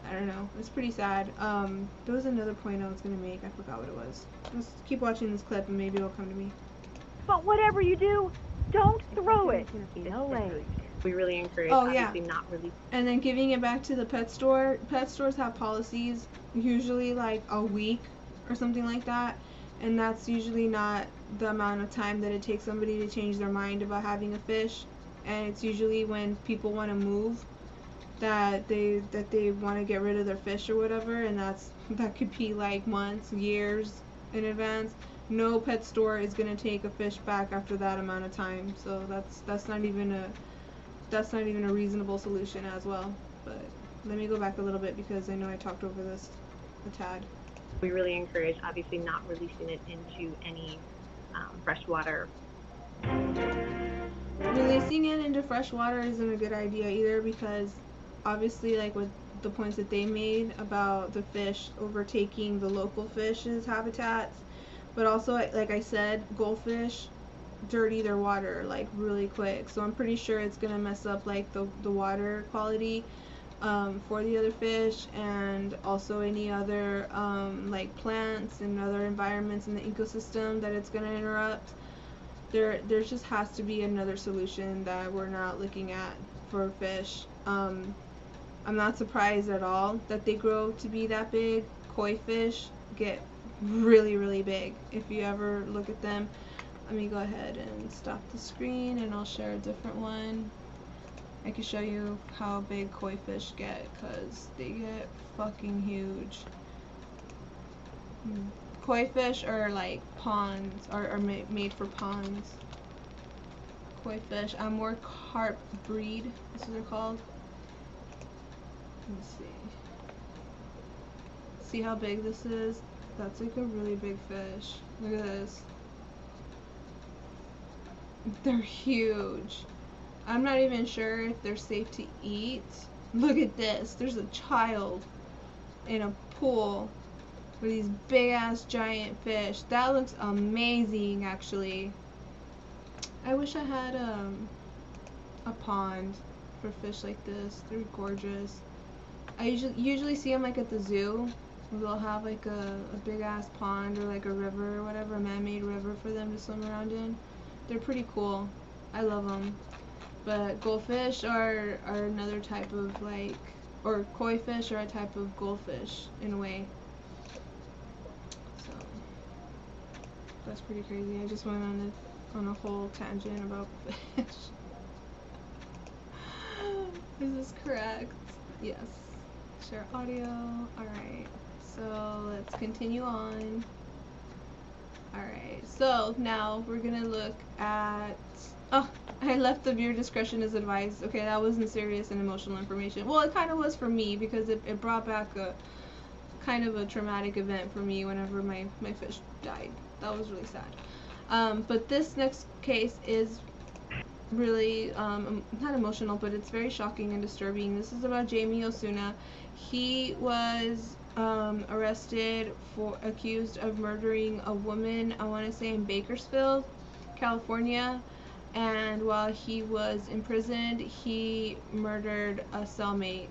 I don't know. It's pretty sad. There was another point I was gonna make. I forgot what it was. Just keep watching this clip and maybe it'll come to me. But whatever you do, don't throw it. No way. We really encourage obviously not releasing. And then giving it back to the pet store. Pet stores have policies, usually like a week or something like that. And that's usually not the amount of time that it takes somebody to change their mind about having a fish. And it's usually when people want to move that they want to get rid of their fish or whatever, and that could be like months, years in advance. No pet store is going to take a fish back after that amount of time. So that's not even a reasonable solution as well. But let me go back a little bit because I know I talked over this a tad. We really encourage obviously not releasing it into any freshwater. Releasing it into fresh water isn't a good idea either, because obviously, like with the points that they made about the fish overtaking the local fish's habitats, but also, like I said, goldfish dirty their water like really quick, so I'm pretty sure it's gonna mess up like the water quality for the other fish, and also any other like plants and other environments in the ecosystem that it's gonna interrupt. There just has to be another solution that we're not looking at for fish. I'm not surprised at all that they grow to be that big. Koi fish get really, really big. If you ever look at them, let me go ahead and stop the screen and I'll share a different one. I can show you how big koi fish get, because they get fucking huge. Koi fish are like ponds, are made for ponds. Koi fish, more carp breed, that's what they're called. Let's see. See how big this is? That's like a really big fish. Look at this. They're huge. I'm not even sure if they're safe to eat. Look at this. There's a child in a pool with these big ass giant fish. That looks amazing, actually. I wish I had a pond for fish like this. They're gorgeous. I usually see them like at the zoo. They'll have like a big ass pond or like a river or whatever, a man-made river for them to swim around in. They're pretty cool. I love them. But goldfish are another type of like, or koi fish are a type of goldfish in a way. So that's pretty crazy. I just went on a whole tangent about fish. Is this correct? Yes. Share audio. Alright. So let's continue on. Alright. So now we're gonna look at... Oh, I left the viewer discretion as advised. Okay, that wasn't serious and emotional information. Well, it kind of was for me, because it brought back a kind of a traumatic event for me whenever my fish died. That was really sad. But this next case is really not emotional, but it's very shocking and disturbing. This is about Jamie Osuna. He was arrested accused of murdering a woman, I want to say in Bakersfield, California, and while he was imprisoned, he murdered a cellmate.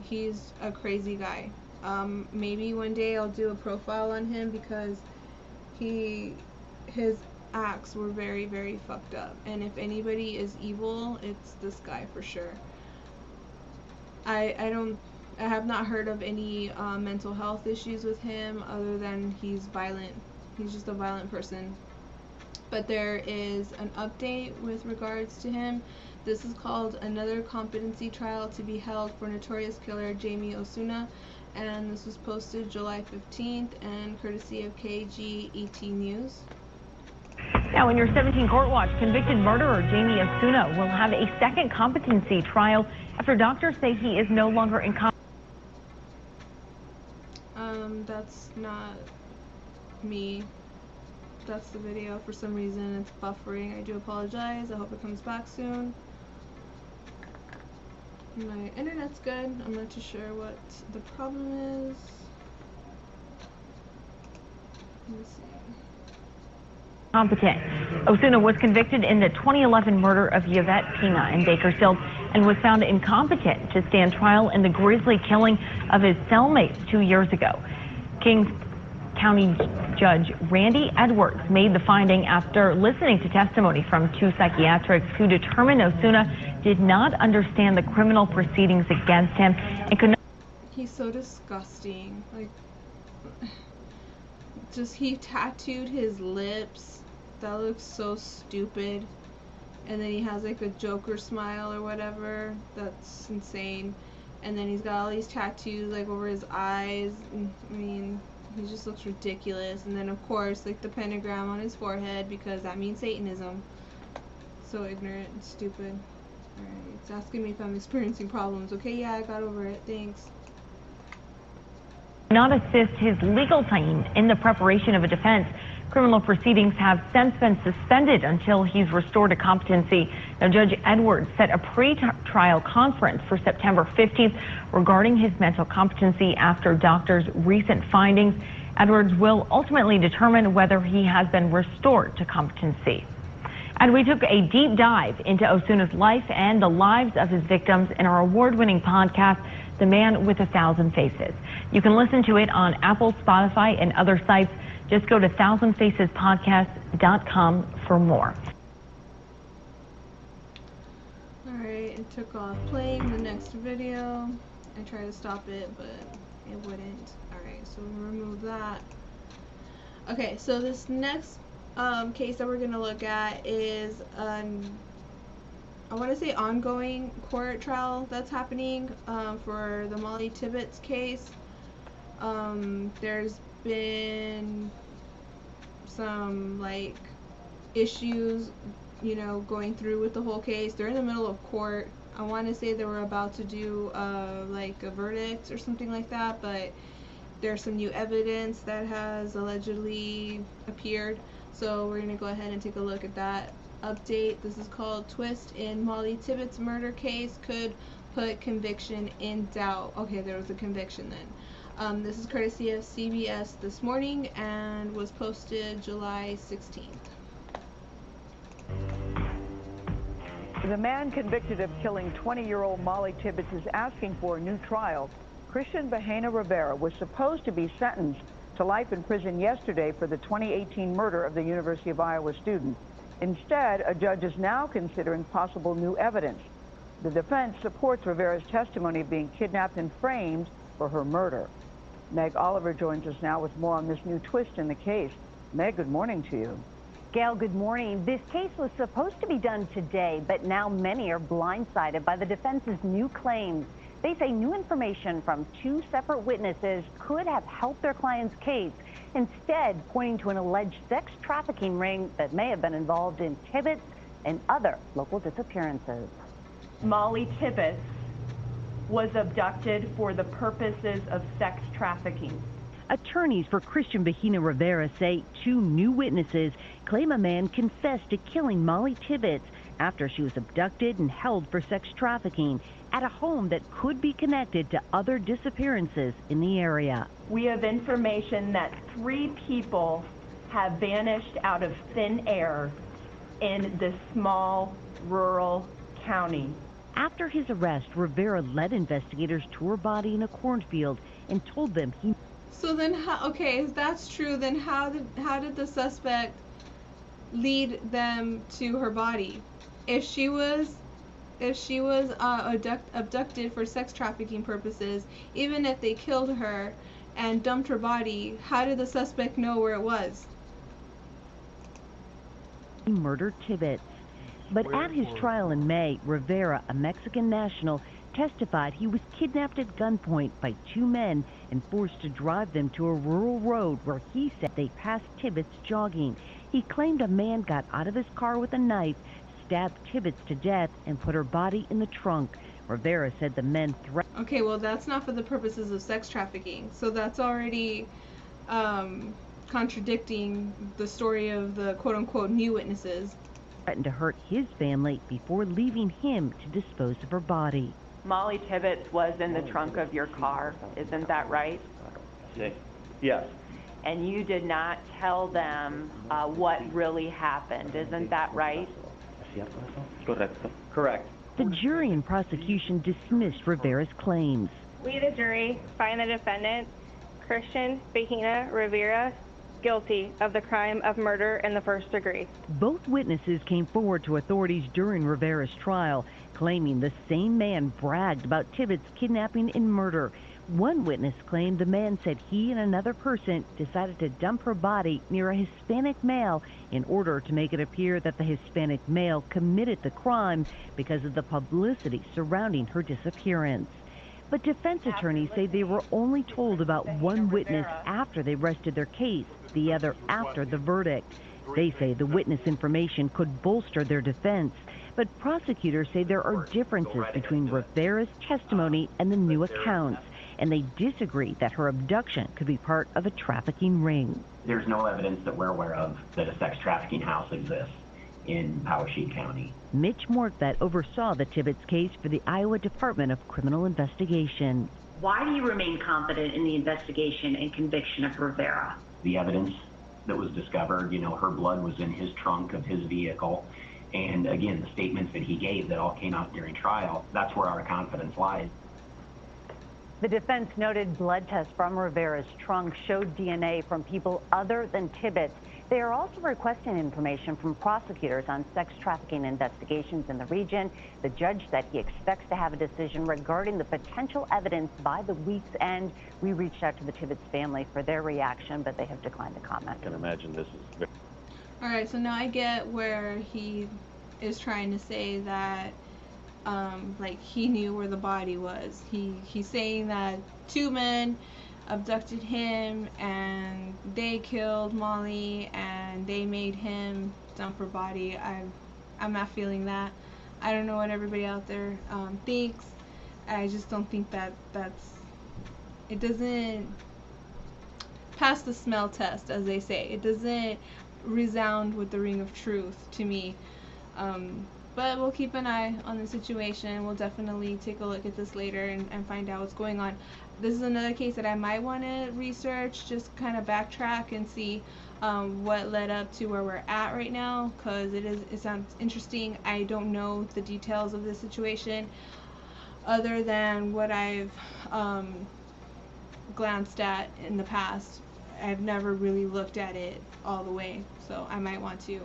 He's a crazy guy. Maybe one day I'll do a profile on him, because his acts were very, very fucked up, and if anybody is evil, it's this guy for sure. I have not heard of any mental health issues with him, other than he's violent. He's just a violent person. But there is an update with regards to him. This is called Another Competency Trial to be Held for Notorious Killer Jamie Osuna, and this was posted July 15th and courtesy of KGET News. Now, in your 17 Court Watch, convicted murderer Jamie Osuna will have a second competency trial after doctors say he is no longer incompetent. That's not me. That's the video. For some reason, it's buffering. I do apologize. I hope it comes back soon. My internet's good. I'm not too sure what the problem is. Let me see. Competent. Osuna was convicted in the 2011 murder of Yvette Pina in Bakersfield and was found incompetent to stand trial in the grisly killing of his cellmates 2 years ago. Kings County Judge Randy Edwards made the finding after listening to testimony from 2 psychiatrists who determined Osuna did not understand the criminal proceedings against him and could not. He's so disgusting. Like, just he tattooed his lips. That looks so stupid. And then he has like a Joker smile or whatever. That's insane. And then he's got all these tattoos like over his eyes. I mean, he just looks ridiculous. And then of course like the pentagram on his forehead, because that means Satanism. So ignorant and stupid. Alright, it's asking me if I'm experiencing problems. Okay, yeah, I got over it. Thanks. Not assist his legal team in the preparation of a defense. Criminal proceedings have since been suspended until he's restored to competency. Now, Judge Edwards set a pre-trial conference for September 15th regarding his mental competency after doctors' recent findings. Edwards will ultimately determine whether he has been restored to competency. And we took a deep dive into Osuna's life and the lives of his victims in our award-winning podcast, The Man with 1,000 Faces. You can listen to it on Apple, Spotify, and other sites. Just go to 1000facespodcast.com for more. Alright, it took off playing the next video. I tried to stop it, but it wouldn't. Alright, so we'll remove that. Okay, so this next case that we're going to look at is I want to say ongoing court trial that's happening for the Molly Tibbetts case. There's been some like issues, you know, going through with the whole case. They're in the middle of court. I want to say they were about to do like a verdict or something like that, but there's some new evidence that has allegedly appeared. So we're going to go ahead and take a look at that update. This is called Twist in Molly Tibbetts Murder Case Could Put Conviction in Doubt. Okay, there was a conviction then. This is courtesy of CBS This Morning and was posted July 16th. The man convicted of killing 20-year-old Molly Tibbetts is asking for a new trial. Christian Bahena Rivera was supposed to be sentenced to life in prison yesterday for the 2018 murder of the University of Iowa student. Instead, a judge is now considering possible new evidence. The defense supports Rivera's testimony of being kidnapped and framed for her murder. Meg Oliver joins us now with more on this new twist in the case. Meg, good morning to you. Gail, good morning. This case was supposed to be done today, but now many are blindsided by the defense's new claims. They say new information from 2 separate witnesses could have helped their client's case, instead pointing to an alleged sex trafficking ring that may have been involved in Tibbetts and other local disappearances. Molly Tibbetts was abducted for the purposes of sex trafficking. Attorneys for Christian Bahena Rivera say 2 new witnesses claim a man confessed to killing Molly Tibbetts after she was abducted and held for sex trafficking at a home that could be connected to other disappearances in the area. We have information that 3 people have vanished out of thin air in this small rural county. After his arrest, Rivera led investigators to her body in a cornfield and told them he... So then, okay, if that's true, then how did the suspect lead them to her body? If she was abducted for sex trafficking purposes, even if they killed her and dumped her body, how did the suspect know where it was? He murdered Tibbetts. But at his trial in May, Rivera, a Mexican national, testified he was kidnapped at gunpoint by 2 men and forced to drive them to a rural road where he said they passed Tibbetts jogging. He claimed a man got out of his car with a knife, stabbed Tibbetts to death, and put her body in the trunk. Rivera said the men threatened... Okay, well, that's not for the purposes of sex trafficking, so that's already contradicting the story of the quote-unquote new witnesses. Threatened to hurt his family before leaving him to dispose of her body. Molly Tibbetts was in the trunk of your car, isn't that right? Yes. and you did not tell them what really happened. Isn't that right? Correct. The jury and prosecution dismissed Rivera's claims. We, the jury, find the defendant, Christian Bahena Rivera, guilty of the crime of murder in the first degree. Both witnesses came forward to authorities during Rivera's trial, claiming the same man bragged about Tibbetts' kidnapping and murder. One witness claimed the man said he and another person decided to dump her body near a Hispanic male in order to make it appear that the Hispanic male committed the crime because of the publicity surrounding her disappearance. But defense attorneys say they were only told about one witness after they rested their case, the other after the verdict. They say the witness information could bolster their defense, but prosecutors say there are differences between Rivera's testimony and the new accounts, and they disagree that her abduction could be part of a trafficking ring. There's no evidence that we're aware of that a sex trafficking house exists in Powashik County. Mitch Mortvet oversaw the Tibbetts case for the Iowa Department of Criminal Investigation. Why do you remain confident in the investigation and conviction of Rivera? The evidence that was discovered, her blood was in his trunk of his vehicle. And again, the statements that he gave that all came out during trial, that's where our confidence lies. The defense noted blood tests from Rivera's trunk showed DNA from people other than Tibbetts. They are also requesting information from prosecutors on sex trafficking investigations in the region. The judge said he expects to have a decision regarding the potential evidence by the week's end. We reached out to the Tibbetts family for their reaction, but they have declined to comment. I can imagine this is... All right, so now I get where he is trying to say that like he knew where the body was. He's saying that two men abducted him and they killed Molly and they made him dump her body. I'm not feeling that. I don't know what everybody out there thinks. I just don't think it doesn't pass the smell test, as they say. It doesn't resound with the ring of truth to me. But we'll keep an eye on the situation. We'll definitely take a look at this later and find out what's going on. This is another case that I might want to research, just kind of backtrack and see what led up to where we're at right now, because it sounds interesting. I don't know the details of this situation other than what I've glanced at in the past. I've never really looked at it all the way, so I might want to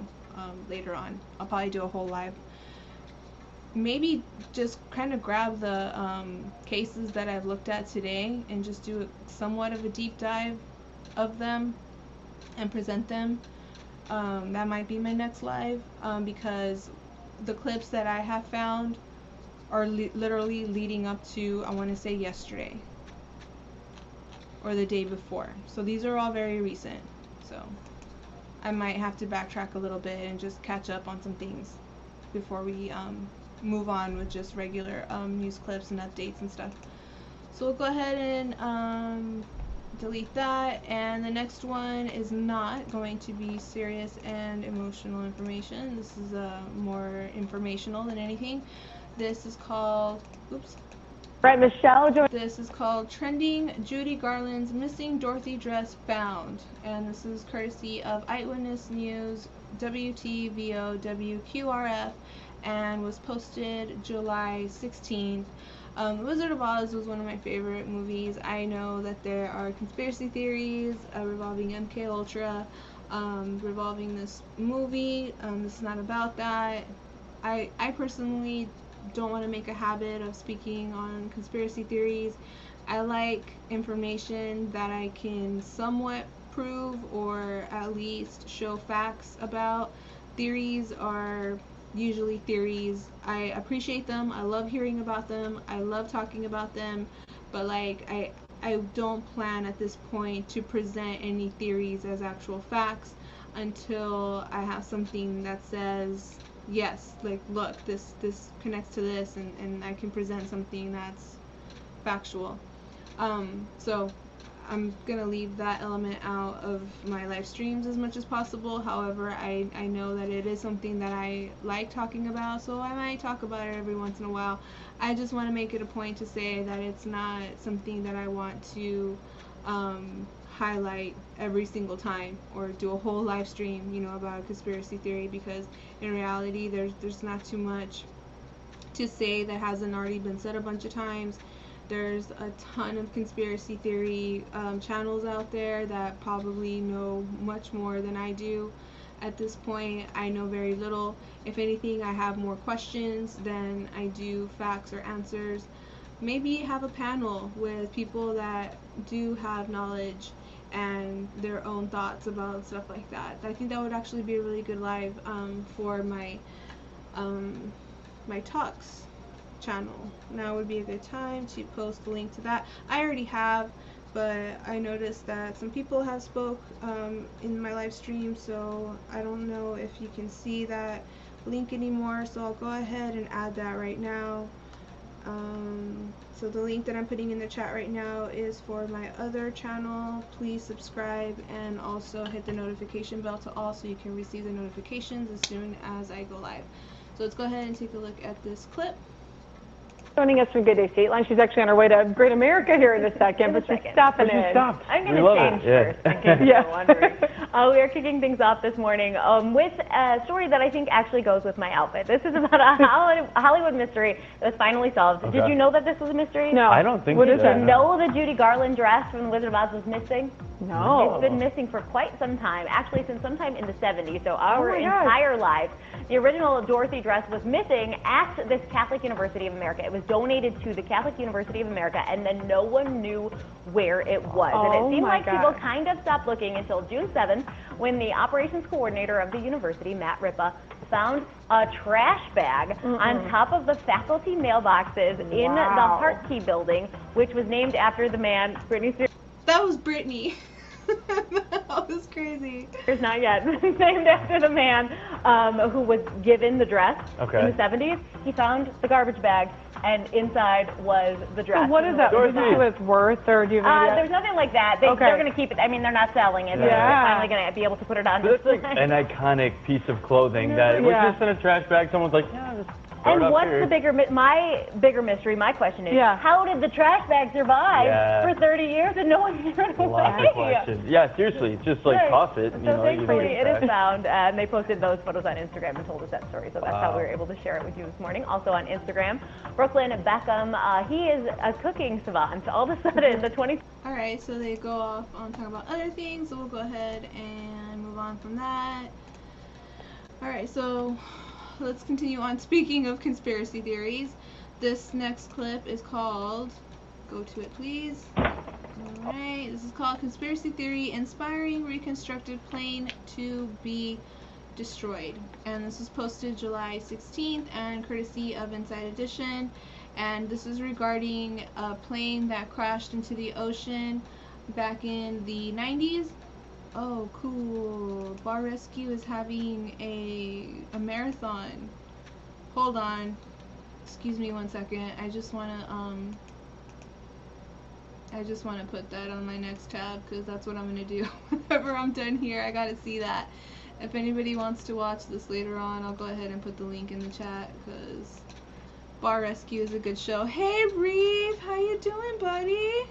later on. I'll probably do a whole live. Maybe just kind of grab the cases that I've looked at today and just do somewhat of a deep dive of them and present them. That might be my next live, because the clips that I have found are literally leading up to, I want to say, yesterday or the day before. So these are all very recent. So I might have to backtrack a little bit and just catch up on some things before we move on with just regular news clips and updates and stuff. So we'll go ahead and delete that, and the next one is not going to be serious and emotional information. This is more informational than anything. This is called, oops. Right, Michelle. This is called Trending Judy Garland's Missing Dorothy Dress Found, and this is courtesy of Eyewitness News, WTVO, WQRF, and was posted July 16th. The Wizard of Oz was one of my favorite movies. I know that there are conspiracy theories revolving MK Ultra, revolving this movie. This is not about that. I personally don't want to make a habit of speaking on conspiracy theories. I like information that I can somewhat prove or at least show facts about. Theories are usually theories. I appreciate them. I love hearing about them. I love talking about them. But like I don't plan at this point to present any theories as actual facts until I have something that says, yes, like, look, this connects to this, and I can present something that's factual. So I'm gonna leave that element out of my live streams as much as possible. However, I know that it is something that I like talking about, so I might talk about it every once in a while. I just want to make it a point to say that it's not something that I want to highlight every single time or do a whole live stream, you know, about a conspiracy theory, because in reality there's not too much to say that hasn't already been said a bunch of times. There's a ton of conspiracy theory channels out there that probably know much more than I do. At this point, I know very little. If anything, I have more questions than I do facts or answers. Maybe have a panel with people that do have knowledge and their own thoughts about stuff like that. I think that would actually be a really good live for my my talks channel. Now would be a good time to post the link to that. I already have, but I noticed that some people have spoke in my live stream, so I don't know if you can see that link anymore, so I'll go ahead and add that right now. So the link that I'm putting in the chat right now is for my other channel. Please subscribe and also hit the notification bell to all so you can receive the notifications as soon as I go live. So let's go ahead and take a look at this clip. Joining us from Good Day State Line. She's actually on her way to Great America here in a second, but she's stopping in. I'm going to change first, in case you're wondering. We are kicking things off this morning with a story that I think actually goes with my outfit. This is about a Hollywood mystery that was finally solved. Okay. Did you know that this was a mystery? No. I don't think What so. is it? Did you know the Judy Garland dress from The Wizard of Oz was missing? No. It's been missing for quite some time, actually since sometime in the 70s, so our Oh my gosh. entire lives. The original Dorothy dress was missing at this Catholic University of America. It was donated to the Catholic University of America, and then no one knew where it was. And Oh it seemed my like people gosh. kind of stopped looking until June 7th, when the operations coordinator of the university, Matt Ripa, found a trash bag on top of the faculty mailboxes in the Wow. Hartkey building, which was named after the man, Britney Spears. That was Britney. That was crazy. There's not yet. Named after the man who was given the dress in the 70s. He found the garbage bag, and inside was the dress. So what is that? Does it do with worth, or do you have There's nothing like that. They're going to keep it. I mean, they're not selling it. Yeah. They're finally going to be able to put it on That's display. like an iconic piece of clothing that was just in a trash bag. Someone's like, yeah, just throw it And up what's here. my bigger mystery, my question is, how did the trash bag survive for 30 years and no one's thrown it away? Lots of questions. Yeah, seriously, just like toss it. You So know, you thankfully leave it is back. found, and they posted those photos on Instagram and told us that story, so that's how Wow. we were able to share it with you this morning. Also on Instagram, Brooklyn Beckham, he is a cooking savant. All of a sudden, the 20... Alright, so they go off on talking about other things, so we'll go ahead and move on from that. Alright, so let's continue on. Speaking of conspiracy theories, this next clip is called, go to it please. Alright, this is called Conspiracy Theory Inspiring Reconstructed Plane to Be Destroyed. And this was posted July 16th and courtesy of Inside Edition. And this is regarding a plane that crashed into the ocean back in the 90s. Oh, cool. Bar Rescue is having a marathon. Hold on. Excuse me one second. I just want to put that on my next tab because that's what I'm going to do. Whenever I'm done here, I got to see that. If anybody wants to watch this later on, I'll go ahead and put the link in the chat because Bar Rescue is a good show. Hey, Reeve, how you doing, buddy?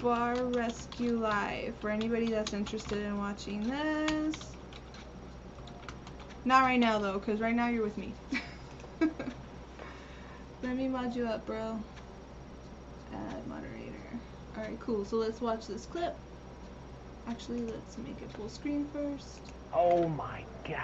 Bar Rescue Live, for anybody that's interested in watching this. Not right now, though, because right now you're with me. Let me mod you up, bro. Add moderator. Alright, cool. So let's watch this clip. Actually, let's make it full screen first. Oh my gosh.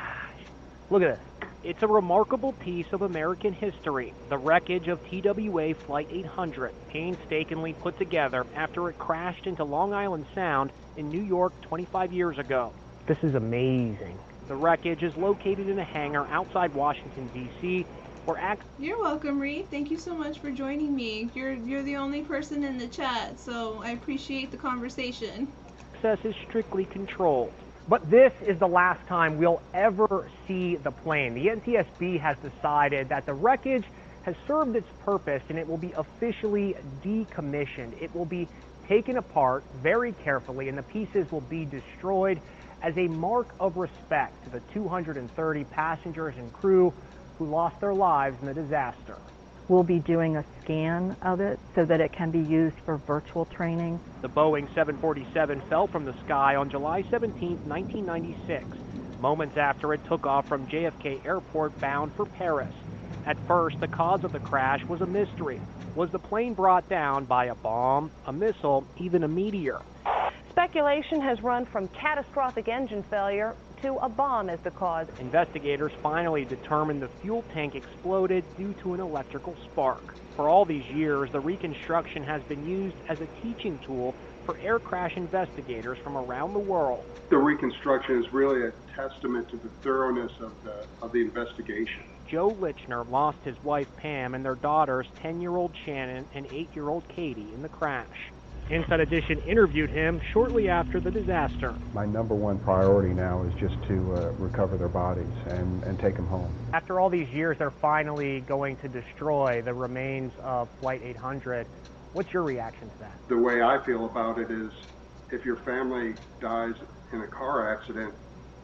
Look at this. It's a remarkable piece of American history. The wreckage of TWA Flight 800, painstakingly put together after it crashed into Long Island Sound in New York 25 years ago. This is amazing. The wreckage is located in a hangar outside Washington, D.C., where You're welcome, Reeve. Thank you so much for joining me. You're the only person in the chat, so I appreciate the conversation. access is strictly controlled. But this is the last time we'll ever see the plane. The NTSB has decided that the wreckage has served its purpose and it will be officially decommissioned. It will be taken apart very carefully and the pieces will be destroyed as a mark of respect to the 230 passengers and crew who lost their lives in the disaster. we'll be doing a scan of it so that it can be used for virtual training. The Boeing 747 fell from the sky on July 17, 1996, moments after it took off from JFK Airport bound for Paris. At first, the cause of the crash was a mystery. Was the plane brought down by a bomb, a missile, even a meteor? Speculation has run from catastrophic engine failure to a bomb as the cause. Investigators finally determined the fuel tank exploded due to an electrical spark. For all these years, the reconstruction has been used as a teaching tool for air crash investigators from around the world. The reconstruction is really a testament to the thoroughness of the investigation. Joe Lichner lost his wife Pam and their daughters 10-year-old Shannon and 8-year-old Katie in the crash. Inside Edition interviewed him shortly after the disaster. My number one priority now is just to recover their bodies and take them home. After all these years, they're finally going to destroy the remains of Flight 800. What's your reaction to that? The way I feel about it is, if your family dies in a car accident,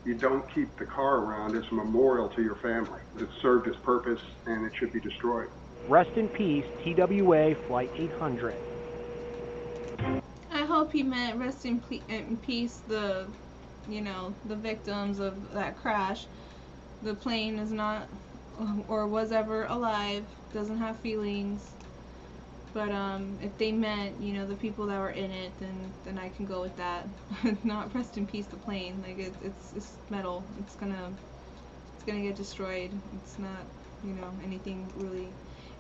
you don't keep the car around as a memorial to your family. It served its purpose and it should be destroyed. Rest in peace, TWA Flight 800. I hope he meant rest in peace the victims of that crash. The plane is not or was ever alive, doesn't have feelings. But if they meant, the people that were in it, then I can go with that. Not rest in peace the plane. Like it's metal. It's gonna get destroyed. It's not, anything really.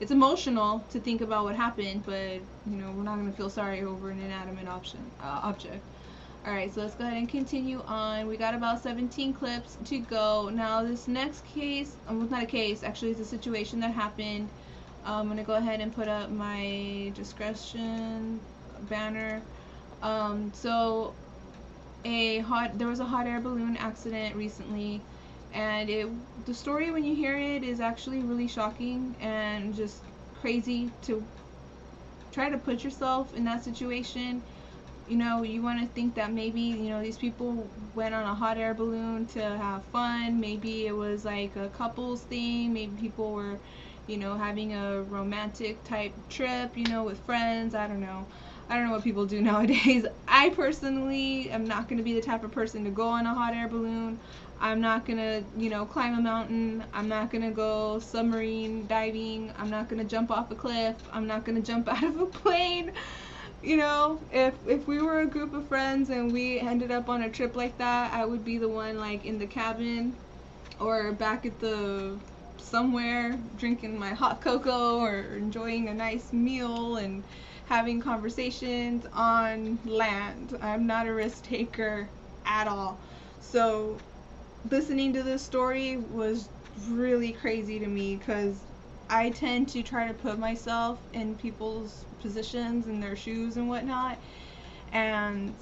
It's emotional to think about what happened, but we're not gonna feel sorry over an inanimate object. All right, so let's go ahead and continue on. We got about 17 clips to go. Now this next case, not a case, actually, it's a situation that happened. I'm gonna go ahead and put up my discretion banner. So there was a hot air balloon accident recently, and the story, when you hear it, is actually really shocking and just crazy to try to put yourself in that situation. You want to think that maybe these people went on a hot air balloon to have fun. Maybe it was like a couples thing. Maybe people were having a romantic type trip, with friends. I don't know what people do nowadays. I personally am not going to be the type of person to go on a hot air balloon. I'm not going to, climb a mountain. I'm not going to go submarine diving. I'm not going to jump off a cliff. I'm not going to jump out of a plane. If we were a group of friends and we ended up on a trip like that, I would be the one like in the cabin or back at somewhere drinking my hot cocoa or enjoying a nice meal and having conversations on land. I'm not a risk taker at all. So listening to this story was really crazy to me, because I tend to try to put myself in people's positions and their shoes and whatnot, and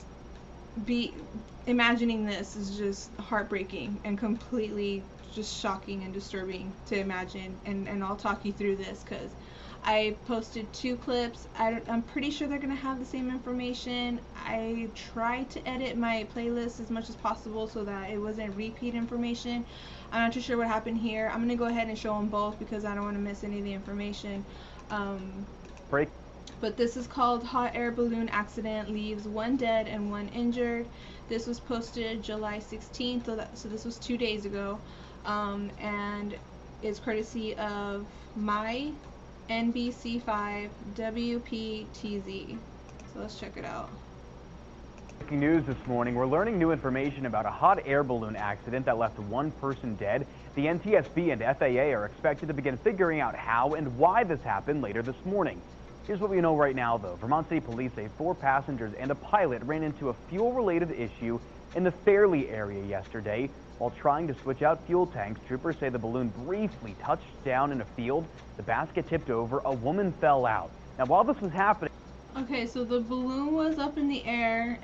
imagining this is just heartbreaking and completely just shocking and disturbing to imagine. And I'll talk you through this because I posted 2 clips. I'm pretty sure they're gonna have the same information. I tried to edit my playlist as much as possible so that it wasn't repeat information. I'm not too sure what happened here. I'm gonna go ahead and show them both because I don't want to miss any of the information. But this is called Hot Air Balloon Accident Leaves 1 Dead and 1 Injured. This was posted July 16th, so this was 2 days ago. And it's courtesy of my NBC5 WPTZ. So let's check it out. Breaking news this morning, we're learning new information about a hot air balloon accident that left 1 person dead. The NTSB and FAA are expected to begin figuring out how and why this happened later this morning. Here's what we know right now, though. Vermont City Police say 4 passengers and a pilot ran into a fuel-related issue in the Fairley area yesterday. While trying to switch out fuel tanks, troopers say the balloon briefly touched down in a field. The basket tipped over. A woman fell out. Now, while this was happening... Okay, so the balloon was up in the air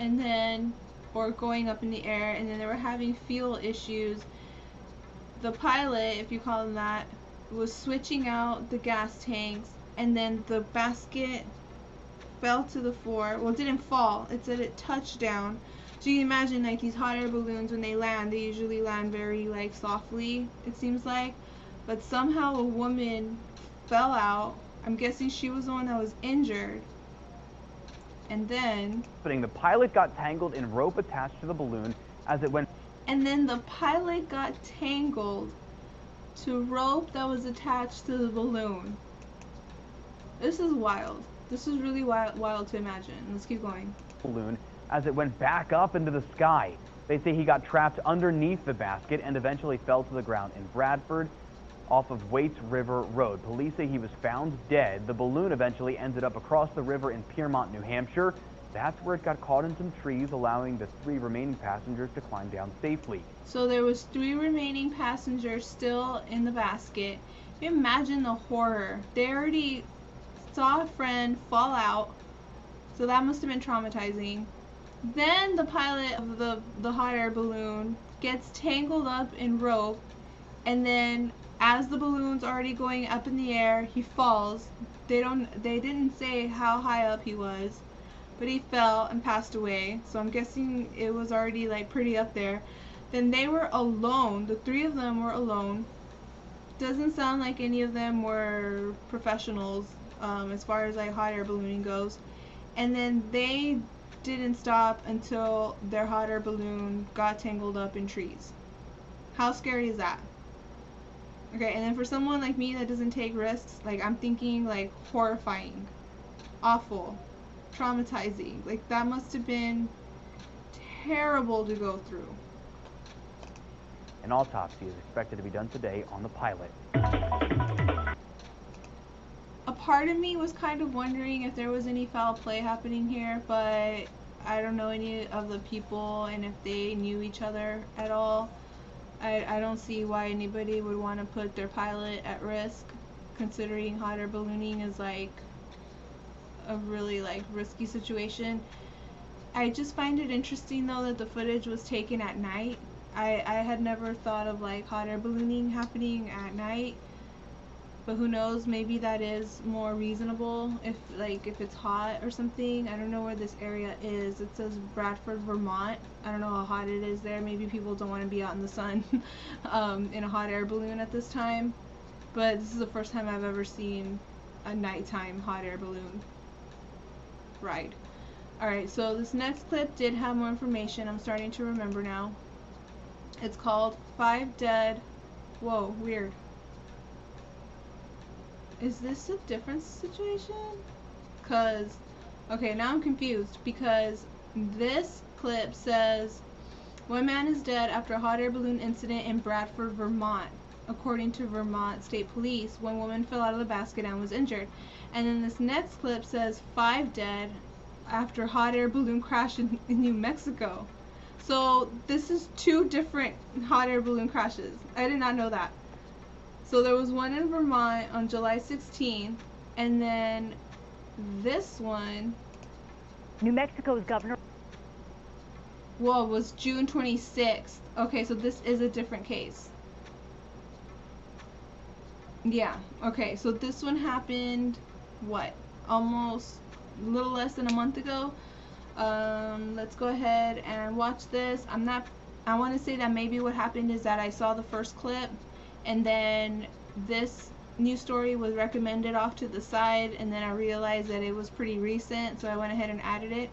or going up in the air, and then they were having fuel issues. The pilot, if you call him that, was switching out the gas tanks, and then the basket fell to the floor. Well, it didn't fall. It said it touched down. So you can imagine, like, these hot air balloons, when they land, they usually land very, like, softly, it seems like. But somehow a woman fell out I'm guessing she was the one that was injured. And then The pilot got tangled in rope attached to the balloon as it went. And then the pilot got tangled to rope that was attached to the balloon. This is wild. This is really wild to imagine. Let's keep going. Balloon as it went back up into the sky. They say he got trapped underneath the basket and eventually fell to the ground in Bradford off of Waits River Road. Police say he was found dead. The balloon eventually ended up across the river in Piermont, New Hampshire. That's where it got caught in some trees, allowing the 3 remaining passengers to climb down safely. So there was 3 remaining passengers still in the basket. Imagine the horror. They already saw a friend fall out, so that must have been traumatizing. Then the pilot of the hot air balloon gets tangled up in rope, and then as the balloon's already going up in the air, he falls. They didn't say how high up he was, but he fell and passed away. So I'm guessing it was already like pretty up there. Then they were alone. The 3 of them were alone. Doesn't sound like any of them were professionals as far as like hot air ballooning goes. And then they didn't stop until their hot air balloon got tangled up in trees. How scary is that? Okay, and then for someone like me that doesn't take risks, like I'm thinking like horrifying, awful, traumatizing. Like that must have been terrible to go through. An autopsy is expected to be done today on the pilot. A part of me was kind of wondering if there was any foul play happening here, but I don't know any of the people and if they knew each other at all. I don't see why anybody would want to put their pilot at risk, considering hot air ballooning is like a really like risky situation. I just find it interesting though that the footage was taken at night. I had never thought of like hot air ballooning happening at night, but who knows, maybe that is more reasonable if it's hot or something. I don't know where this area is. It says Bradford, Vermont. I don't know how hot it is there. Maybe people don't want to be out in the sun in a hot air balloon at this time, but this is the first time I've ever seen a nighttime hot air balloon ride. Alright, so this next clip did have more information. I'm starting to remember now. It's called 5 Dead. Whoa, weird. Is this a different situation? Cause, okay, now I'm confused because this clip says 1 man is dead after a hot air balloon incident in Bradford, Vermont. According to Vermont State Police, 1 woman fell out of the basket and was injured. And then this next clip says 5 dead after hot air balloon crash in New Mexico. So this is 2 different hot air balloon crashes. I did not know that. So there was one in Vermont on July 16th, and then this one, New Mexico's governor, was June 26th. Okay, so this is a different case. Yeah, okay, so this one happened, what, almost a little less than a month ago. Let's go ahead and watch this. I want to say that maybe what happened is that I saw the first clip, and then this news story was recommended off to the side, and then I realized that it was pretty recent, so I went ahead and added it.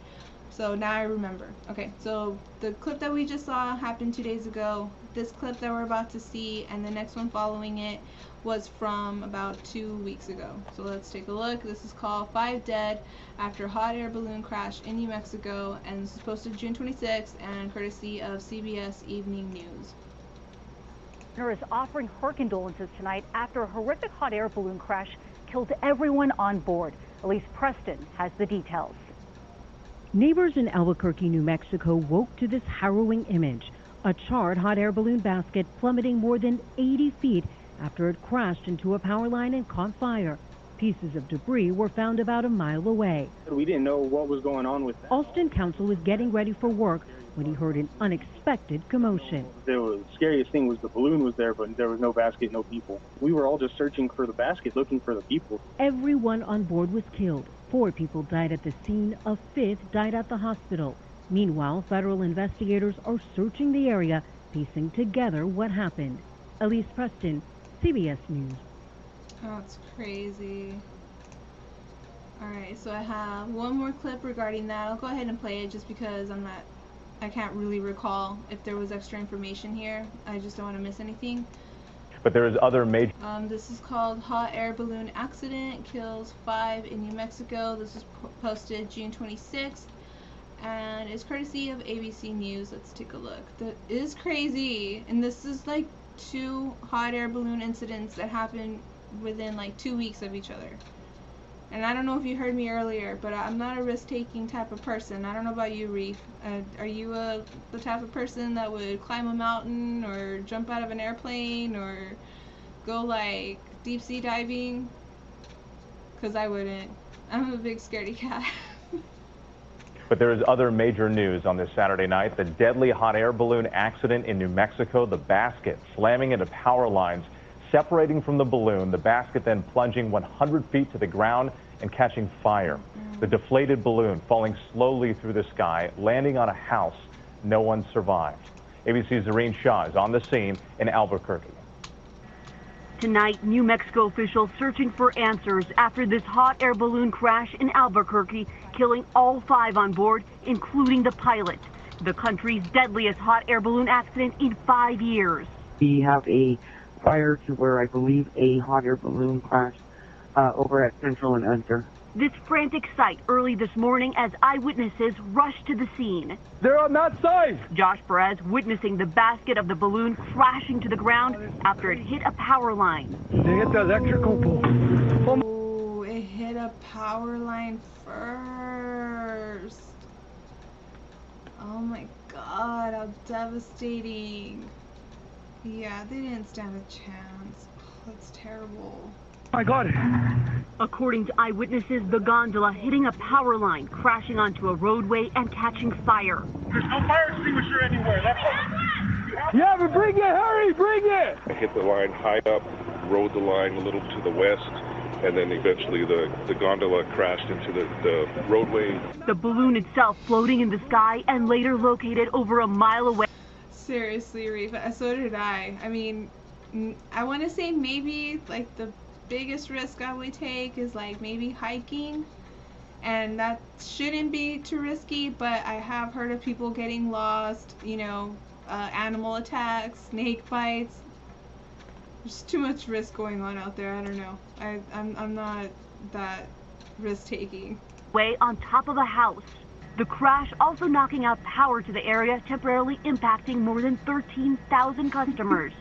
So now I remember. Okay, so the clip that we just saw happened 2 days ago. This clip that we're about to see and the next one following it was from about 2 weeks ago. So let's take a look. This is called 5 Dead After Hot Air Balloon Crash in New Mexico, and this is posted June 26th and courtesy of CBS Evening News. is offering her condolences tonight after a horrific hot air balloon crash killed everyone on board. Elise Preston has the details. Neighbors in Albuquerque, New Mexico woke to this harrowing image. A charred hot air balloon basket plummeting more than 80 feet after it crashed into a power line and caught fire. Pieces of debris were found about a mile away. We didn't know what was going on with that. Alston Council was getting ready for work when he heard an unexpected commotion. The scariest thing was the balloon was there, but there was no basket, no people. We were all just searching for the basket, looking for the people. Everyone on board was killed. 4 people died at the scene. A 5th died at the hospital. Meanwhile, federal investigators are searching the area, piecing together what happened. Elise Preston, CBS News. Oh, it's crazy. Alright, so I have one more clip regarding that. I'll go ahead and play it just because I can't really recall if there was extra information here. I just don't want to miss anything. But there is other major... This is called Hot Air Balloon Accident Kills 5 in New Mexico. This is posted June 26th. And it's courtesy of ABC News. Let's take a look. That is crazy. And this is like 2 hot air balloon incidents that happened within like 2 weeks of each other. And I don't know if you heard me earlier, but I'm not a risk-taking type of person. I don't know about you, Reef. Are you the type of person that would climb a mountain or jump out of an airplane or go like deep sea diving? Because I wouldn't. I'm a big scaredy cat. But there is other major news on this Saturday night. The deadly hot air balloon accident in New Mexico, the basket slamming into power lines, separating from the balloon, the basket then plunging 100 feet to the ground and catching fire. The deflated balloon falling slowly through the sky, landing on a house. No one survived. ABC's Zareen Shah is on the scene in Albuquerque. Tonight, New Mexico officials searching for answers after this hot air balloon crash in Albuquerque, killing all 5 on board, including the pilot. The country's deadliest hot air balloon accident in 5 years. We have a fire to where I believe a hot air balloon crashed over at Central and Enter. This frantic sight early this morning as eyewitnesses rushed to the scene. They're on that side! Josh Perez witnessing the basket of the balloon crashing to the ground after it hit a power line. They hit the electrical pole. Oh, it hit a power line first. Oh my god, how devastating. Yeah, they didn't stand a chance. That's terrible. My God. According to eyewitnesses, the gondola hitting a power line, crashing onto a roadway and catching fire. There's no fire extinguisher anywhere. That's yeah, but bring it, hurry, bring it! I hit the line high up, rode the line a little to the west, and then eventually the gondola crashed into the roadway. The balloon itself floating in the sky and later located over a mile away. Seriously, Reef, so did I. I mean, I want to say maybe like the biggest risk I would take is like maybe hiking, and that shouldn't be too risky, but I have heard of people getting lost, you know, animal attacks, snake bites. There's too much risk going on out there. I don't know. I'm not that risk taking. Way on top of a house. The crash also knocking out power to the area, temporarily impacting more than 13,000 customers.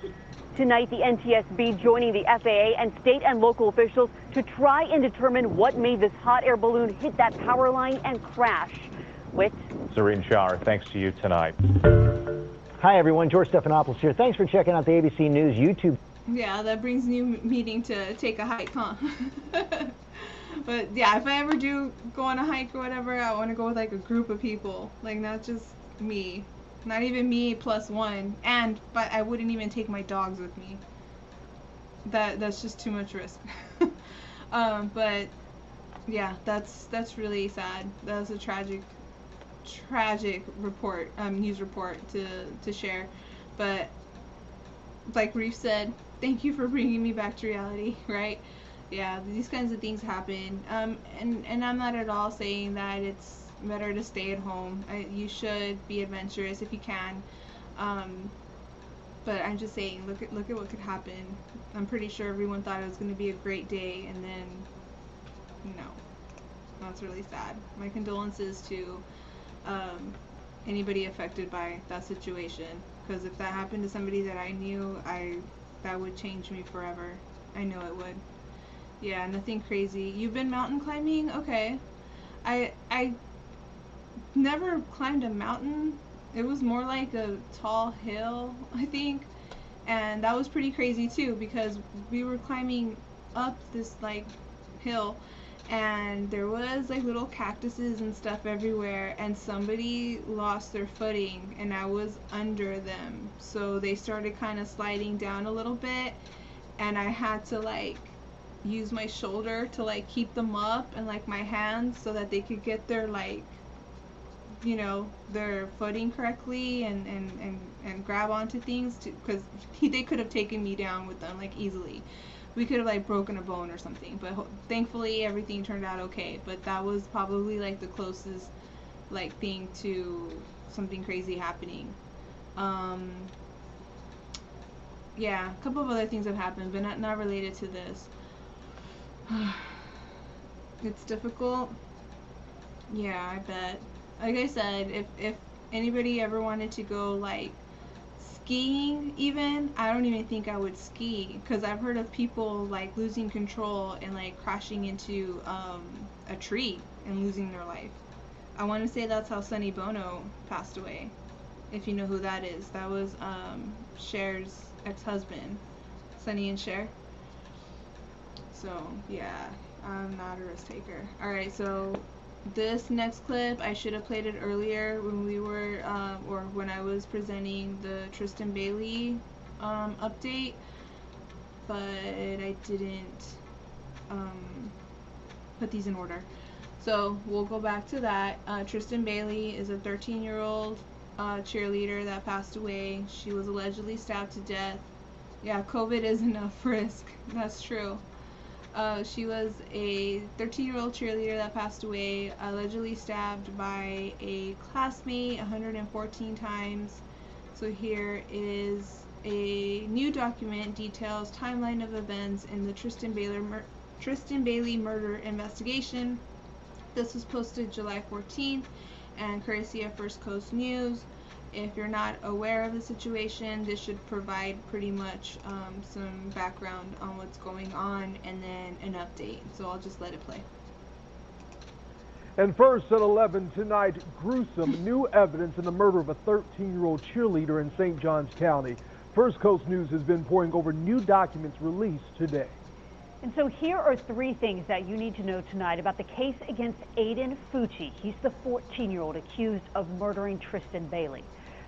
Tonight, the NTSB joining the FAA and state and local officials to try and determine what made this hot air balloon hit that power line and crash. With Zareen Shah, thanks to you tonight. Hi, everyone. George Stephanopoulos here. Thanks for checking out the ABC News YouTube. Yeah, that brings new meaning to take a hike, huh? But yeah, if I ever do go on a hike or whatever, I want to go with like a group of people, like not just me, not even me plus one, but I wouldn't even take my dogs with me. That's just too much risk. But yeah, that's really sad. That was a tragic report, news report to share. But like Reef said, thank you for bringing me back to reality, right? Yeah, these kinds of things happen, and I'm not at all saying that it's better to stay at home. You should be adventurous if you can, but I'm just saying, look at what could happen. I'm pretty sure everyone thought it was going to be a great day, and then no, that's really sad. My condolences to anybody affected by that situation, because if that happened to somebody that I knew, that would change me forever. I know it would. Yeah, nothing crazy. You've been mountain climbing? Okay. I never climbed a mountain. It was more like a tall hill, I think. And that was pretty crazy too, because we were climbing up this like hill, and there was like little cactuses and stuff everywhere, and somebody lost their footing and I was under them. So they started kind of sliding down a little bit, and I had to like use my shoulder to like keep them up, and like my hands, so that they could get their like, you know, their footing correctly and grab onto things, because they could have taken me down with them like easily. we could have like broken a bone or something, but thankfully everything turned out okay. But that was probably like the closest like thing to something crazy happening. Yeah, a couple of other things have happened, but not related to this. It's difficult. Yeah, I bet. Like I said, if anybody ever wanted to go like skiing even, I don't even think I would ski, because I've heard of people like losing control and like crashing into a tree and losing their life. I want to say that's how Sonny Bono passed away, if you know who that is. That was Cher's ex-husband, Sonny and Cher. So yeah, I'm not a risk taker. Alright, so this next clip, I should have played it earlier when we were, or when I was presenting the Tristan Bailey update, but I didn't put these in order. So we'll go back to that. Tristan Bailey is a 13-year-old cheerleader that passed away. She was allegedly stabbed to death. Yeah, COVID is enough risk. That's true. She was a 13-year-old cheerleader that passed away, allegedly stabbed by a classmate 114 times. So here is a new document, details timeline of events in the Tristan Bailey murder investigation. This was posted July 14th and courtesy of First Coast News. If you're not aware of the situation, this should provide pretty much some background on what's going on and then an update. So I'll just let it play. And first at 11 tonight, gruesome new evidence in the murder of a 13-year-old cheerleader in St. Johns County. First Coast News has been poring over new documents released today. And so here are 3 things that you need to know tonight about the case against Aiden Fucci. He's the 14-year-old accused of murdering Tristan Bailey.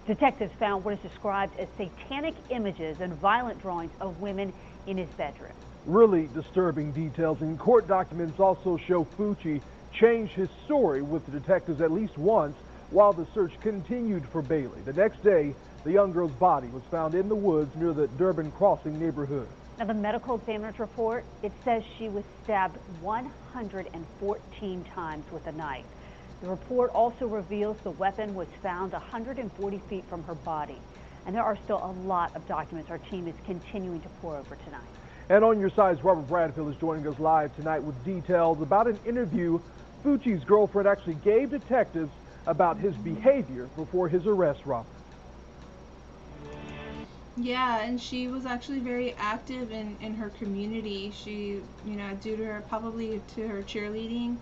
Detectives found what is described as satanic images and violent drawings of women in his bedroom. Really disturbing details, and court documents also show Fucci changed his story with the detectives at least once while the search continued for Bailey. The next day, the young girl's body was found in the woods near the Durbin Crossing neighborhood. Now, the medical examiner's report, it says she was stabbed 114 times with a knife. The report also reveals the weapon was found 140 feet from her body. And there are still a lot of documents our team is continuing to pour over tonight. And on your sides, Robert Bradfield is joining us live tonight with details about an interview Fucci's girlfriend actually gave detectives about his behavior before his arrest, Robert. Yeah, and she was actually very active in her community. She, you know, due to her, probably to her cheerleading,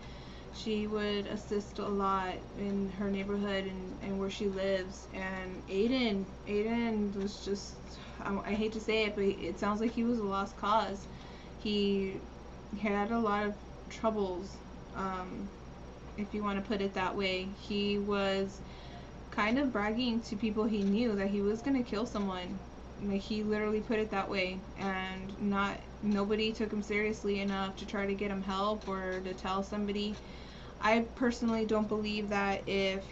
she would assist a lot in her neighborhood and where she lives. And Aiden was just, I hate to say it, but it sounds like he was a lost cause. He had a lot of troubles, if you want to put it that way. He was kind of bragging to people he knew that he was going to kill someone. Like, he literally put it that way, and nobody took him seriously enough to try to get him help or to tell somebody. I personally don't believe that if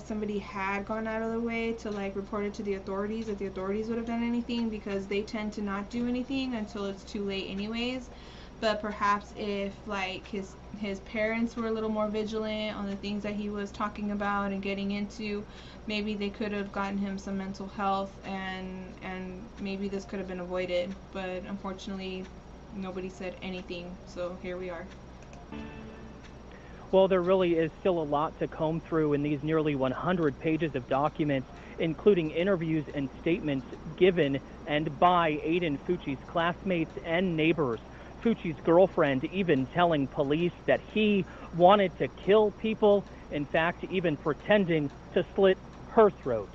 somebody had gone out of their way to like report it to the authorities, that the authorities would have done anything, because they tend to not do anything until it's too late anyways. But perhaps if like his parents were a little more vigilant on the things that he was talking about and getting into, maybe they could have gotten him some mental health, and maybe this could have been avoided. But unfortunately, nobody said anything, so here we are. Well, there really is still a lot to comb through in these nearly 100 pages of documents, including interviews and statements given and by Aiden Fucci's classmates and neighbors. Fucci's girlfriend even telling police that he wanted to kill people, in fact, even pretending to slit her throat.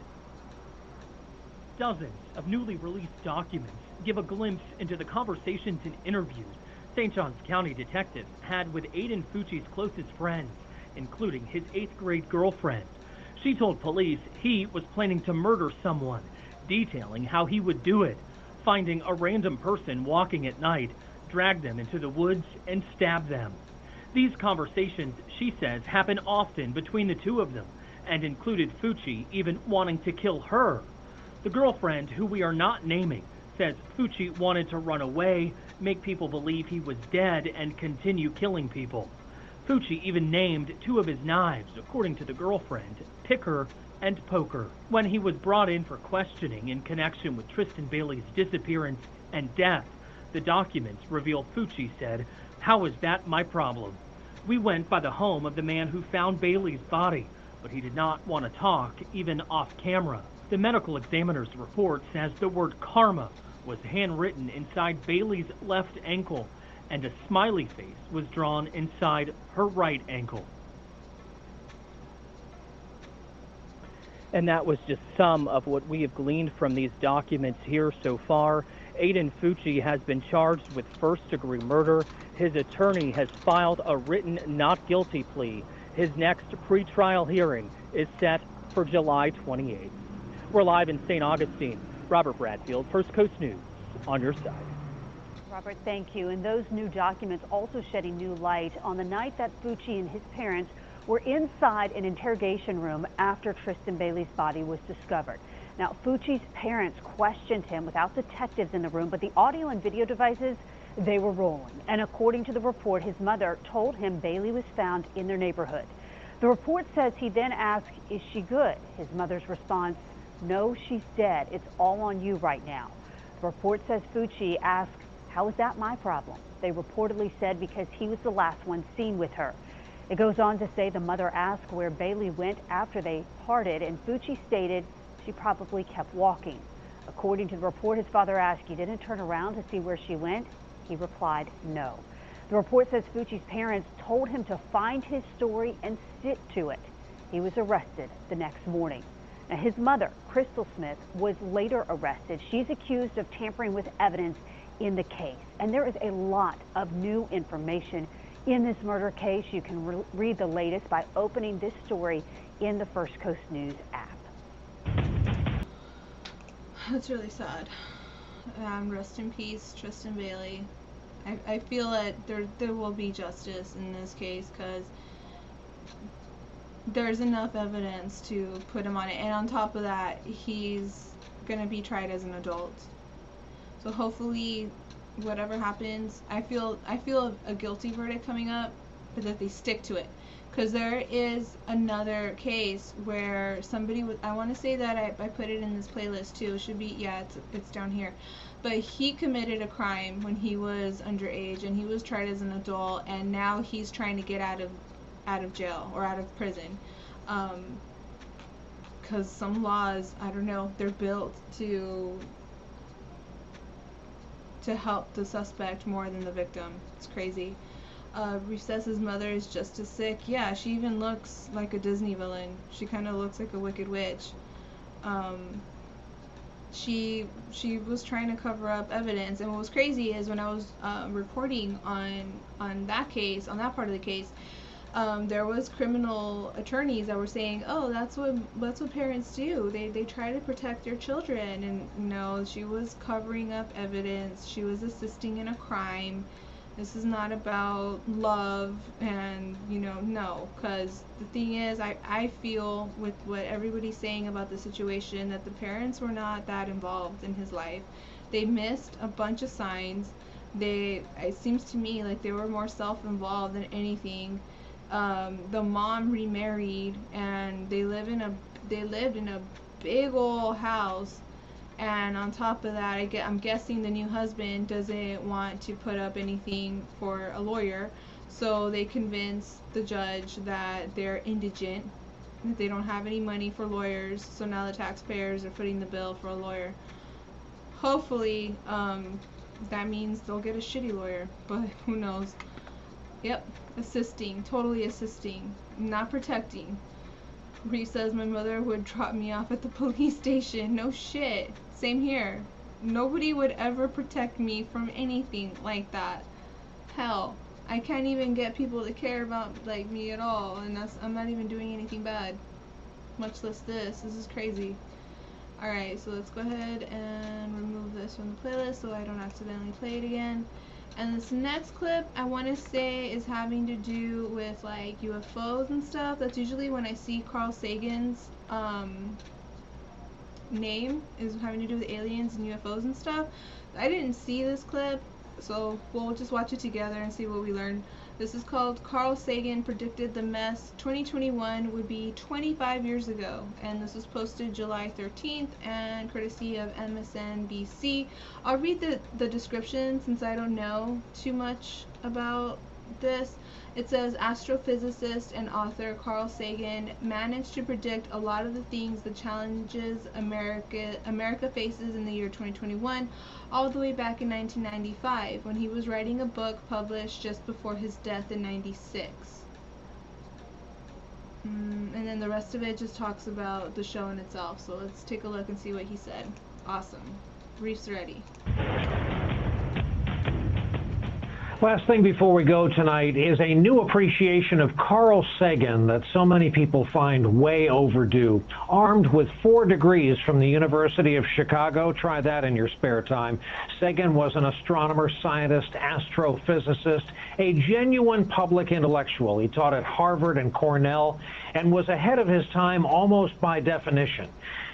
Dozens of newly released documents give a glimpse into the conversations and interviews St. Johns County detectives had with Aiden Fucci's closest friends, including his 8th grade girlfriend. She told police he was planning to murder someone, detailing how he would do it, finding a random person walking at night, drag them into the woods, and stab them. These conversations, she says, happen often between the two of them, and included Fucci even wanting to kill her. The girlfriend, who we are not naming, says Fucci wanted to run away, make people believe he was dead, and continue killing people. Fucci even named 2 of his knives, according to the girlfriend, Picker and Poker. When he was brought in for questioning in connection with Tristan Bailey's disappearance and death, the documents reveal Fucci said, "How is that my problem? We went by the home of the man who found Bailey's body, but he did not want to talk, even off camera." The medical examiner's report says the word karma was handwritten inside Bailey's left ankle, and a smiley face was drawn inside her right ankle. And that was just some of what we have gleaned from these documents here so far. Aiden Fucci has been charged with first-degree murder. His attorney has filed a written not guilty plea. His next pretrial hearing is set for July 28th. We're live in St. Augustine. Robert Bradfield, First Coast News, on your side. Robert, thank you. And those new documents also shedding new light on the night that Fucci and his parents were inside an interrogation room after Tristan Bailey's body was discovered. Now, Fucci's parents questioned him without detectives in the room, but the audio and video devices, they were rolling. And according to the report, his mother told him Bailey was found in their neighborhood. The report says he then asked, "Is she good?" His mother's response, "No, she's dead. It's all on you right now." The report says Fucci asked, "How is that my problem?" They reportedly said because he was the last one seen with her. It goes on to say the mother asked where Bailey went after they parted, and Fucci stated she probably kept walking. According to the report, his father asked, "You didn't turn around to see where she went?" He replied, "No." The report says Fucci's parents told him to find his story and stick to it. He was arrested the next morning. Now, his mother, Crystal Smith, was later arrested. She's accused of tampering with evidence in the case. And there is a lot of new information in this murder case. You can read the latest by opening this story in the First Coast News app. That's really sad. Rest in peace, Tristan Bailey. I feel that there will be justice in this case because there's enough evidence to put him on it, and on top of that, he's gonna be tried as an adult. So hopefully, whatever happens, I feel a guilty verdict coming up, but that they stick to it. Because there is another case where somebody was, I want to say that I put it in this playlist too. It should be, yeah, it's down here. But he committed a crime when he was underage, and he was tried as an adult, and now he's trying to get out of jail or out of prison. Because some laws, I don't know, they're built to help the suspect more than the victim. It's crazy. Recess's mother is just as sick. Yeah, she even looks like a Disney villain. She kind of looks like a wicked witch. She was trying to cover up evidence, and what was crazy is when I was reporting on that case, on that part of the case, there was criminal attorneys that were saying, "Oh, that's what parents do. They try to protect their children." And no, she was covering up evidence. She was assisting in a crime. This is not about love, and no, because the thing is, I feel with what everybody's saying about the situation that the parents were not that involved in his life. They missed a bunch of signs. It seems to me like they were more self-involved than anything. The mom remarried, and they lived in a big old house. And on top of that, I'm guessing the new husband doesn't want to put up anything for a lawyer, so they convince the judge that they're indigent, that they don't have any money for lawyers, so now the taxpayers are footing the bill for a lawyer. Hopefully, that means they'll get a shitty lawyer, but who knows. Yep, assisting, totally assisting, not protecting. Reese says my mother would drop me off at the police station. No shit. Same here. Nobody would ever protect me from anything like that. Hell, I can't even get people to care about like me at all, and I'm not even doing anything bad. Much less this. This is crazy. Alright, so let's go ahead and remove this from the playlist so I don't accidentally play it again. And this next clip, I want to say, is having to do with like UFOs and stuff. That's usually when I see Carl Sagan's name is having to do with aliens and UFOs and stuff. I didn't see this clip, so we'll just watch it together and see what we learn. This is called Carl Sagan Predicted the Mess 2021 Would Be 25 Years Ago, and this was posted July 13th and courtesy of MSNBC. I'll read the description since I don't know too much about this. It says, astrophysicist and author Carl Sagan managed to predict a lot of the things, the challenges America faces in the year 2021, all the way back in 1995 when he was writing a book published just before his death in 96. And then the rest of it just talks about the show in itself. So let's take a look and see what he said. Awesome. Brief's ready. Last thing before we go tonight is a new appreciation of Carl Sagan that so many people find way overdue. Armed with 4 degrees from the University of Chicago, try that in your spare time. Sagan was an astronomer, scientist, astrophysicist, a genuine public intellectual. He taught at Harvard and Cornell and was ahead of his time almost by definition.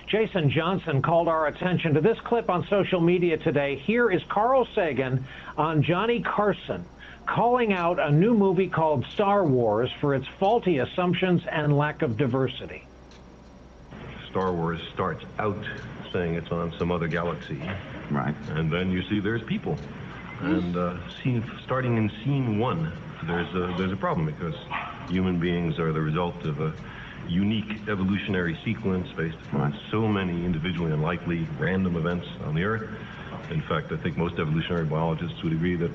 Jason Johnson called our attention to this clip on social media today. Here is Carl Sagan on Johnny Carson calling out a new movie called Star Wars for its faulty assumptions and lack of diversity. Star Wars starts out saying it's on some other galaxy. Right. And then you see there's people. And starting in scene 1, there's a problem because human beings are the result of a unique evolutionary sequence based upon so many individually unlikely random events on the Earth. In fact, I think most evolutionary biologists would agree that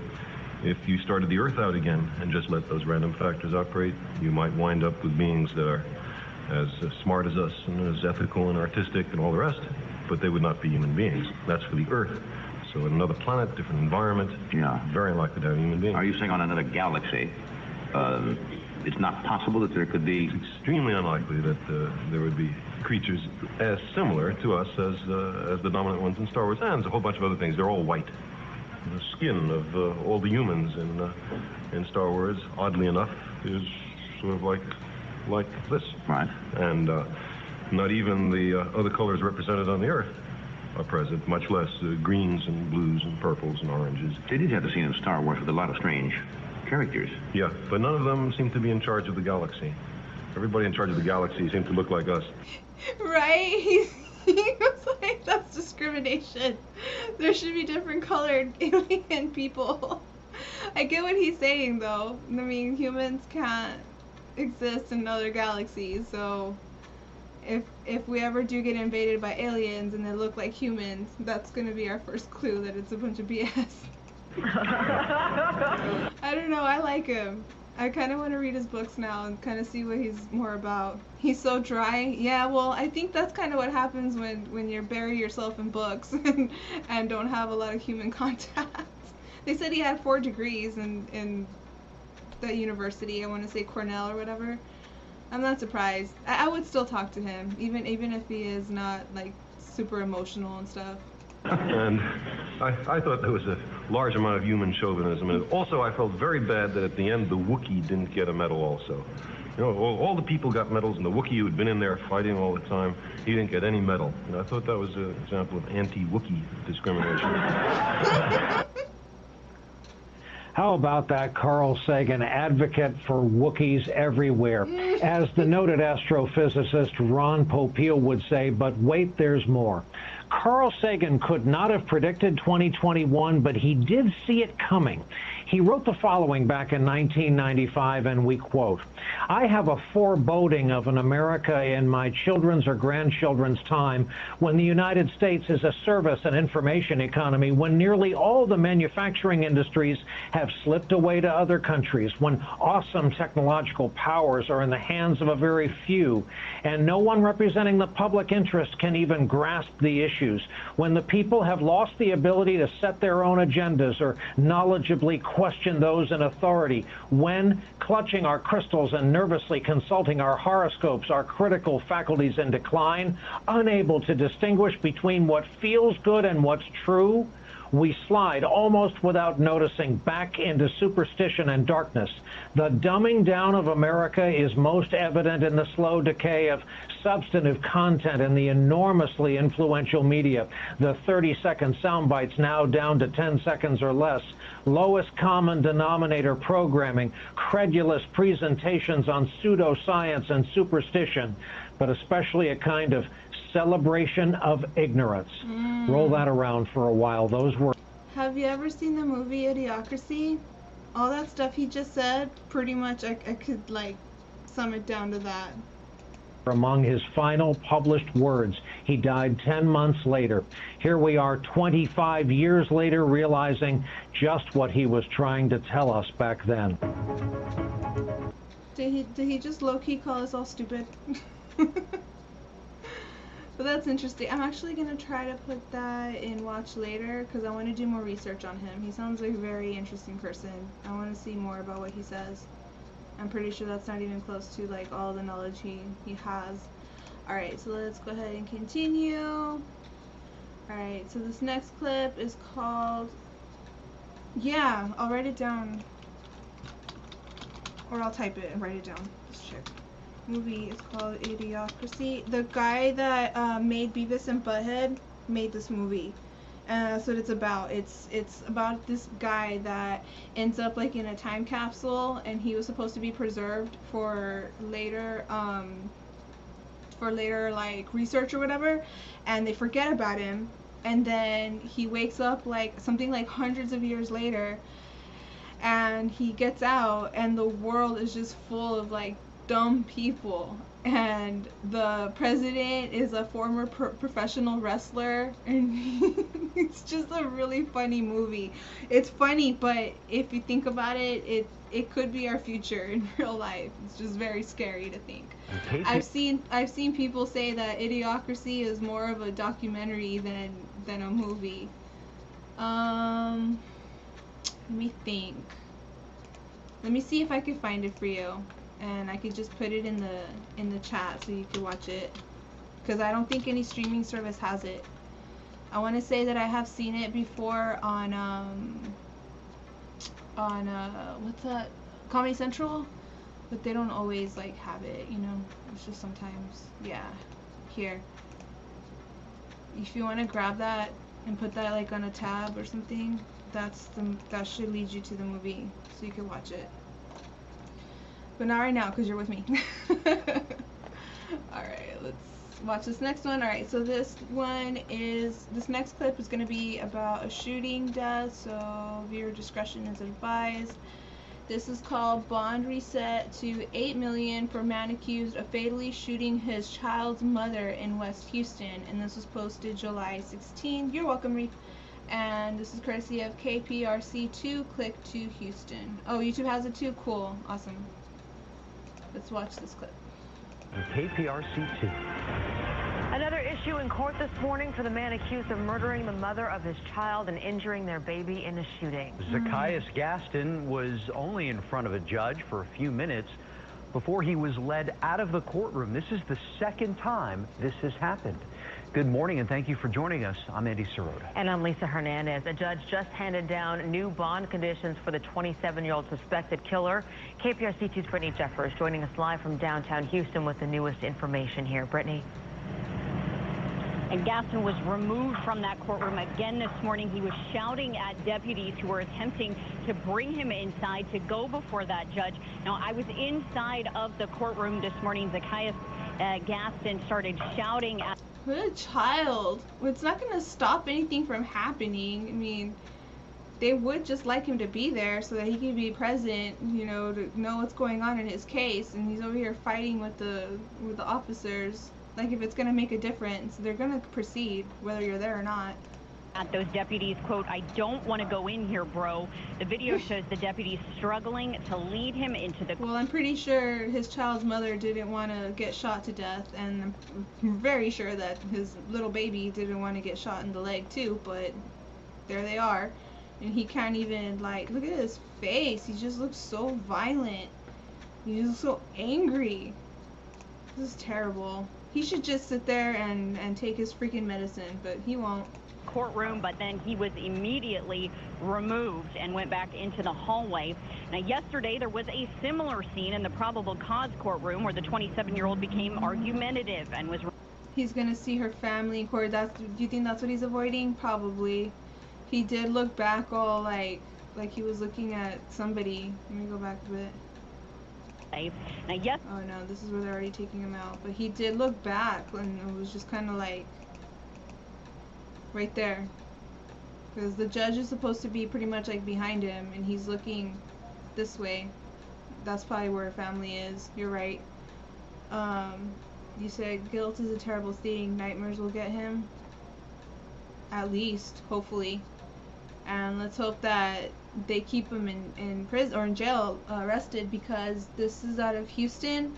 if you started the Earth out again and just let those random factors operate, you might wind up with beings that are as smart as us and as ethical and artistic and all the rest, but they would not be human beings. That's for the Earth. So in another planet, different environment, very unlikely to have human beings. Are you saying on another galaxy, it's not possible that there could be... It's extremely unlikely that there would be creatures as similar to us as the dominant ones in Star Wars, and a whole bunch of other things. They're all white. The skin of all the humans in Star Wars, oddly enough, is sort of like this. Right. And not even the other colors represented on the Earth are present, much less greens and blues and purples and oranges. They did have the scene in Star Wars with a lot of strange characters. Yeah, but none of them seem to be in charge of the galaxy. Everybody in charge of the galaxy seems to look like us. Right? He was like, that's discrimination. There should be different colored alien people. I get what he's saying, though. I mean, humans can't exist in other galaxies, so if we ever do get invaded by aliens and they look like humans, that's going to be our first clue that it's a bunch of BS. I don't know, I like him. I kind of want to read his books now and kind of see what he's more about. He's so dry. Yeah, well, I think that's kind of what happens when you bury yourself in books and don't have a lot of human contact. They said he had 4 degrees in the university, I want to say Cornell or whatever. I'm not surprised. I would still talk to him, even if he is not like super emotional and stuff. And I thought there was a large amount of human chauvinism. And also, I felt very bad that at the end, the Wookiee didn't get a medal also. You know, all the people got medals, and the Wookiee who had been in there fighting all the time, he didn't get any medal. And I thought that was an example of anti-Wookiee discrimination. How about that Carl Sagan, advocate for Wookiees everywhere? As the noted astrophysicist Ron Popeil would say, but wait, there's more. Carl Sagan could not have predicted 2021, but he did see it coming. He wrote the following back in 1995, and we quote, "I have a foreboding of an America in my children's or grandchildren's time when the United States is a service and information economy, when nearly all the manufacturing industries have slipped away to other countries, when awesome technological powers are in the hands of a very few, and no one representing the public interest can even grasp the issues, when the people have lost the ability to set their own agendas or knowledgeably question those in authority, when, clutching our crystals and nervously consulting our horoscopes, our critical faculties in decline, unable to distinguish between what feels good and what's true, we slide almost without noticing back into superstition and darkness. The dumbing down of America is most evident in the slow decay of substantive content in the enormously influential media. The 30-second sound bites now down to 10 seconds or less. Lowest common denominator programming, credulous presentations on pseudoscience and superstition, but especially a kind of celebration of ignorance. Roll that around for a while. Those were. Have you ever seen the movie Idiocracy? All that stuff he just said, pretty much I could like sum it down to that. Among his final published words. He died 10 months later. Here we are 25 years later, realizing just what he was trying to tell us back then. Did he just low-key call us all stupid? But that's interesting. I'm actually going to try to put that in watch later because I want to do more research on him. He sounds like a very interesting person. I want to see more about what he says. I'm pretty sure that's not even close to like all the knowledge he has. Alright, so let's go ahead and continue. Alright, so this next clip is called... Yeah, I'll write it down. Or I'll type it and write it down. Let's check. Movie is called Idiocracy. The guy that made Beavis and Butthead made this movie. That's what it's about. It's about this guy that ends up like in a time capsule, and he was supposed to be preserved for later like research or whatever, and they forget about him, and then he wakes up like something like hundreds of years later, and he gets out, and the world is just full of like dumb people, and the president is a former professional wrestler, and it's just a really funny movie. It's funny, but if you think about it, it could be our future in real life. It's just very scary to think. I've seen people say that Idiocracy is more of a documentary than a movie. Let me think. Let me see if I can find it for you. And I could just put it in the chat so you can watch it, because I don't think any streaming service has it. I want to say that I have seen it before on what's that, Comedy Central, but they don't always like have it, you know. It's just sometimes. Yeah, here. If you want to grab that and put that like on a tab or something, that should lead you to the movie so you can watch it. But not right now, because you're with me. Alright, let's watch this next one. Alright, so this next clip is going to be about a shooting death, so viewer discretion is advised. This is called Bond Reset to $8 million for man accused of fatally shooting his child's mother in West Houston. And this was posted July 16. You're welcome, Reef. And this is courtesy of KPRC2. Click to Houston. Oh, YouTube has it too? Cool. Awesome. Let's watch this clip. KPRC2. Another issue in court this morning for the man accused of murdering the mother of his child and injuring their baby in a shooting. Zacchaeus Gaston was only in front of a judge for a few minutes before he was led out of the courtroom. This is the second time this has happened. Good morning and thank you for joining us. I'm Andy Sirota. And I'm Lisa Hernandez. A judge just handed down new bond conditions for the 27-year-old suspected killer. KPRC2's Brittany Jeffers joining us live from downtown Houston with the newest information here. Brittany. And Gaston was removed from that courtroom again this morning. He was shouting at deputies who were attempting to bring him inside to go before that judge. Now, I was inside of the courtroom this morning. Zacchaeus Gaston started shouting at... What a child. It's not going to stop anything from happening. I mean, they would just like him to be there so that he can be present, you know, to know what's going on in his case. And he's over here fighting with the officers. Like, if it's going to make a difference, they're going to proceed, whether you're there or not. At those deputies, quote, "I don't want to go in here, bro." The video shows the deputies struggling to lead him into the... Well, I'm pretty sure his child's mother didn't want to get shot to death, and I'm very sure that his little baby didn't want to get shot in the leg too, but there they are. And he can't even, like, look at his face. He just looks so violent. He looks so angry. This is terrible. He should just sit there and take his freaking medicine, but he won't. courtroom, but then he was immediately removed and went back into the hallway. Now, yesterday, there was a similar scene in the probable cause courtroom where the 27-year-old became argumentative and was... He's going to see her family in court. Do you think that's what he's avoiding? Probably. He did look back all like he was looking at somebody. Let me go back a bit. Now, yes. Oh no, this is where they're already taking him out. But he did look back, and it was just kind of like right there, because the judge is supposed to be pretty much like behind him, and he's looking this way. That's probably where family is. You're right. You said guilt is a terrible thing. Nightmares will get him. At least, hopefully. And let's hope that they keep him in prison or in jail, arrested, because this is out of Houston.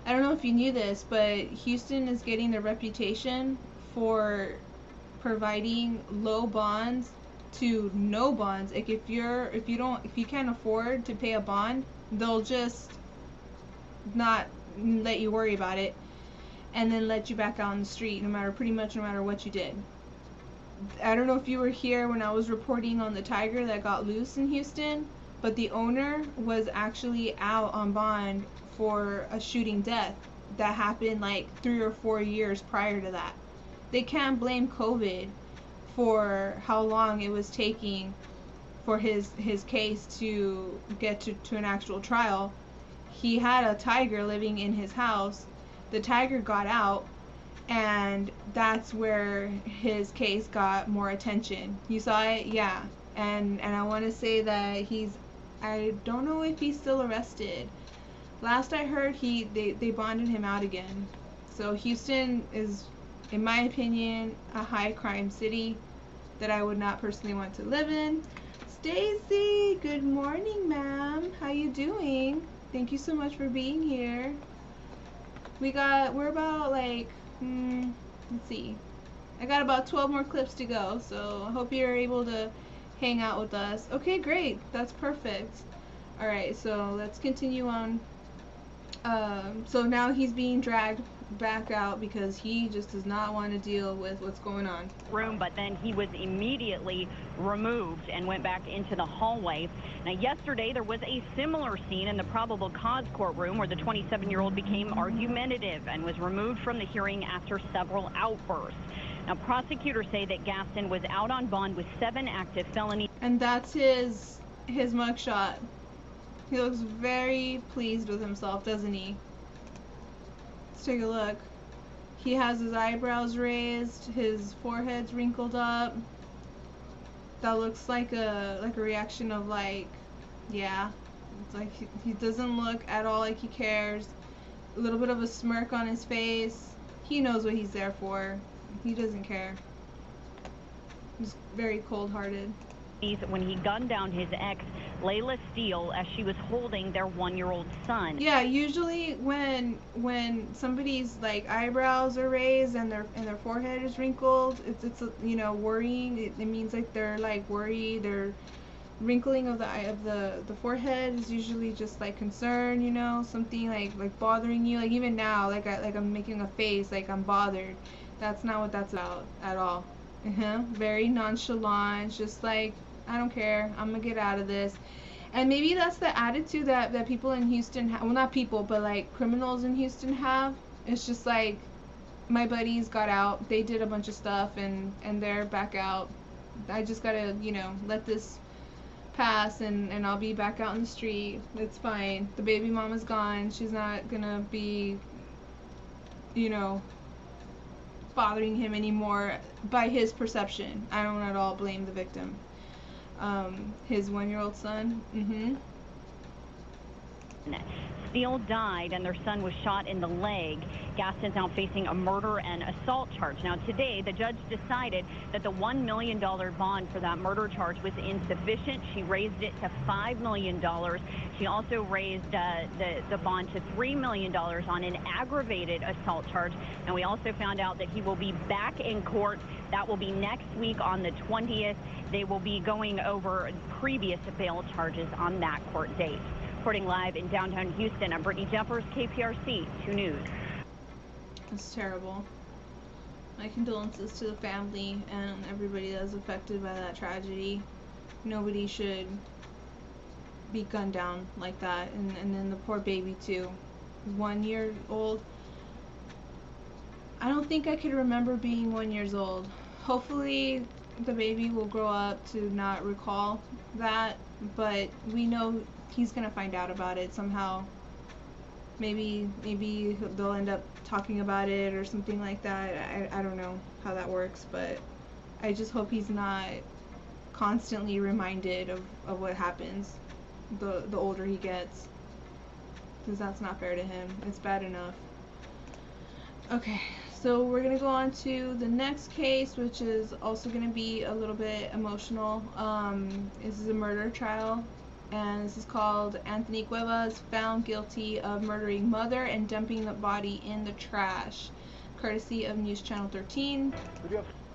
I don't know if you knew this, but Houston is getting their reputation for providing low bonds to no bonds. Like if you can't afford to pay a bond, they'll just not let you worry about it and then let you back out on the street no matter what you did. I don't know if you were here when I was reporting on the tiger that got loose in Houston, but the owner was actually out on bond for a shooting death that happened like 3 or 4 years prior to that. They can't blame COVID for how long it was taking for his case to get to an actual trial. He had a tiger living in his house. The tiger got out, and that's where his case got more attention. You saw it? Yeah. And I want to say that I don't know if he's still arrested. Last I heard, they bonded him out again. So Houston is, in my opinion, a high crime city that I would not personally want to live in. Stacy, good morning, ma'am. How you doing? Thank you so much for being here. We're about like, let's see. I got about 12 more clips to go, so I hope you're able to hang out with us. Okay, great. That's perfect. Alright, so let's continue on. So now he's being dragged back out because he just does not want to deal with what's going on. But then he was immediately removed and went back into the hallway. Now, yesterday there was a similar scene in the probable cause courtroom where the 27-year-old became argumentative and was removed from the hearing after several outbursts. Now, prosecutors say that Gaston was out on bond with 7 active felonies. And that's his mugshot. He looks very pleased with himself, doesn't he? Let's take a look. He has his eyebrows raised, his forehead's wrinkled up. That looks like a reaction of like, yeah. It's like he doesn't look at all like he cares. A little bit of a smirk on his face. He knows what he's there for. He doesn't care. He's very cold-hearted. When he gunned down his ex, Layla Steele, as she was holding their 1-year-old son. Yeah, usually when somebody's like eyebrows are raised and their forehead is wrinkled, it's you know, worrying. It means like they're like worried. Their wrinkling of the forehead is usually just like concern, you know, something like bothering you. Like even now, like I'm making a face like I'm bothered. That's not what that's about at all. Very nonchalant, just like, I don't care, I'm gonna get out of this. And maybe that's the attitude that people in Houston have. Well, not people, but like criminals in Houston have. It's just like, my buddies got out, they did a bunch of stuff, and they're back out. I just gotta, you know, let this pass, and I'll be back out in the street. It's fine. The baby mama's gone. She's not gonna be, you know, bothering him anymore by his perception. I don't at all blame the victim. His 1-year-old son. Steele died and their son was shot in the leg. Gaston's now facing a murder and assault charge. Now today, the judge decided that the $1 million bond for that murder charge was insufficient. She raised it to $5 million. She also raised the bond to $3 million on an aggravated assault charge. And we also found out that he will be back in court. That will be next week on the 20th. They will be going over previous bail charges on that court date. Reporting live in downtown Houston, I'm Brittany Jeffers, KPRC 2 News. That's terrible. My condolences to the family and everybody that was affected by that tragedy. Nobody should be gunned down like that, and then the poor baby too. 1 year old. I don't think I could remember being 1 year old. Hopefully the baby will grow up to not recall that, but we know he's gonna find out about it somehow. Maybe they'll end up talking about it or something like that. I don't know how that works, but I just hope he's not constantly reminded of what happens the older he gets, because that's not fair to him. It's bad enough. Okay, so we're gonna go on to the next case, which is also gonna be a little bit emotional. This is a murder trial, and this is called Anthony Cuevas found guilty of murdering mother and dumping the body in the trash, courtesy of NewsChannel 13.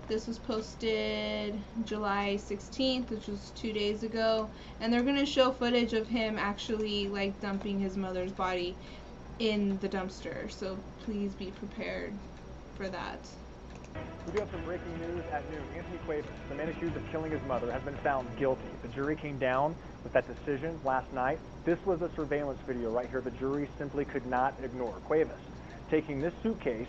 This was posted July 16th, which was 2 days ago, and they're going to show footage of him actually like dumping his mother's body in the dumpster, so please be prepared for that. We do have some breaking news at noon. Anthony Cuevas, the man accused of killing his mother, has been found guilty. The jury came down with that decision last night. This was a surveillance video right here the jury simply could not ignore. Cuevas taking this suitcase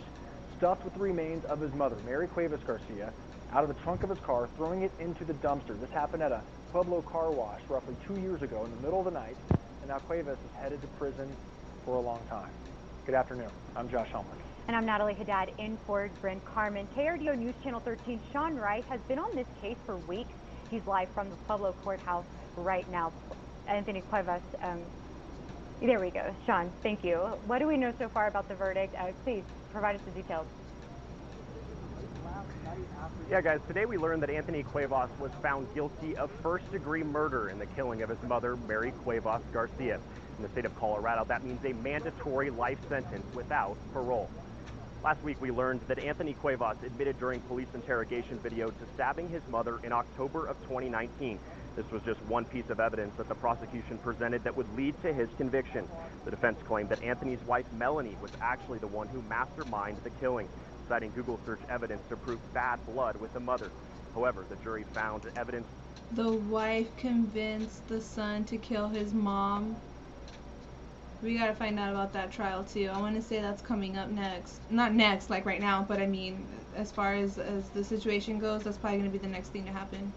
stuffed with the remains of his mother, Mary Cuevas Garcia, out of the trunk of his car, throwing it into the dumpster. This happened at a Pueblo car wash roughly 2 years ago in the middle of the night, and now Cuevas is headed to prison for a long time. Good afternoon. I'm Josh Helmer. And I'm Natalie Haddad in for Brent Carmen. KRDO News Channel 13, Sean Wright has been on this case for weeks. He's live from the Pueblo courthouse right now. Anthony Cuevas, there we go. Sean, thank you. What do we know so far about the verdict? Please provide us the details. Yeah, guys, today we learned that Anthony Cuevas was found guilty of first-degree murder in the killing of his mother, Mary Cuevas Garcia. In the state of Colorado, that means a mandatory life sentence without parole. Last week, we learned that Anthony Cuevas admitted during police interrogation video to stabbing his mother in October of 2019. This was just one piece of evidence that the prosecution presented that would lead to his conviction. The defense claimed that Anthony's wife, Melanie, was actually the one who masterminded the killing, citing Google search evidence to prove bad blood with the mother. However, the jury found evidence. The wife convinced the son to kill his mom. We gotta find out about that trial too. I want to say that's coming up next. Not next, like right now, but I mean, as far as the situation goes, that's probably gonna be the next thing to happen.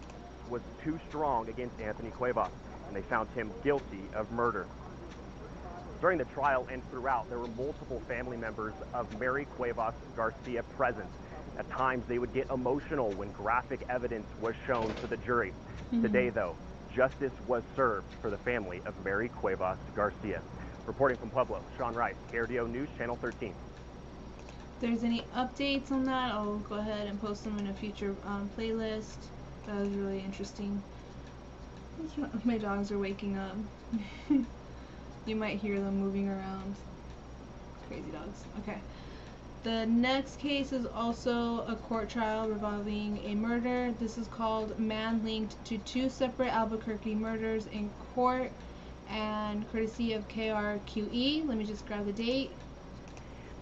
Was too strong against Anthony Cuevas, and they found him guilty of murder. During the trial and throughout, there were multiple family members of Mary Cuevas Garcia present. At times, they would get emotional when graphic evidence was shown to the jury. Today, though, justice was served for the family of Mary Cuevas Garcia. Reporting from Pueblo, Sean Wright, KRDO News Channel 13. If there's any updates on that, I'll go ahead and post them in a future playlist. That was really interesting. My dogs are waking up. You might hear them moving around. Crazy dogs. Okay. The next case is also a court trial revolving a murder. This is called Man Linked to Two Separate Albuquerque Murders in Court, and courtesy of KRQE. Let me just grab the date.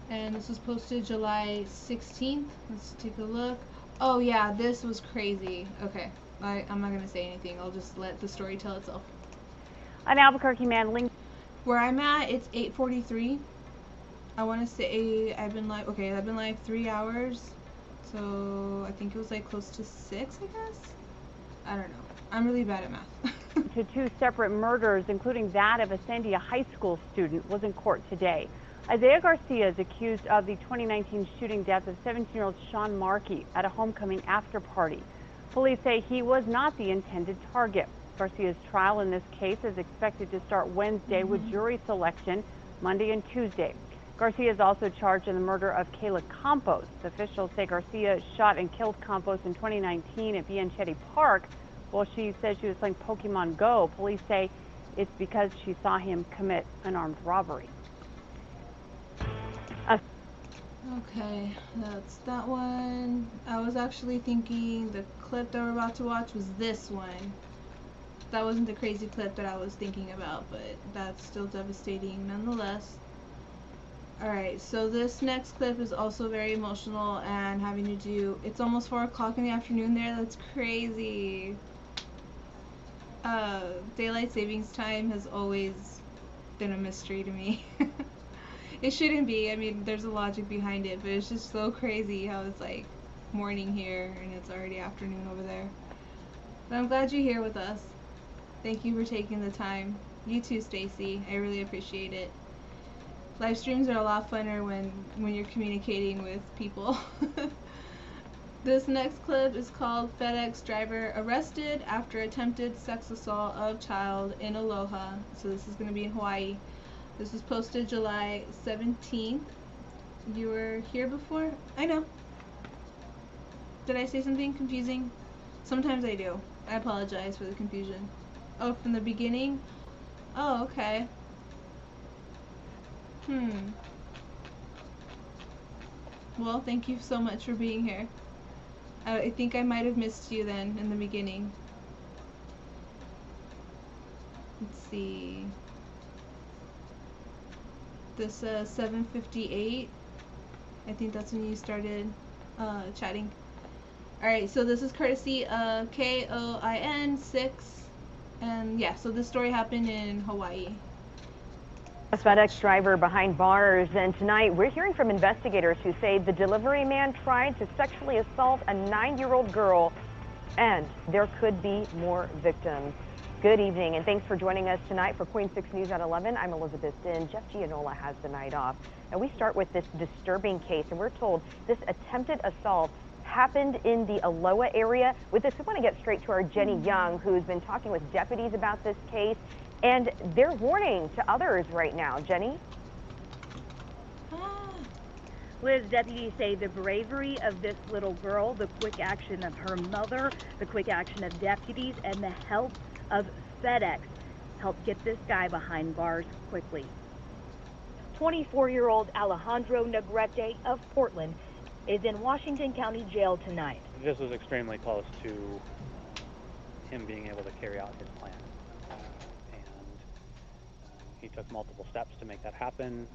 And this was posted July 16th. Let's take a look. Oh yeah, this was crazy. Okay, I'm not gonna say anything. I'll just let the story tell itself. An Albuquerque man linked. Where I'm at, it's 8:43. I want to say I've been live. Okay, I've been live 3 hours, so I think it was like close to 6, I guess. I don't know. I'm really bad at math. To two separate murders, including that of a Sandia High School student, was in court today. Isaiah Garcia is accused of the 2019 shooting death of 17-year-old Sean Markey at a homecoming after party. Police say he was not the intended target. Garcia's trial in this case is expected to start Wednesday with jury selection Monday and Tuesday. Garcia is also charged in the murder of Kayla Campos. Officials say Garcia shot and killed Campos in 2019 at Bianchetti Park while she says she was playing Pokemon Go. Police say it's because she saw him commit an armed robbery. Okay, that's that one. I was actually thinking the clip that we're about to watch was this one. That wasn't the crazy clip that I was thinking about, but that's still devastating nonetheless. Alright, so this next clip is also very emotional and having to do, it's almost 4 o'clock in the afternoon there, that's crazy. Daylight savings time has always been a mystery to me. It shouldn't be, I mean there's a logic behind it, but it's just so crazy how it's like morning here and it's already afternoon over there. But I'm glad you're here with us. Thank you for taking the time. You too, Stacy. I really appreciate it. Live streams are a lot funner when you're communicating with people. This next clip is called FedEx driver arrested after attempted sex assault of child in Aloha. So this is going to be in Hawaii. This was posted July 17th. You were here before? I know. Did I say something confusing? Sometimes I do. I apologize for the confusion. Oh, from the beginning? Oh, okay. Well, thank you so much for being here. I think I might have missed you then in the beginning. Let's see. This 7:58. I think that's when you started chatting. Alright, so this is courtesy of KOIN 6. And yeah, so this story happened in Hawaii. A FedEx driver behind bars, and tonight we're hearing from investigators who say the delivery man tried to sexually assault a 9-year-old girl, and there could be more victims. Good evening, and thanks for joining us tonight for KOIN 6 News at 11. I'm Elizabeth Din. Jeff Gianola has the night off. And we start with this disturbing case, and we're told this attempted assault happened in the Aloha area. With this, we want to get straight to our Jenny Young, who's been talking with deputies about this case. And they're warning to others right now. Jenny? Liz, deputies say the bravery of this little girl, the quick action of her mother, the quick action of deputies, and the help of FedEx helped get this guy behind bars quickly. 24-year-old Alejandro Negrete of Portland is in Washington County Jail tonight. This was extremely close to him being able to carry out his plan. He took multiple steps to make that happen.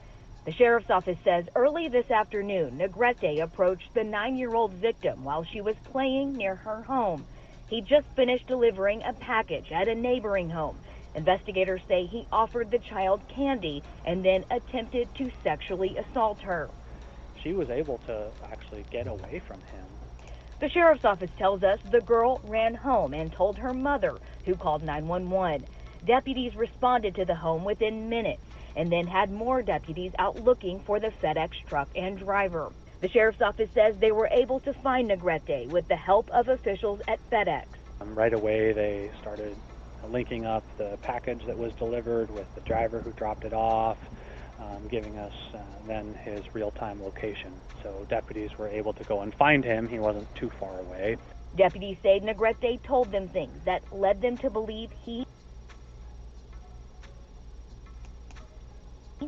The sheriff's office says early this afternoon, Negrete approached the 9-year-old victim while she was playing near her home. He just finished delivering a package at a neighboring home. Investigators say he offered the child candy and then attempted to sexually assault her. She was able to actually get away from him. The sheriff's office tells us the girl ran home and told her mother, who called 911. Deputies responded to the home within minutes and then had more deputies out looking for the FedEx truck and driver. The sheriff's office says they were able to find Negrete with the help of officials at FedEx. Right away, they started linking up the package that was delivered with the driver who dropped it off, giving us then his real-time location. So deputies were able to go and find him. He wasn't too far away. Deputies say Negrete told them things that led them to believe he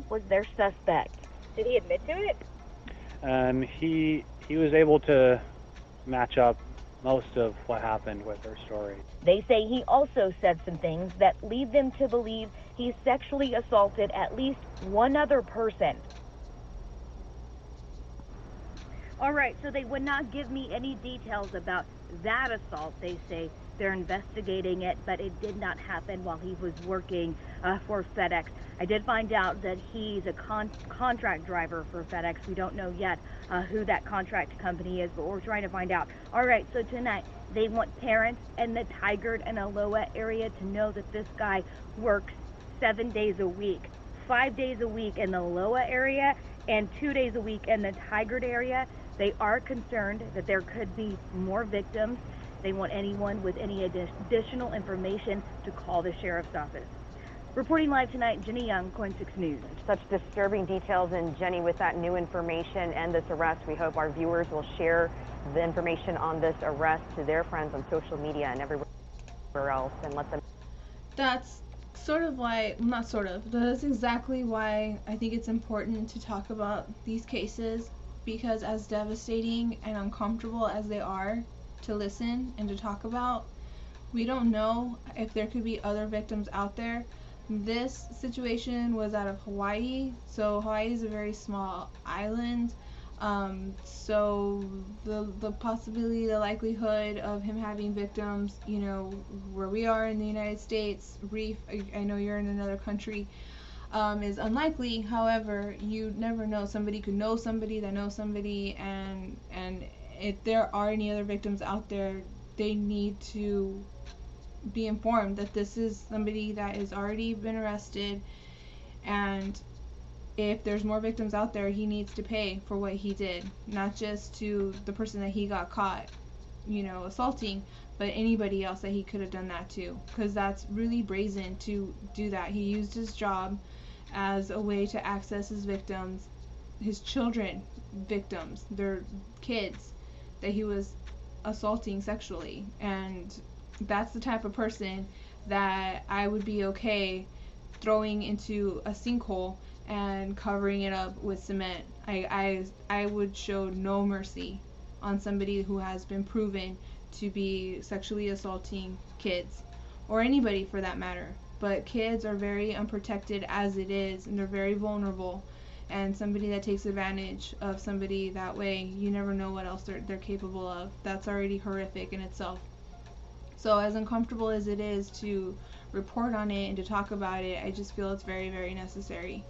was their suspect. Did he admit to it? He was able to match up most of what happened with her story. They say he also said some things that lead them to believe he sexually assaulted at least one other person. All right, so they would not give me any details about that assault. They say they're investigating it, but it did not happen while he was working for FedEx. I did find out that he's a contract driver for FedEx. We don't know yet who that contract company is, but we're trying to find out. All right, so tonight they want parents in the Tigard and Aloha area to know that this guy works 7 days a week, 5 days a week in the Aloha area and 2 days a week in the Tigard area. They are concerned that there could be more victims. They want anyone with any additional information to call the sheriff's office. Reporting live tonight, Jenny Young, KOIN 6 News. Such disturbing details, and Jenny, with that new information and this arrest, we hope our viewers will share the information on this arrest to their friends on social media and everywhere else and let them. That's sort of why, not sort of, that's exactly why I think it's important to talk about these cases, because as devastating and uncomfortable as they are to listen and to talk about, we don't know if there could be other victims out there This situation was out of Hawaii, so Hawaii is a very small island. So the possibility, the likelihood of him having victims, you know, where we are in the United States, Reef, I know you're in another country, is unlikely. However, you never know. Somebody could know somebody that knows somebody, and if there are any other victims out there, they need to be informed that this is somebody that has already been arrested, and if there's more victims out there, he needs to pay for what he did, not just to the person that he got caught, you know, assaulting, but anybody else that he could have done that to, because that's really brazen to do that. He used his job as a way to access his victims, his children victims, their kids that he was assaulting sexually, and that's the type of person that I would be okay throwing into a sinkhole and covering it up with cement. I would show no mercy on somebody who has been proven to be sexually assaulting kids, or anybody for that matter. But kids are very unprotected as it is, and they're very vulnerable, and somebody that takes advantage of somebody that way, you never know what else they're capable of. That's already horrific in itself. So as uncomfortable as it is to report on it and to talk about it, I just feel it's very, very necessary.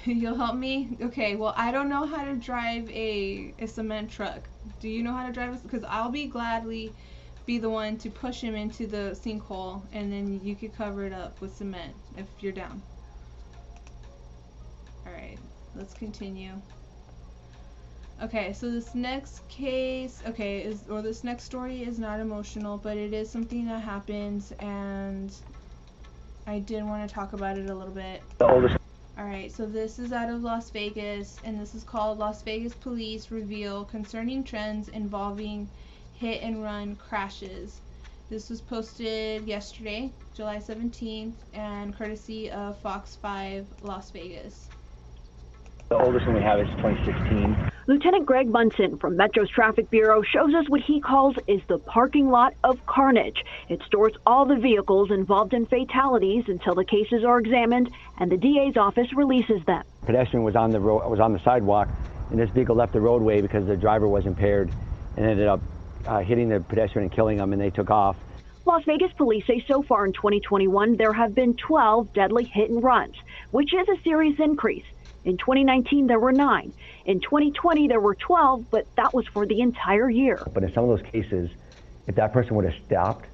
You'll help me? Okay, well, I don't know how to drive a cement truck. Do you know how to drive it? Because I'll gladly be the one to push him into the sinkhole, and then you could cover it up with cement if you're down. Alright, let's continue. Okay, so this next case, this next story is not emotional, but it is something that happened, and I did want to talk about it a little bit. Alright, so this is out of Las Vegas, and this is called Las Vegas Police Reveal Concerning Trends Involving Hit and Run Crashes. This was posted yesterday, July 17th, and courtesy of Fox 5 Las Vegas. The oldest one we have is 2016. Lieutenant Greg Munson from Metro's Traffic Bureau shows us what he calls is the parking lot of carnage. It stores all the vehicles involved in fatalities until the cases are examined and the DA's office releases them. Pedestrian was on the sidewalk, and this vehicle left the roadway because the driver was impaired and ended up hitting the pedestrian and killing him, and they took off. Las Vegas police say so far in 2021 there have been 12 deadly hit and runs, which is a serious increase. In 2019, there were 9. In 2020, there were 12, but that was for the entire year. But in some of those cases, if that person would have stopped,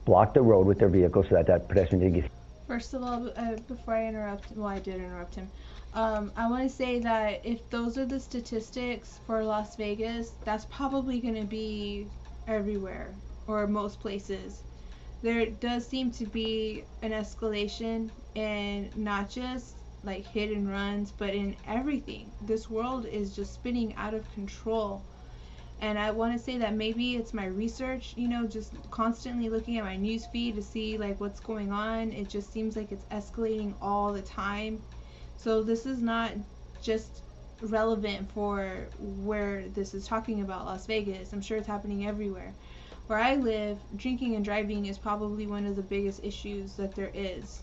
blocked the road with their vehicle so that pedestrian didn't get... First of all, before I interrupt, well, I did interrupt him. I want to say that if those are the statistics for Las Vegas, that's probably going to be everywhere, or most places. There does seem to be an escalation in not just like hit and runs, but in everything. This world is just spinning out of control, and I want to say that maybe it's my research, you know, just constantly looking at my news feed to see like what's going on. It just seems like it's escalating all the time. So this is not just relevant for where this is talking about, Las Vegas. I'm sure it's happening everywhere. Where I live, drinking and driving is probably one of the biggest issues that there is,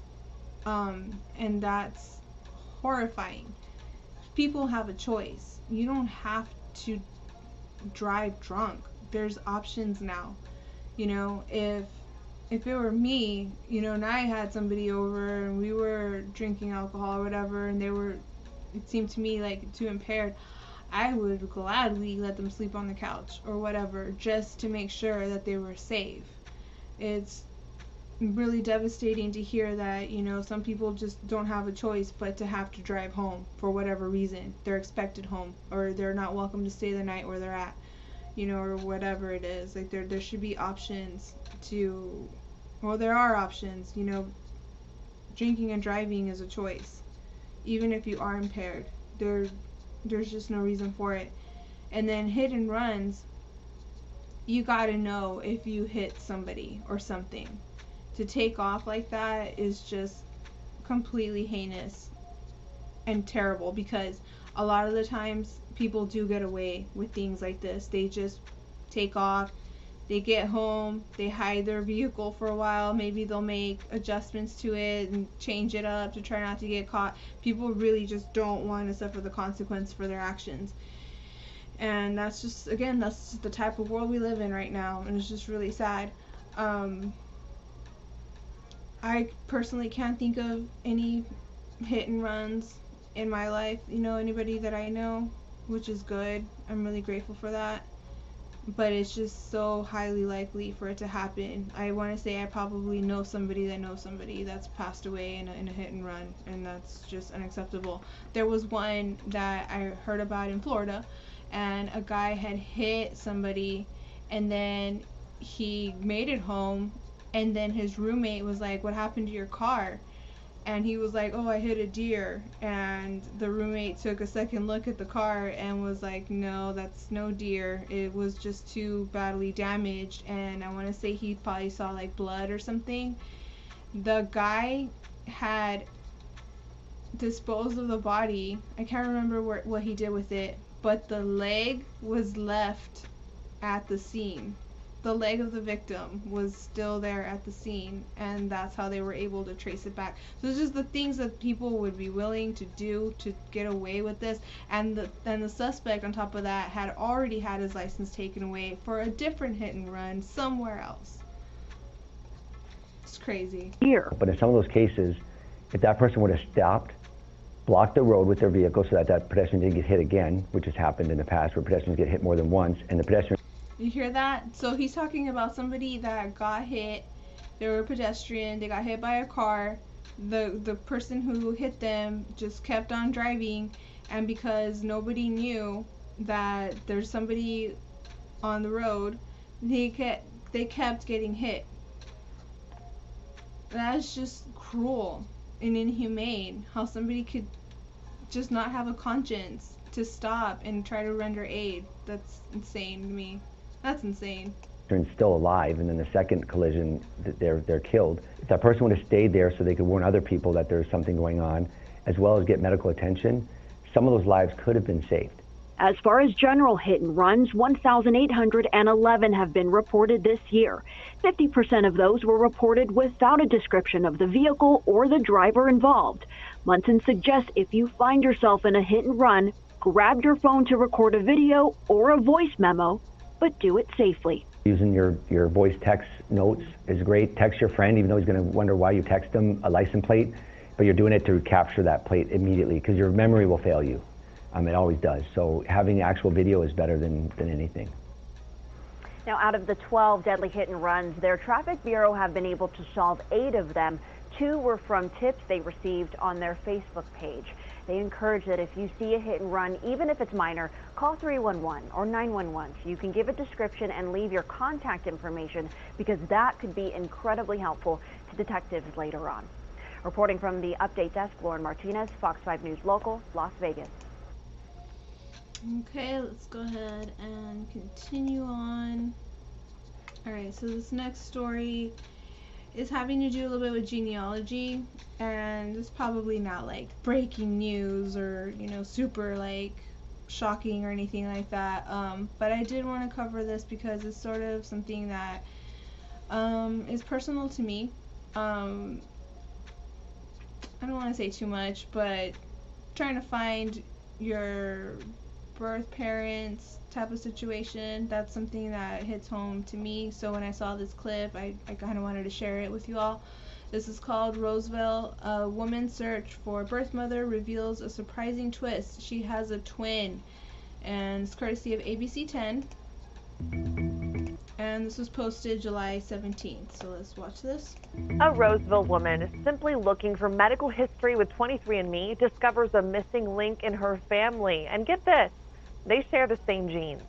and that's horrifying. People have a choice. You don't have to drive drunk. There's options now. You know, if it were me, you know, and I had somebody over and we were drinking alcohol or whatever, and it seemed to me like too impaired, I would gladly let them sleep on the couch or whatever, just to make sure that they were safe. It's really devastating to hear that, you know, some people just don't have a choice but to have to drive home for whatever reason. They're expected home, or they're not welcome to stay the night where they're at, you know, or whatever it is. Like there should be options to, well, there are options, you know. Drinking and driving is a choice, even if you are impaired. There's just no reason for it. And then hit and runs, you gotta know if you hit somebody or something. To take off like that is just completely heinous and terrible, because a lot of the times people do get away with things like this. They just take off, They get home, they hide their vehicle for a while, maybe they'll make adjustments to it and change it up to try not to get caught. People really just don't want to suffer the consequence for their actions. And that's just, again, that's just the type of world we live in right now, and it's just really sad. I personally can't think of any hit and runs in my life, you know, anybody that I know, which is good. I'm really grateful for that. But it's just so highly likely for it to happen. I want to say I probably know somebody that knows somebody that's passed away in a hit and run, and that's just unacceptable. There was one that I heard about in Florida, and a guy had hit somebody, and then he made it home, and then his roommate was like, "What happened to your car?" And he was like, "Oh, I hit a deer." And the roommate took a second look at the car and was like, "No, that's no deer. It was just too badly damaged." And I want to say he probably saw like blood or something. The guy had disposed of the body. I can't remember what he did with it, but the leg was left at the scene. The leg of the victim was still there at the scene, and that's how they were able to trace it back. So it's just the things that people would be willing to do to get away with this, and the suspect on top of that had already had his license taken away for a different hit and run somewhere else. It's crazy. But in some of those cases, if that person would have stopped, blocked the road with their vehicle so that that pedestrian didn't get hit again, which has happened in the past where pedestrians get hit more than once, and the pedestrian... You hear that? So he's talking about somebody that got hit. They were a pedestrian. They got hit by a car. The person who hit them just kept on driving, and because nobody knew that there's somebody on the road, they kept getting hit. That's just cruel and inhumane. How somebody could just not have a conscience to stop and try to render aid. That's insane to me. That's insane. They're still alive, and then the second collision, they're killed. If that person would have stayed there so they could warn other people that there's something going on, as well as get medical attention, some of those lives could have been saved. As far as general hit and runs, 1,811 have been reported this year. 50% of those were reported without a description of the vehicle or the driver involved. Munson suggests if you find yourself in a hit and run, grab your phone to record a video or a voice memo, but do it safely. Using your voice text notes is great. Text your friend, even though he's going to wonder why you text them a license plate, but you're doing it to capture that plate immediately because your memory will fail you. It always does. So having actual video is better than anything. Now, out of the 12 deadly hit and runs, their traffic bureau have been able to solve 8 of them. 2 were from tips they received on their Facebook page. They encourage that if you see a hit and run, even if it's minor, call 311 or 911 so you can give a description and leave your contact information, because that could be incredibly helpful to detectives later on. Reporting from the Update Desk, Lauren Martinez, Fox 5 News Local, Las Vegas. Okay, let's go ahead and continue on. Alright, so this next story is having to do a little bit with genealogy, and it's probably not like breaking news or, you know, super like shocking or anything like that, but I did want to cover this because it's sort of something that is personal to me. I don't want to say too much, but trying to find your birth parents type of situation, that's something that hits home to me. So when I saw this clip, I kind of wanted to share it with you all. This is called Roseville. A woman's search for birth mother reveals a surprising twist. She has a twin, and it's courtesy of ABC 10, and this was posted July 17th. So let's watch this. A Roseville woman simply looking for medical history with 23andMe discovers a missing link in her family, and get this, they share the same genes.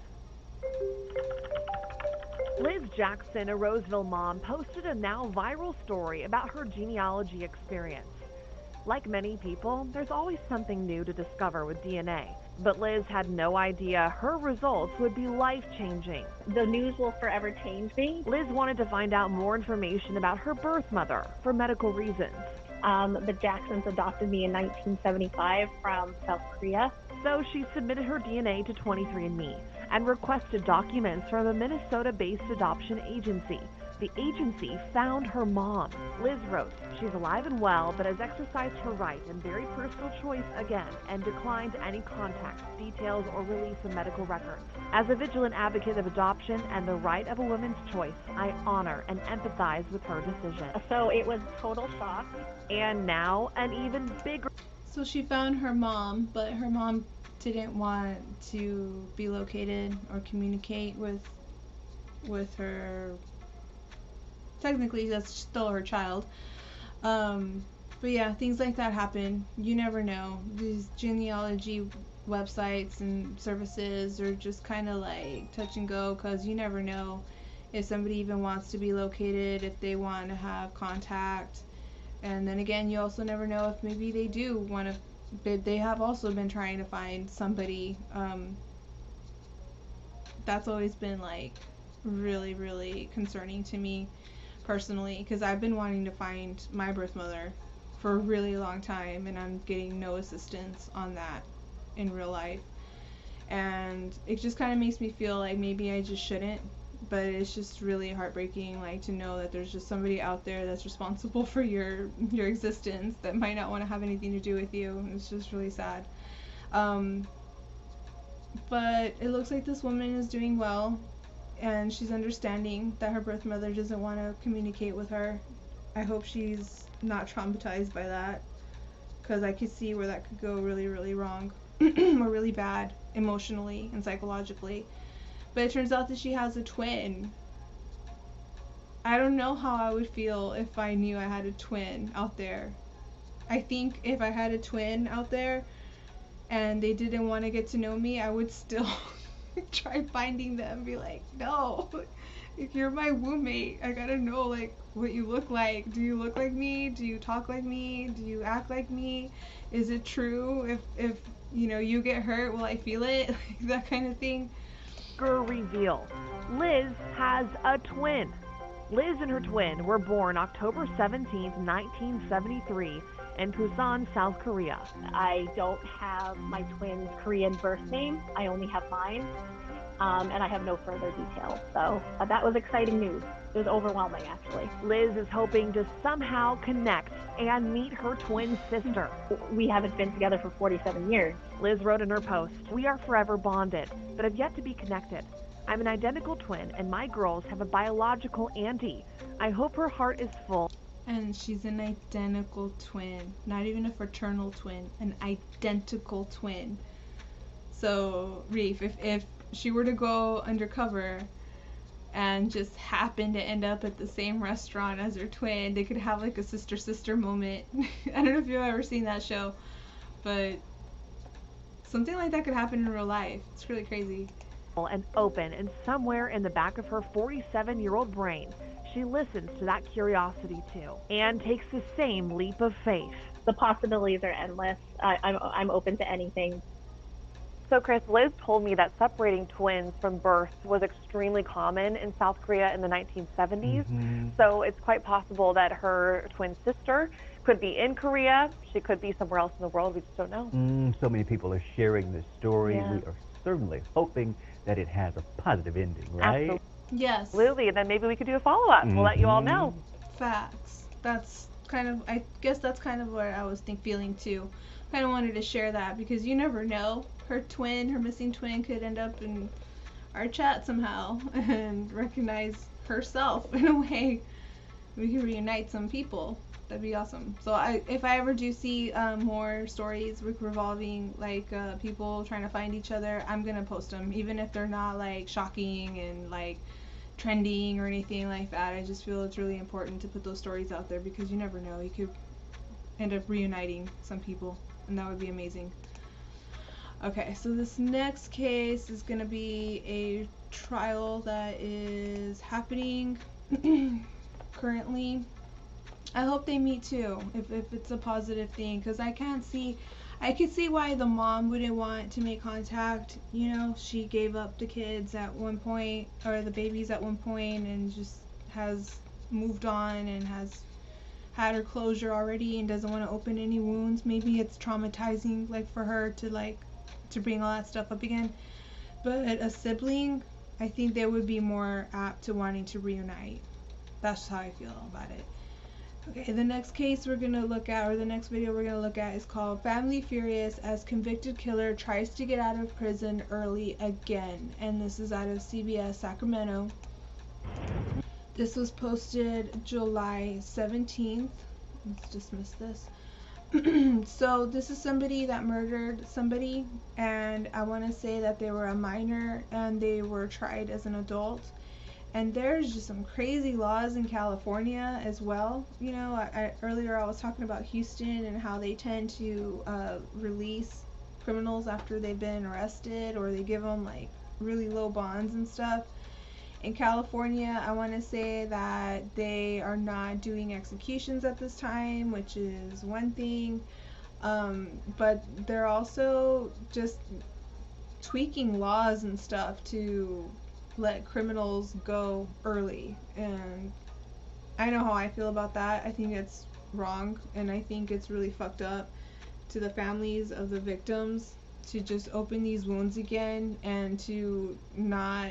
Liz Jackson, a Roseville mom, posted a now viral story about her genealogy experience. Like many people, there's always something new to discover with DNA. But Liz had no idea her results would be life-changing. The news will forever change me. Liz wanted to find out more information about her birth mother for medical reasons. The Jacksons adopted me in 1975 from South Korea. So she submitted her DNA to 23andMe and requested documents from a Minnesota-based adoption agency. The agency found her mom. Liz wrote, she's alive and well, but has exercised her right and very personal choice again and declined any contact, details, or release of medical records. As a vigilant advocate of adoption and the right of a woman's choice, I honor and empathize with her decision. So it was total shock. And now an even bigger... So she found her mom, but her mom didn't want to be located or communicate with her. Technically, that's still her child. But yeah, things like that happen. You never know. These genealogy websites and services are just kind of like touch and go, because you never know if somebody even wants to be located, if they want to have contact. And then again, you also never know if maybe they do want to, they have also been trying to find somebody. That's always been like really, really concerning to me personally, because I've been wanting to find my birth mother for a really long time, and I'm getting no assistance on that in real life. And it just kind of makes me feel like maybe I just shouldn't, but it's just really heartbreaking, like, to know that there's just somebody out there that's responsible for your existence that might not want to have anything to do with you. It's just really sad. But it looks like this woman is doing well, and she's understanding that her birth mother doesn't want to communicate with her. I hope she's not traumatized by that, because I could see where that could go really, really wrong or really bad emotionally and psychologically. But it turns out that she has a twin. I don't know how I would feel if I knew I had a twin out there. I think if I had a twin out there and they didn't want to get to know me, I would still try finding them and be like, no, if you're my womb mate, I gotta know, like, what you look like. Do you look like me? Do you talk like me? Do you act like me? Is it true? If you know, you get hurt, will I feel it? Like, that kind of thing. Reveal. Liz has a twin. Liz and her twin were born October 17th, 1973 in Busan, South Korea. I don't have my twin's Korean birth name. I only have mine, and I have no further details. So that was exciting news. It was overwhelming, actually. Liz is hoping to somehow connect and meet her twin sister. We haven't been together for 47 years. Liz wrote in her post, "We are forever bonded, but have yet to be connected. I'm an identical twin, and my girls have a biological auntie. I hope her heart is full." And she's an identical twin, not even a fraternal twin, an identical twin. So, Reef, if she were to go undercover and just happen to end up at the same restaurant as her twin, they could have like a sister-sister moment. I don't know if you've ever seen that show, but something like that could happen in real life. It's really crazy. And open, and somewhere in the back of her 47-year-old brain, she listens to that curiosity too, and takes the same leap of faith. The possibilities are endless. I'm open to anything. So, Chris, Liz told me that separating twins from birth was extremely common in South Korea in the 1970s. So it's quite possible that her twin sister could be in Korea. She could be somewhere else in the world. We just don't know. So many people are sharing this story. Yeah. We are certainly hoping that it has a positive ending, right? Absolutely. Yes. Absolutely. And then maybe we could do a follow-up. We'll let you all know. Facts. That's kind of, I guess that's kind of what I was feeling too. Kind of wanted to share that, because you never know. Her twin, her missing twin, could end up in our chat somehow and recognize herself in a way. We could reunite some people. That'd be awesome. So if I ever do see more stories revolving like people trying to find each other, I'm gonna post them, even if they're not like shocking and like trending or anything like that. I just feel it's really important to put those stories out there, because you never know, you could end up reuniting some people, and that would be amazing. Okay, so this next case is going to be a trial that is happening currently. I hope they meet too, if it's a positive thing, because I could see why the mom wouldn't want to make contact. You know, she gave up the kids at one point, or the babies at one point, and just has moved on and has had her closure already and doesn't want to open any wounds. Maybe it's traumatizing, like, for her to to bring all that stuff up again. But a sibling, I think they would be more apt to wanting to reunite. That's how I feel about it. Okay, the next case we're going to look at, or the next video we're going to look at, is called Family Furious as Convicted Killer Tries to Get Out of Prison Early Again. And this is out of CBS Sacramento. This was posted July 17th. Let's dismiss this. So this is somebody that murdered somebody, and I want to say that they were a minor and they were tried as an adult. And there's just some crazy laws in California as well. You know, earlier I was talking about Houston and how they tend to release criminals after they've been arrested, or they give them like really low bonds and stuff. In California, I want to say that they are not doing executions at this time, which is one thing. But they're also just tweaking laws and stuff to let criminals go early, and I know how I feel about that. I think it's wrong, and I think it's really fucked up to the families of the victims to just open these wounds again and to not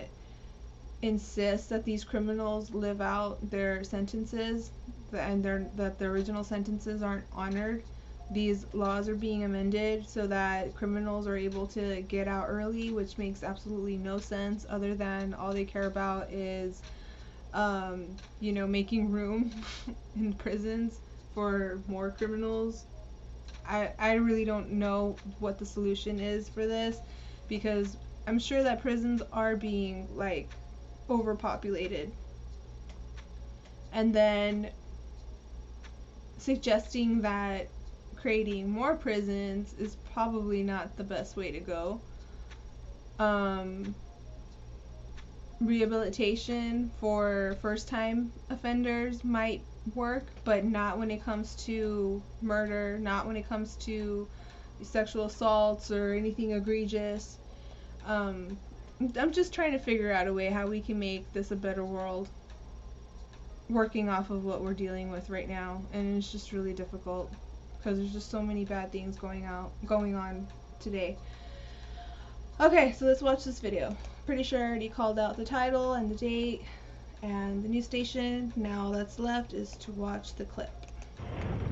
insist that these criminals live out their sentences and that the original sentences aren't honored. These laws are being amended so that criminals are able to get out early, which makes absolutely no sense, other than all they care about is, you know, making room in prisons for more criminals. I really don't know what the solution is for this, because I'm sure that prisons are being, like, overpopulated. And then suggesting that creating more prisons is probably not the best way to go. Rehabilitation for first-time offenders might work, but not when it comes to murder, not when it comes to sexual assaults or anything egregious. I'm just trying to figure out a way how we can make this a better world, working off of what we're dealing with right now, and it's just really difficult because there's just so many bad things going on today. Okay, so let's watch this video. Pretty sure I already called out the title and the date and the news station. Now all that's left is to watch the clip.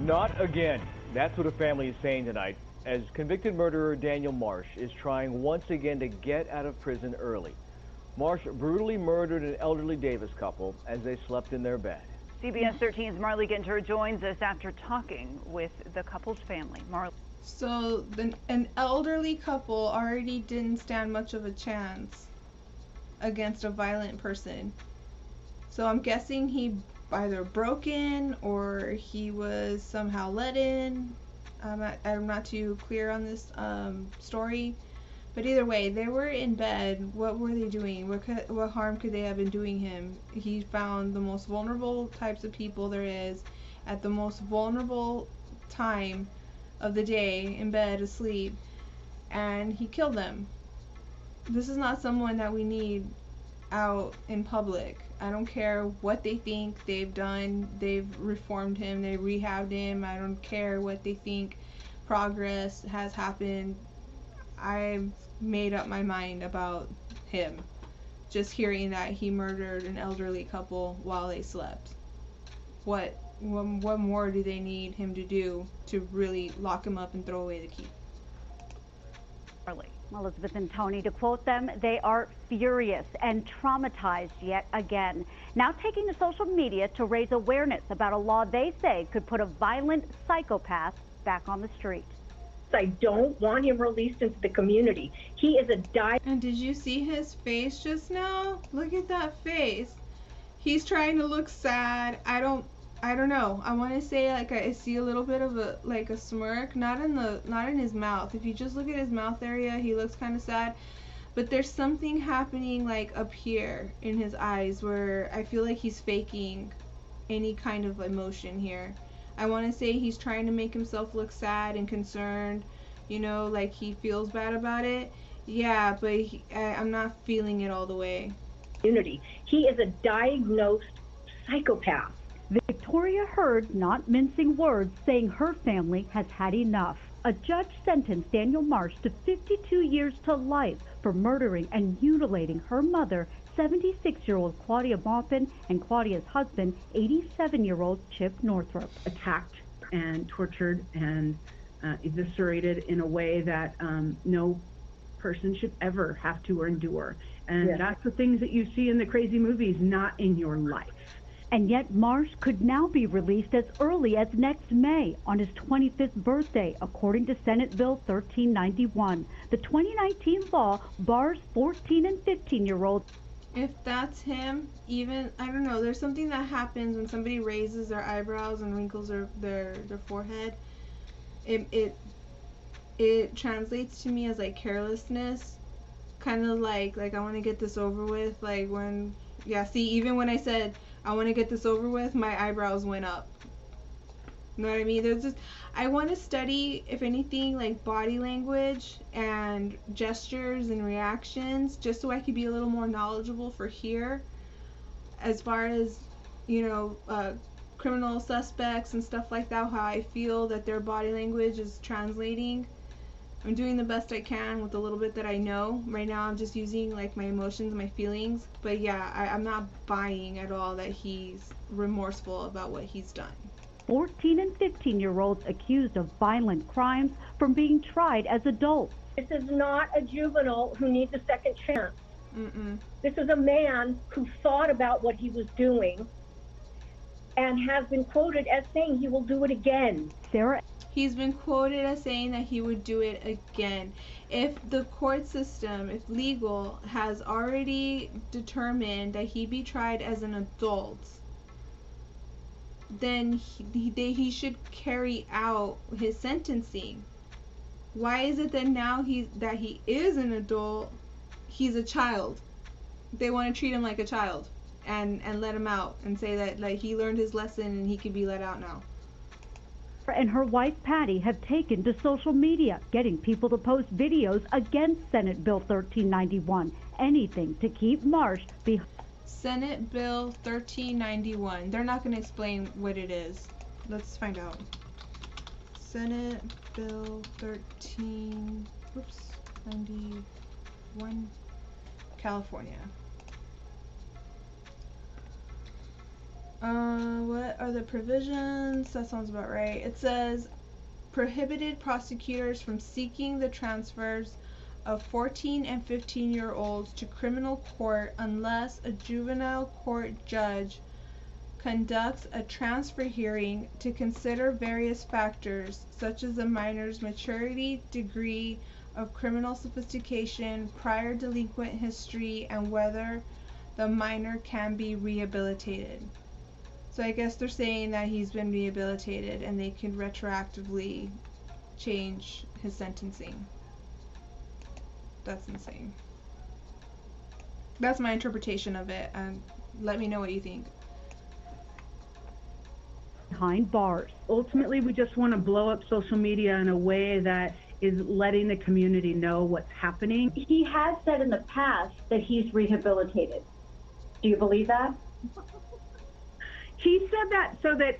Not again. That's what a family is saying tonight, as convicted murderer Daniel Marsh is trying once again to get out of prison early. Marsh brutally murdered an elderly Davis couple as they slept in their bed. CBS 13's Marley Ginter joins us after talking with the couple's family. Marley. So an elderly couple already didn't stand much of a chance against a violent person. So I'm guessing he either broke in or he was somehow let in. I'm not too clear on this story, but either way, they were in bed. What were they doing? What harm could they have been doing him? He found the most vulnerable types of people there is at the most vulnerable time of the day, in bed, asleep, and he killed them. This is not someone that we need out in public. I don't care what they think they've done. They've reformed him, they rehabbed him. I don't care what they think progress has happened. I've made up my mind about him just hearing that he murdered an elderly couple while they slept. What more do they need him to do to really lock him up and throw away the key? Elizabeth and Tony, to quote them, they are furious and traumatized yet again. Now taking to social media to raise awareness about a law they say could put a violent psychopath back on the street. I don't want him released into the community. He is a And did you see his face just now? Look at that face. He's trying to look sad. I don't know. I want to say, like, I see a little bit of a smirk, not in his mouth. If you just look at his mouth area, he looks kind of sad. But there's something happening, like, up here in his eyes where I feel like he's faking any kind of emotion here. I want to say he's trying to make himself look sad and concerned, you know, like he feels bad about it. Yeah, but I'm not feeling it all the way. Unity. He is a diagnosed psychopath. Victoria Heard, not mincing words, saying her family has had enough. A judge sentenced Daniel Marsh to 52 years to life for murdering and mutilating her mother, 76-year-old Claudia Maupin, and Claudia's husband, 87-year-old Chip Northrup. Attacked and tortured and eviscerated in a way that no person should ever have to endure. And that's the things that you see in the crazy movies, not in your life. And yet Marsh could now be released as early as next May on his 25th birthday, according to Senate Bill 1391. The 2019 law bars 14 and 15-year-olds. If that's him, even, I don't know, there's something that happens when somebody raises their eyebrows and wrinkles their forehead. It translates to me as like carelessness, kind of like I want to get this over with, like when, yeah, see, even when I said I want to get this over with, my eyebrows went up. You know what I mean? There's just, I want to study, if anything, like body language and gestures and reactions, just so I could be a little more knowledgeable for here, as far as, you know, criminal suspects and stuff like that, how I feel that their body language is translating. I'm doing the best I can with the little bit that I know. Right now I'm just using like my emotions, my feelings. But yeah, I'm not buying at all that he's remorseful about what he's done. 14 and 15-year-olds accused of violent crimes from being tried as adults. This is not a juvenile who needs a second chance. This is a man who thought about what he was doing and has been quoted as saying he will do it again. Sarah, he's been quoted as saying that he would do it again. If the court system, if legal, has already determined that he be tried as an adult, then he should carry out his sentencing. Why is it that now he is an adult, he's a child? They want to treat him like a child and let him out and say that like he learned his lesson and he could be let out now. And her wife Patty have taken to social media, getting people to post videos against Senate Bill 1391, anything to keep Marsh behind. Senate Bill 1391. They're not going to explain what it is. Let's find out. Senate Bill 91, California. What are the provisions? That sounds about right. It says prohibited prosecutors from seeking the transfers of 14 and 15-year-olds to criminal court unless a juvenile court judge conducts a transfer hearing to consider various factors such as the minor's maturity, degree of criminal sophistication, prior delinquent history, and whether the minor can be rehabilitated. So I guess they're saying that he's been rehabilitated and they can retroactively change his sentencing. That's insane. That's my interpretation of it, and let me know what you think. Behind bars. Ultimately, we just want to blow up social media in a way that is letting the community know what's happening. He has said in the past that he's rehabilitated. Do you believe that? He said that so that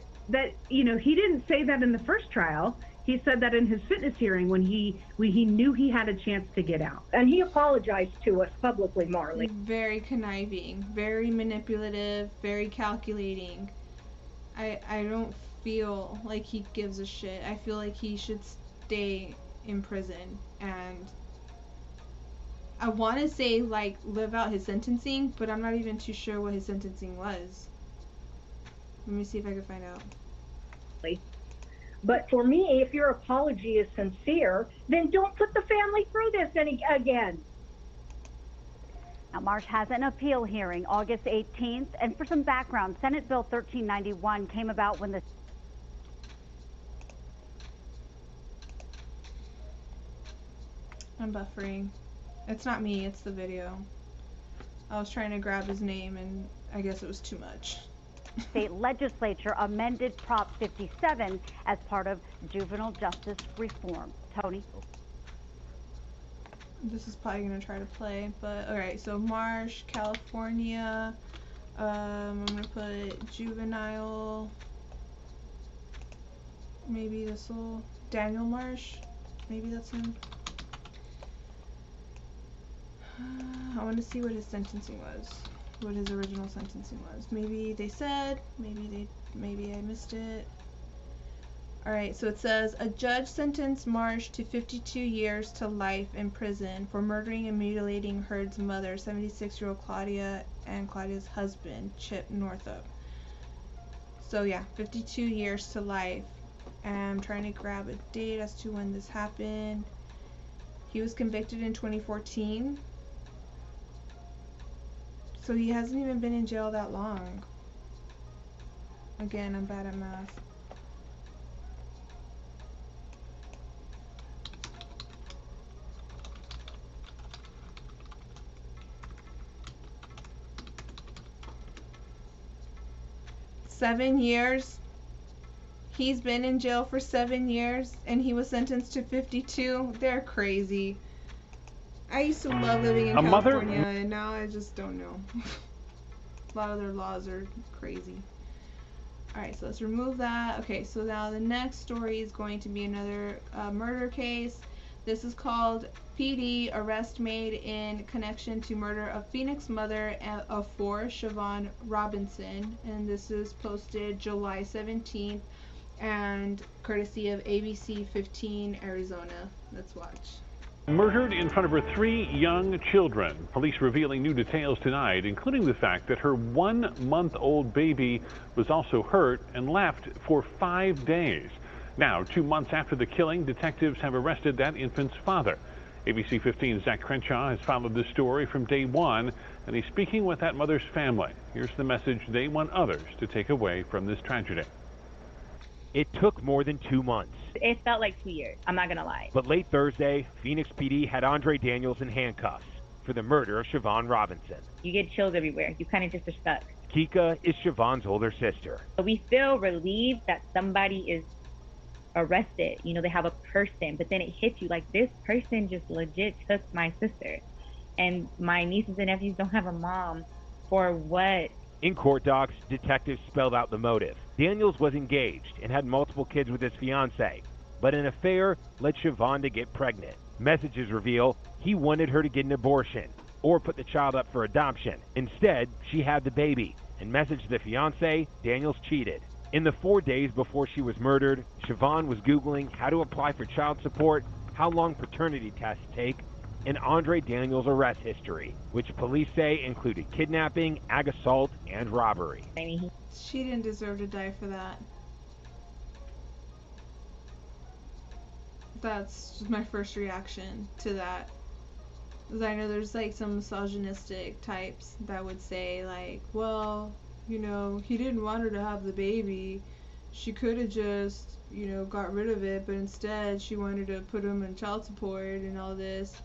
you know, he didn't say that in the first trial. He said that in his fitness hearing when he knew he had a chance to get out. And he apologized to us publicly, Marley. Very conniving, very manipulative, very calculating. I don't feel like he gives a shit. I feel like he should stay in prison, and I want to say like live out his sentencing, but I'm not even too sure what his sentencing was. Let me see if I can find out. But for me, if your apology is sincere, then don't put the family through this again. Now, Marsh has an appeal hearing August 18th. And for some background, Senate Bill 1391 came about when the I'm buffering. It's not me, it's the video. I was trying to grab his name and I guess it was too much. state legislature amended Prop 57 as part of juvenile justice reform. Tony? This is probably going to try to play, but alright, so Marsh, California. I'm going to put juvenile. Maybe this will. Daniel Marsh. Maybe that's him. I want to see what his sentencing was. What his original sentencing was. Maybe they said, maybe I missed it. Alright, so it says, a judge sentenced Marsh to 52 years to life in prison for murdering and mutilating Heard's mother, 76-year-old Claudia, and Claudia's husband, Chip Northup. So yeah, 52 years to life. And I'm trying to grab a date as to when this happened. He was convicted in 2014. So he hasn't even been in jail that long. Again, I'm bad at math. Seven years. He's been in jail for 7 years, and he was sentenced to 52. They're crazy. I used to love living in California, and now I just don't know. A lot of their laws are crazy. Alright, so let's remove that. Okay, so now the next story is going to be another murder case. This is called PD Arrest Made in Connection to Murder of Phoenix Mother of 4, Siobhan Robinson. And this is posted July 17th and courtesy of ABC 15 Arizona. Let's watch. Murdered in front of her 3 young children. Police revealing new details tonight, including the fact that her 1-month-old baby was also hurt and left for 5 days. Now, 2 months after the killing, detectives have arrested that infant's father. ABC 15's Zach Crenshaw has followed this story from day one, and he's speaking with that mother's family. Here's the message they want others to take away from this tragedy. It took more than 2 months. It felt like 2 years, I'm not gonna lie. But late Thursday, Phoenix PD had Andre Daniels in handcuffs for the murder of Siobhan Robinson. You get chills everywhere. You kind of just are stuck. Kika is Siobhan's older sister. So we feel relieved that somebody is arrested. You know, they have a person, but then it hits you like this person just legit took my sister. And my nieces and nephews don't have a mom. For what? In court docs, detectives spelled out the motive. Daniels was engaged and had multiple kids with his fiancée, but an affair led Siobhan to get pregnant. Messages reveal he wanted her to get an abortion or put the child up for adoption. Instead, she had the baby and messaged the fiancé Daniels cheated. In the 4 days before she was murdered, Siobhan was Googling how to apply for child support, how long paternity tests take, and Andre Daniels' arrest history, which police say included kidnapping, ag assault, and robbery. She didn't deserve to die for that. That's just my first reaction to that. Because I know there's like some misogynistic types that would say like, well, you know, he didn't want her to have the baby. She could have just, you know, got rid of it, but instead she wanted to put him in child support and all this.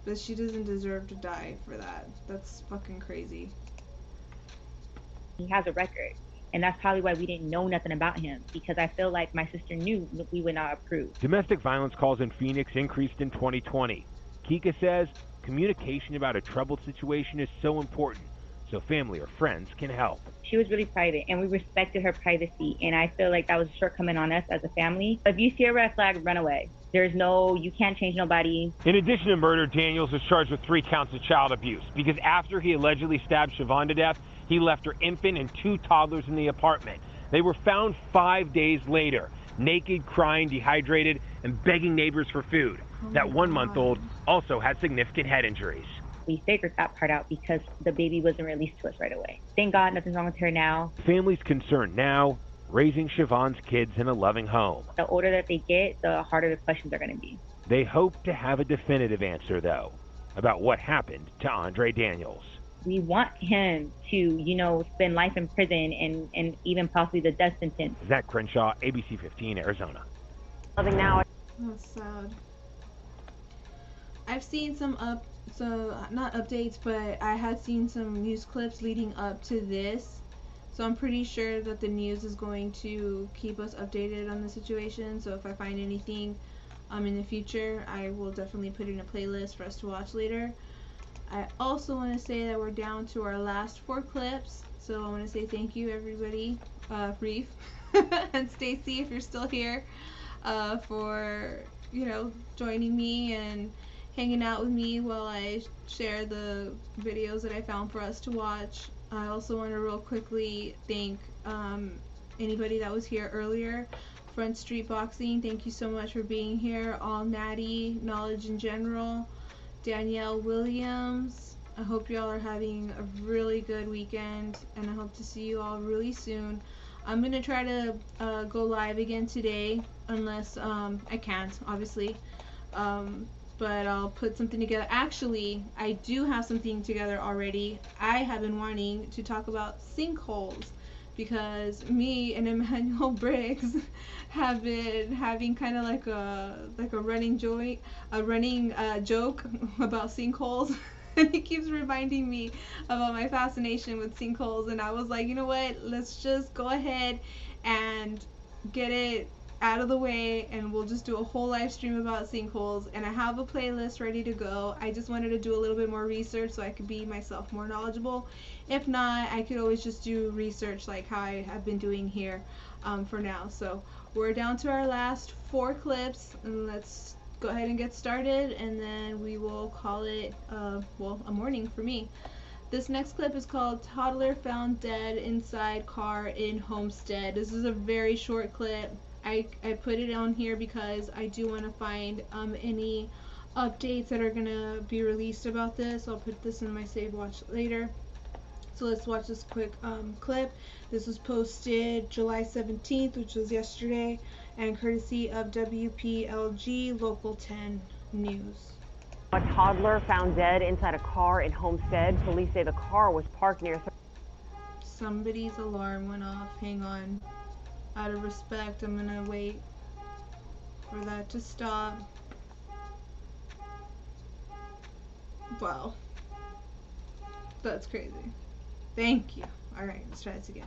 But she doesn't deserve to die for that. That's fucking crazy. He has a record, and that's probably why we didn't know nothing about him, because I feel like my sister knew we would not approve. Domestic violence calls in Phoenix increased in 2020. Kika says communication about a troubled situation is so important, so family or friends can help. She was really private, and we respected her privacy, and I feel like that was a shortcoming on us as a family. If you see a red flag, run away. There's no, you can't change nobody. In addition to murder, Daniels was charged with 3 counts of child abuse because after he allegedly stabbed Siobhan to death, he left her infant and 2 toddlers in the apartment. They were found 5 days later, naked, crying, dehydrated, and begging neighbors for food. That 1-month-old also had significant head injuries. We figured that part out because the baby wasn't released to us right away. Thank God nothing's wrong with her now. Families concerned now, raising Siobhan's kids in a loving home. The older that they get, the harder the questions are going to be. They hope to have a definitive answer, though, about what happened to Andre Daniels. We want him to, you know, spend life in prison and even possibly the death sentence. Zach Crenshaw, ABC 15, Arizona. Loving now. That's sad. I've seen not updates, but I had seen some news clips leading up to this. So I'm pretty sure that the news is going to keep us updated on the situation. So if I find anything in the future, I will definitely put it in a playlist for us to watch later. I also want to say that we're down to our last 4 clips. So I want to say thank you everybody, Reef and Stacy if you're still here, for joining me and hanging out with me while I share the videos that I found for us to watch. I also want to real quickly thank anybody that was here earlier. Front Street Boxing, thank you so much for being here. All Natty, Knowledge in General, Danielle Williams. I hope y'all are having a really good weekend, and I hope to see you all really soon. I'm going to try to go live again today, unless I can't, obviously. But I'll put something together. Actually, I do have something together already. I have been wanting to talk about sinkholes, because me and Emmanuel Briggs have been having kind of like a running joke about sinkholes. And he keeps reminding me about my fascination with sinkholes, and I was like, you know what, let's just go ahead and get it out of the way, and we'll just do a whole live stream about sinkholes. And I have a playlist ready to go. I just wanted to do a little bit more research so I could be myself more knowledgeable. If not, I could always just do research like how I have been doing here for now. So we're down to our last 4 clips, and let's go ahead and get started, and then we will call it a morning for me. This next clip is called Toddler Found Dead Inside Car in Homestead. This is a very short clip. I put it on here because I do want to find any updates that are going to be released about this. I'll put this in my save watch later. So let's watch this quick clip. This was posted July 17th, which was yesterday, and courtesy of WPLG Local 10 News. A toddler found dead inside a car in Homestead. Police say the car was parked near... Somebody's alarm went off. Hang on. Out of respect, I'm gonna wait for that to stop. Wow. That's crazy. Thank you. Alright, let's try this again.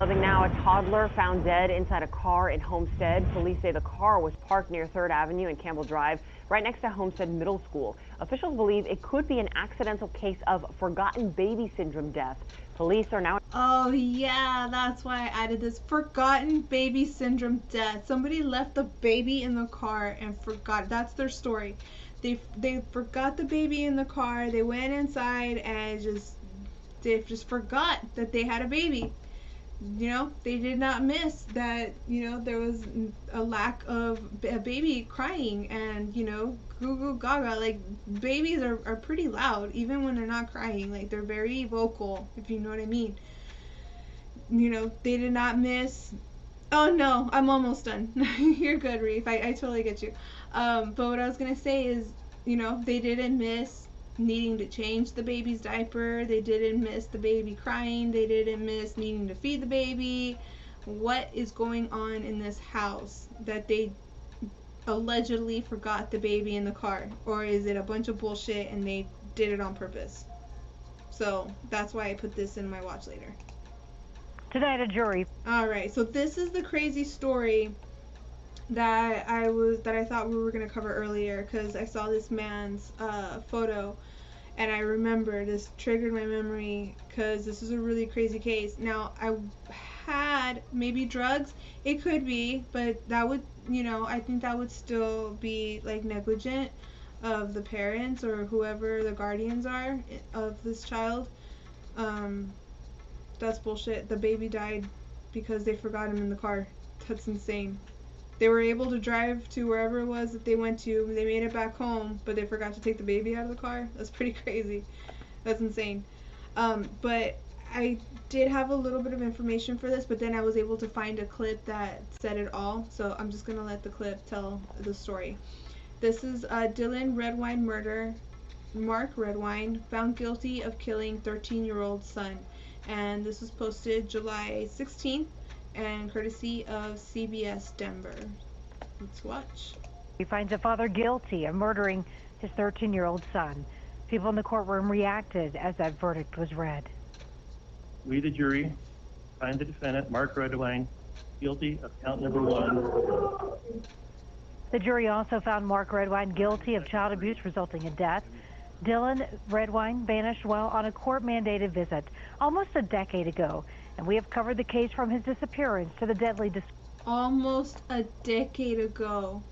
Now, a toddler found dead inside a car in Homestead. Police say the car was parked near 3rd Avenue and Campbell Drive, right next to Homestead Middle School. Officials believe it could be an accidental case of forgotten baby syndrome death. Police are now... Oh yeah, that's why I added this. Forgotten baby syndrome death. Somebody left the baby in the car and forgot. That's their story. They forgot the baby in the car. They went inside and they just forgot that they had a baby. They did not miss that, there was a lack of a baby crying, and, goo goo gaga. Like, babies are pretty loud, even when they're not crying. Like, they're very vocal, if you know what I mean. They did not miss. Oh no, I'm almost done. You're good, Reef. I totally get you. But what I was going to say is, they didn't miss needing to change the baby's diaper. They didn't miss the baby crying. They didn't miss needing to feed the baby. What is going on in this house that they allegedly forgot the baby in the car? Or is it a bunch of bullshit and they did it on purpose? So that's why I put this in my watch later. Tonight, a jury. Alright, so this is the crazy story that I thought we were going to cover earlier, because I saw this man's photo, and I remember this triggered my memory, because this is a really crazy case. Now, I had maybe drugs, it could be, but that would, I think that would still be like negligent of the parents or whoever the guardians are of this child. That's bullshit. The baby died because they forgot him in the car. That's insane. They were able to drive to wherever it was that they went to. They made it back home, but they forgot to take the baby out of the car. That's pretty crazy. That's insane. But I did have a little bit of information for this, but then I was able to find a clip that said it all. So I'm just going to let the clip tell the story. This is Dylan Redwine murder. Mark Redwine found guilty of killing 13-year-old son. And this was posted July 16th. And courtesy of CBS Denver. Let's watch. He finds a father guilty of murdering his 13-year-old son. People in the courtroom reacted as that verdict was read. We, the jury, find the defendant, Mark Redwine, guilty of count number 1. The jury also found Mark Redwine guilty of child abuse resulting in death. Dylan Redwine vanished while on a court-mandated visit almost a decade ago. And we have covered the case from his disappearance to the deadly... Almost a decade ago.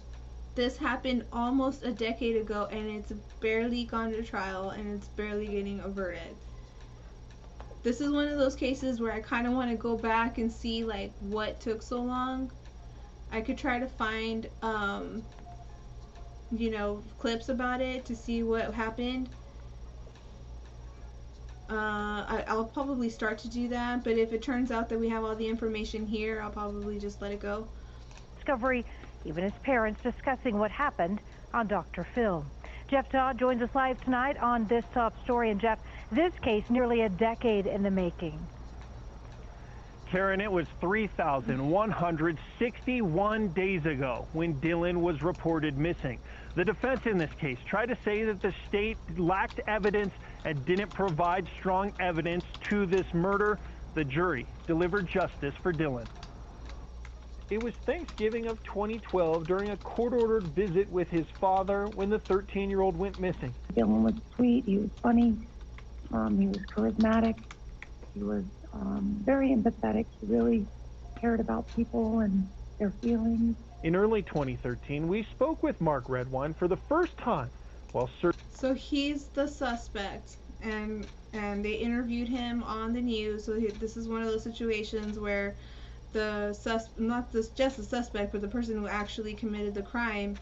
This happened almost a decade ago, and it's barely gone to trial, and it's barely getting a verdict. This is one of those cases where I kind of want to go back and see like what took so long. I could try to find you know, clips about it to see what happened. I'll probably start to do that, but if it turns out that we have all the information here, I'll probably just let it go. Discovery, even his parents discussing what happened on Dr. Phil. Jeff Todd joins us live tonight on this top story. And Jeff, this case nearly a decade in the making. Karen, it was 3,161 days ago when Dylan was reported missing. The defense in this case tried to say that the state lacked evidence and didn't provide strong evidence to this murder. The jury delivered justice for Dylan. It was Thanksgiving of 2012 during a court-ordered visit with his father when the 13-year-old went missing. Dylan was sweet, he was funny, he was charismatic, he was very empathetic. He really cared about people and their feelings. In early 2013, we spoke with Mark Redwine for the first time while searching. So he's the suspect, and they interviewed him on the news. So this is one of those situations where the not just the suspect, but the person who actually committed the crime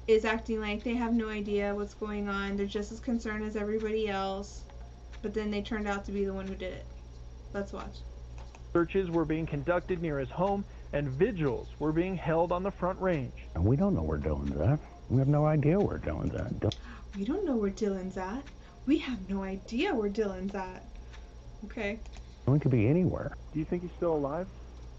is acting like they have no idea what's going on. They're just as concerned as everybody else, but then they turned out to be the one who did it. Let's watch. Searches were being conducted near his home, and vigils were being held on the Front Range. And we don't know where Dylan's at. We have no idea where Dylan's at. We don't know where Dylan's at. We have no idea where Dylan's at. Okay. Dylan could be anywhere. Do you think he's still alive?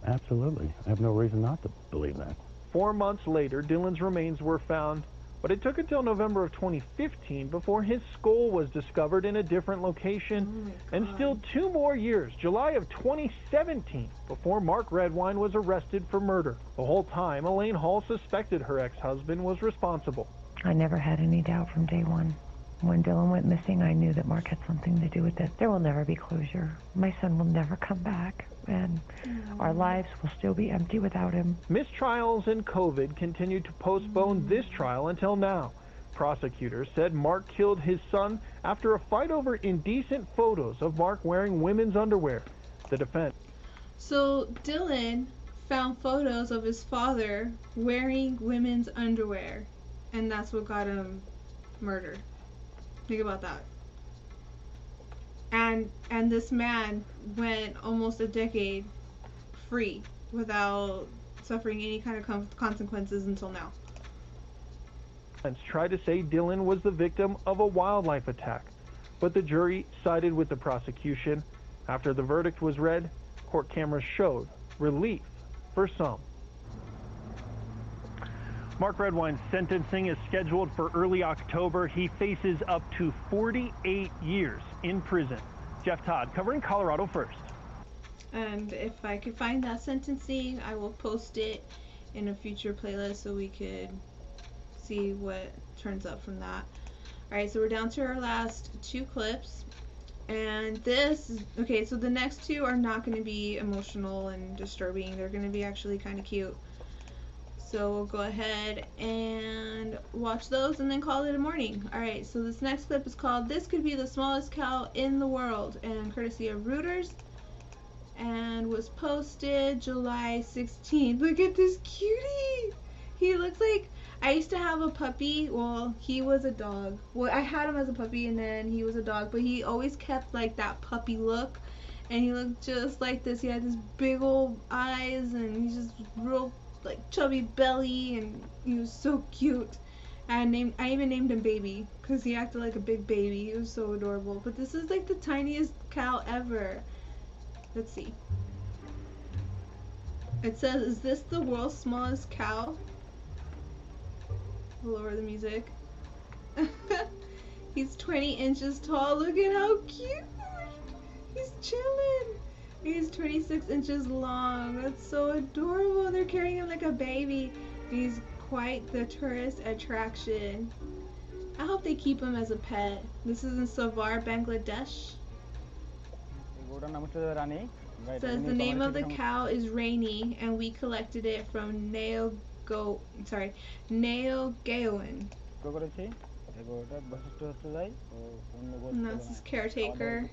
Absolutely. I have no reason not to believe that. 4 months later, Dylan's remains were found, but it took until November of 2015 before his skull was discovered in a different location, and still 2 more years, July of 2017, before Mark Redwine was arrested for murder. The whole time, Elaine Hall suspected her ex-husband was responsible. I never had any doubt from day one. When Dylan went missing, I knew that Mark had something to do with it. There will never be closure. My son will never come back, and our lives will still be empty without him. Mistrials and COVID continued to postpone this trial until now. Prosecutors said Mark killed his son after a fight over indecent photos of Mark wearing women's underwear. The defense. So Dylan found photos of his father wearing women's underwear, and that's what got him murdered. Think about that. And this man went almost a decade free without suffering any kind of consequences until now. Tried to say Dylan was the victim of a wildlife attack, but the jury sided with the prosecution. After the verdict was read, court cameras showed relief for some. Mark Redwine's sentencing is scheduled for early October. He faces up to 48 years in prison. Jeff Todd, covering Colorado First. And if I could find that sentencing, I will post it in a future playlist so we could see what turns up from that. Alright, so we're down to our last 2 clips. And okay, so the next 2 are not going to be emotional and disturbing. They're going to be actually kind of cute. So we'll go ahead and watch those and then call it a morning. Alright, so this next clip is called "This Could Be the Smallest Cow in the World," and courtesy of Reuters, and was posted July 16th. Look at this cutie! He looks like, I used to have a puppy. Well, he was a dog. Well, I had him as a puppy and then he was a dog, but he always kept like that puppy look, and he looked just like this. He had this big old eyes and he's just real like chubby belly, and he was so cute. I even named him Baby because he acted like a big baby. He was so adorable. But this is like the tiniest cow ever. Let's see. It says, "Is this the world's smallest cow?" I'll lower the music. He's 20 inches tall. Look at how cute. He's chilling. He's 26 inches long. That's so adorable. They're carrying him like a baby. He's quite the tourist attraction. I hope they keep him as a pet. This is in Savar, Bangladesh. It says the name of the cow is Rainy, and we collected it from KOIN. And that's his caretaker.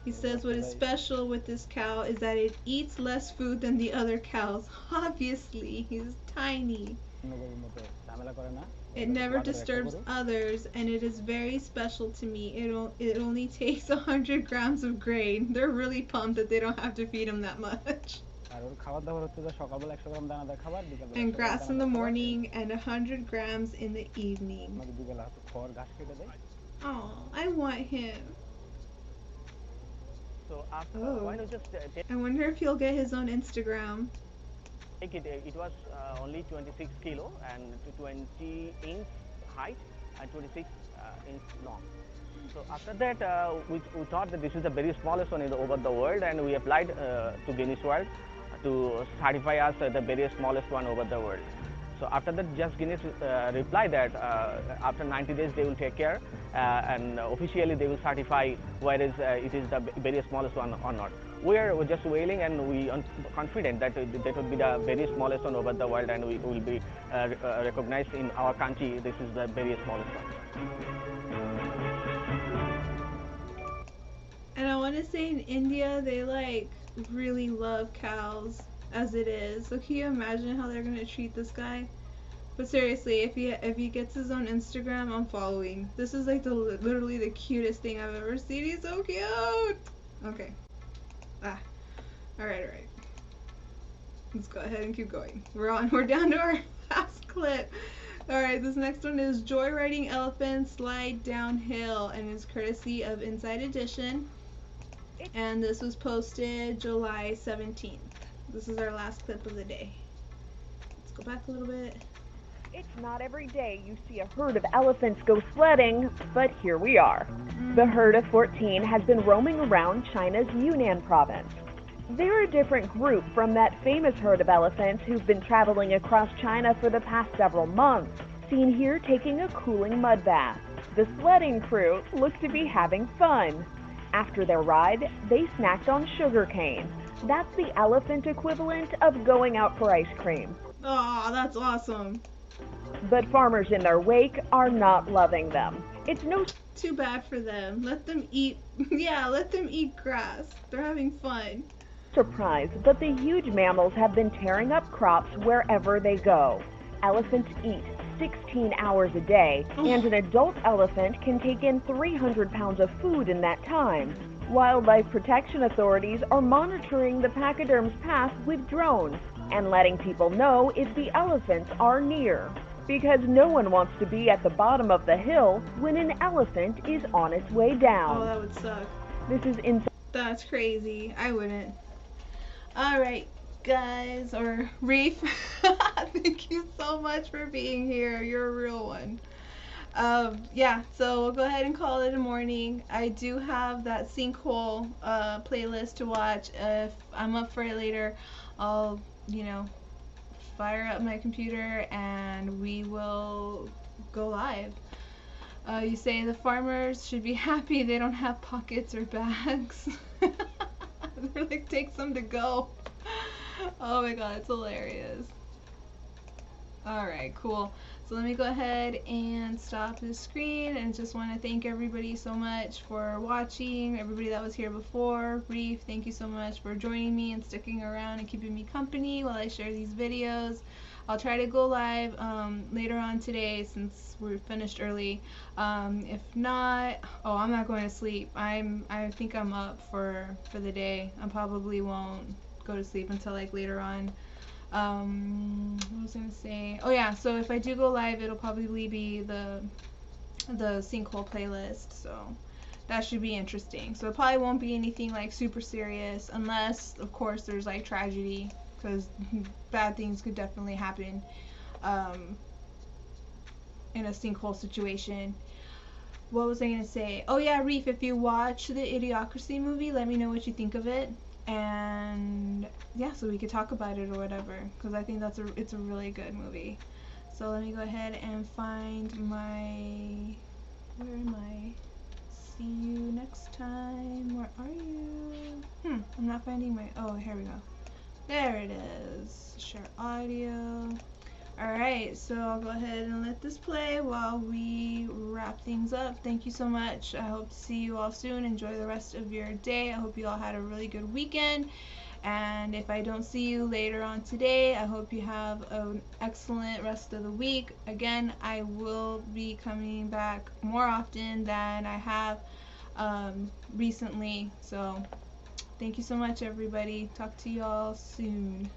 He says what is special with this cow is that it eats less food than the other cows. Obviously, he's tiny. It never disturbs others, and it is very special to me. It only takes 100 grams of grain. They're really pumped that they don't have to feed him that much. And grass in the morning and 100 grams in the evening. Oh, I want him. So after, Oh. why not just I wonder if he'll get his own Instagram. take it? It was only 26 kilo and 20 inch height and 26 inch long. So after that, we thought that this is the very smallest one over the world, and we applied to Guinness World to certify us the very smallest one over the world. So after that, just Guinness replied that after 90 days they will take care and officially they will certify whether it is the very smallest one or not. We're just waiting, and we are confident that that would be the very smallest one over the world, and we will be recognized in our country. This is the very smallest one. And I want to say in India, they like really love cows as it is. So can you imagine how they're gonna treat this guy? But seriously, if he gets his own Instagram, I'm following. This is like literally the cutest thing I've ever seen. He's so cute. Okay. All right. Let's go ahead and keep going. We're down to our last clip. All right, this next one is Joyriding Elephant Slide Downhill, and is courtesy of Inside Edition. And this was posted July 17th. This is our last clip of the day. Let's go back a little bit. It's not every day you see a herd of elephants go sledding, but here we are. The herd of 14 has been roaming around China's Yunnan province. They're a different group from that famous herd of elephants who've been traveling across China for the past several months, seen here taking a cooling mud bath. The sledding crew look to be having fun. After their ride, they snacked on sugar cane. That's the elephant equivalent of going out for ice cream. Oh, that's awesome. But farmers in their wake are not loving them. It's no Too bad for them. Let them eat. Yeah, let them eat grass. They're having fun. surprise that the huge mammals have been tearing up crops wherever they go. Elephants eat 16 hours a day, and an adult elephant can take in 300 pounds of food in that time. Wildlife protection authorities are monitoring the pachyderm's path with drones and letting people know if the elephants are near, because no one wants to be at the bottom of the hill when an elephant is on its way down. Oh, that would suck. This is insane. That's crazy. I wouldn't. Alright, guys, or Reef, thank you so much for being here. You're a real one. Yeah, so we'll go ahead and call it a morning. I do have that sinkhole playlist to watch. If I'm up for it later, I'll, fire up my computer and we will go live. You say the farmers should be happy they don't have pockets or bags. They're like, take some to go. Oh my god, it's hilarious. Alright, cool. So let me go ahead and stop the screen, and just want to thank everybody so much for watching. Everybody that was here before. Reef, thank you so much for joining me and sticking around and keeping me company while I share these videos. I'll try to go live later on today since we're finished early. If not, I'm not going to sleep. I think I'm up for the day. I probably won't go to sleep until like later on. What was I gonna say? Oh yeah, so if I do go live, it'll probably be the sinkhole playlist, so that should be interesting. So it probably won't be anything like super serious, unless of course there's like tragedy, because bad things could definitely happen in a sinkhole situation. What was I gonna say? Oh yeah, Reef, if you watch the Idiocracy movie, let me know what you think of it. And yeah, so we could talk about it or whatever, because I think it's a really good movie. So let me go ahead and find my, where am I? See you next time. Where are you? I'm not finding my, oh, here we go. There it is. Share audio. Alright, so I'll go ahead and let this play while we wrap things up. Thank you so much. I hope to see you all soon. Enjoy the rest of your day. I hope you all had a really good weekend. And if I don't see you later on today, I hope you have an excellent rest of the week. Again, I will be coming back more often than I have recently. So thank you so much, everybody. Talk to y'all soon.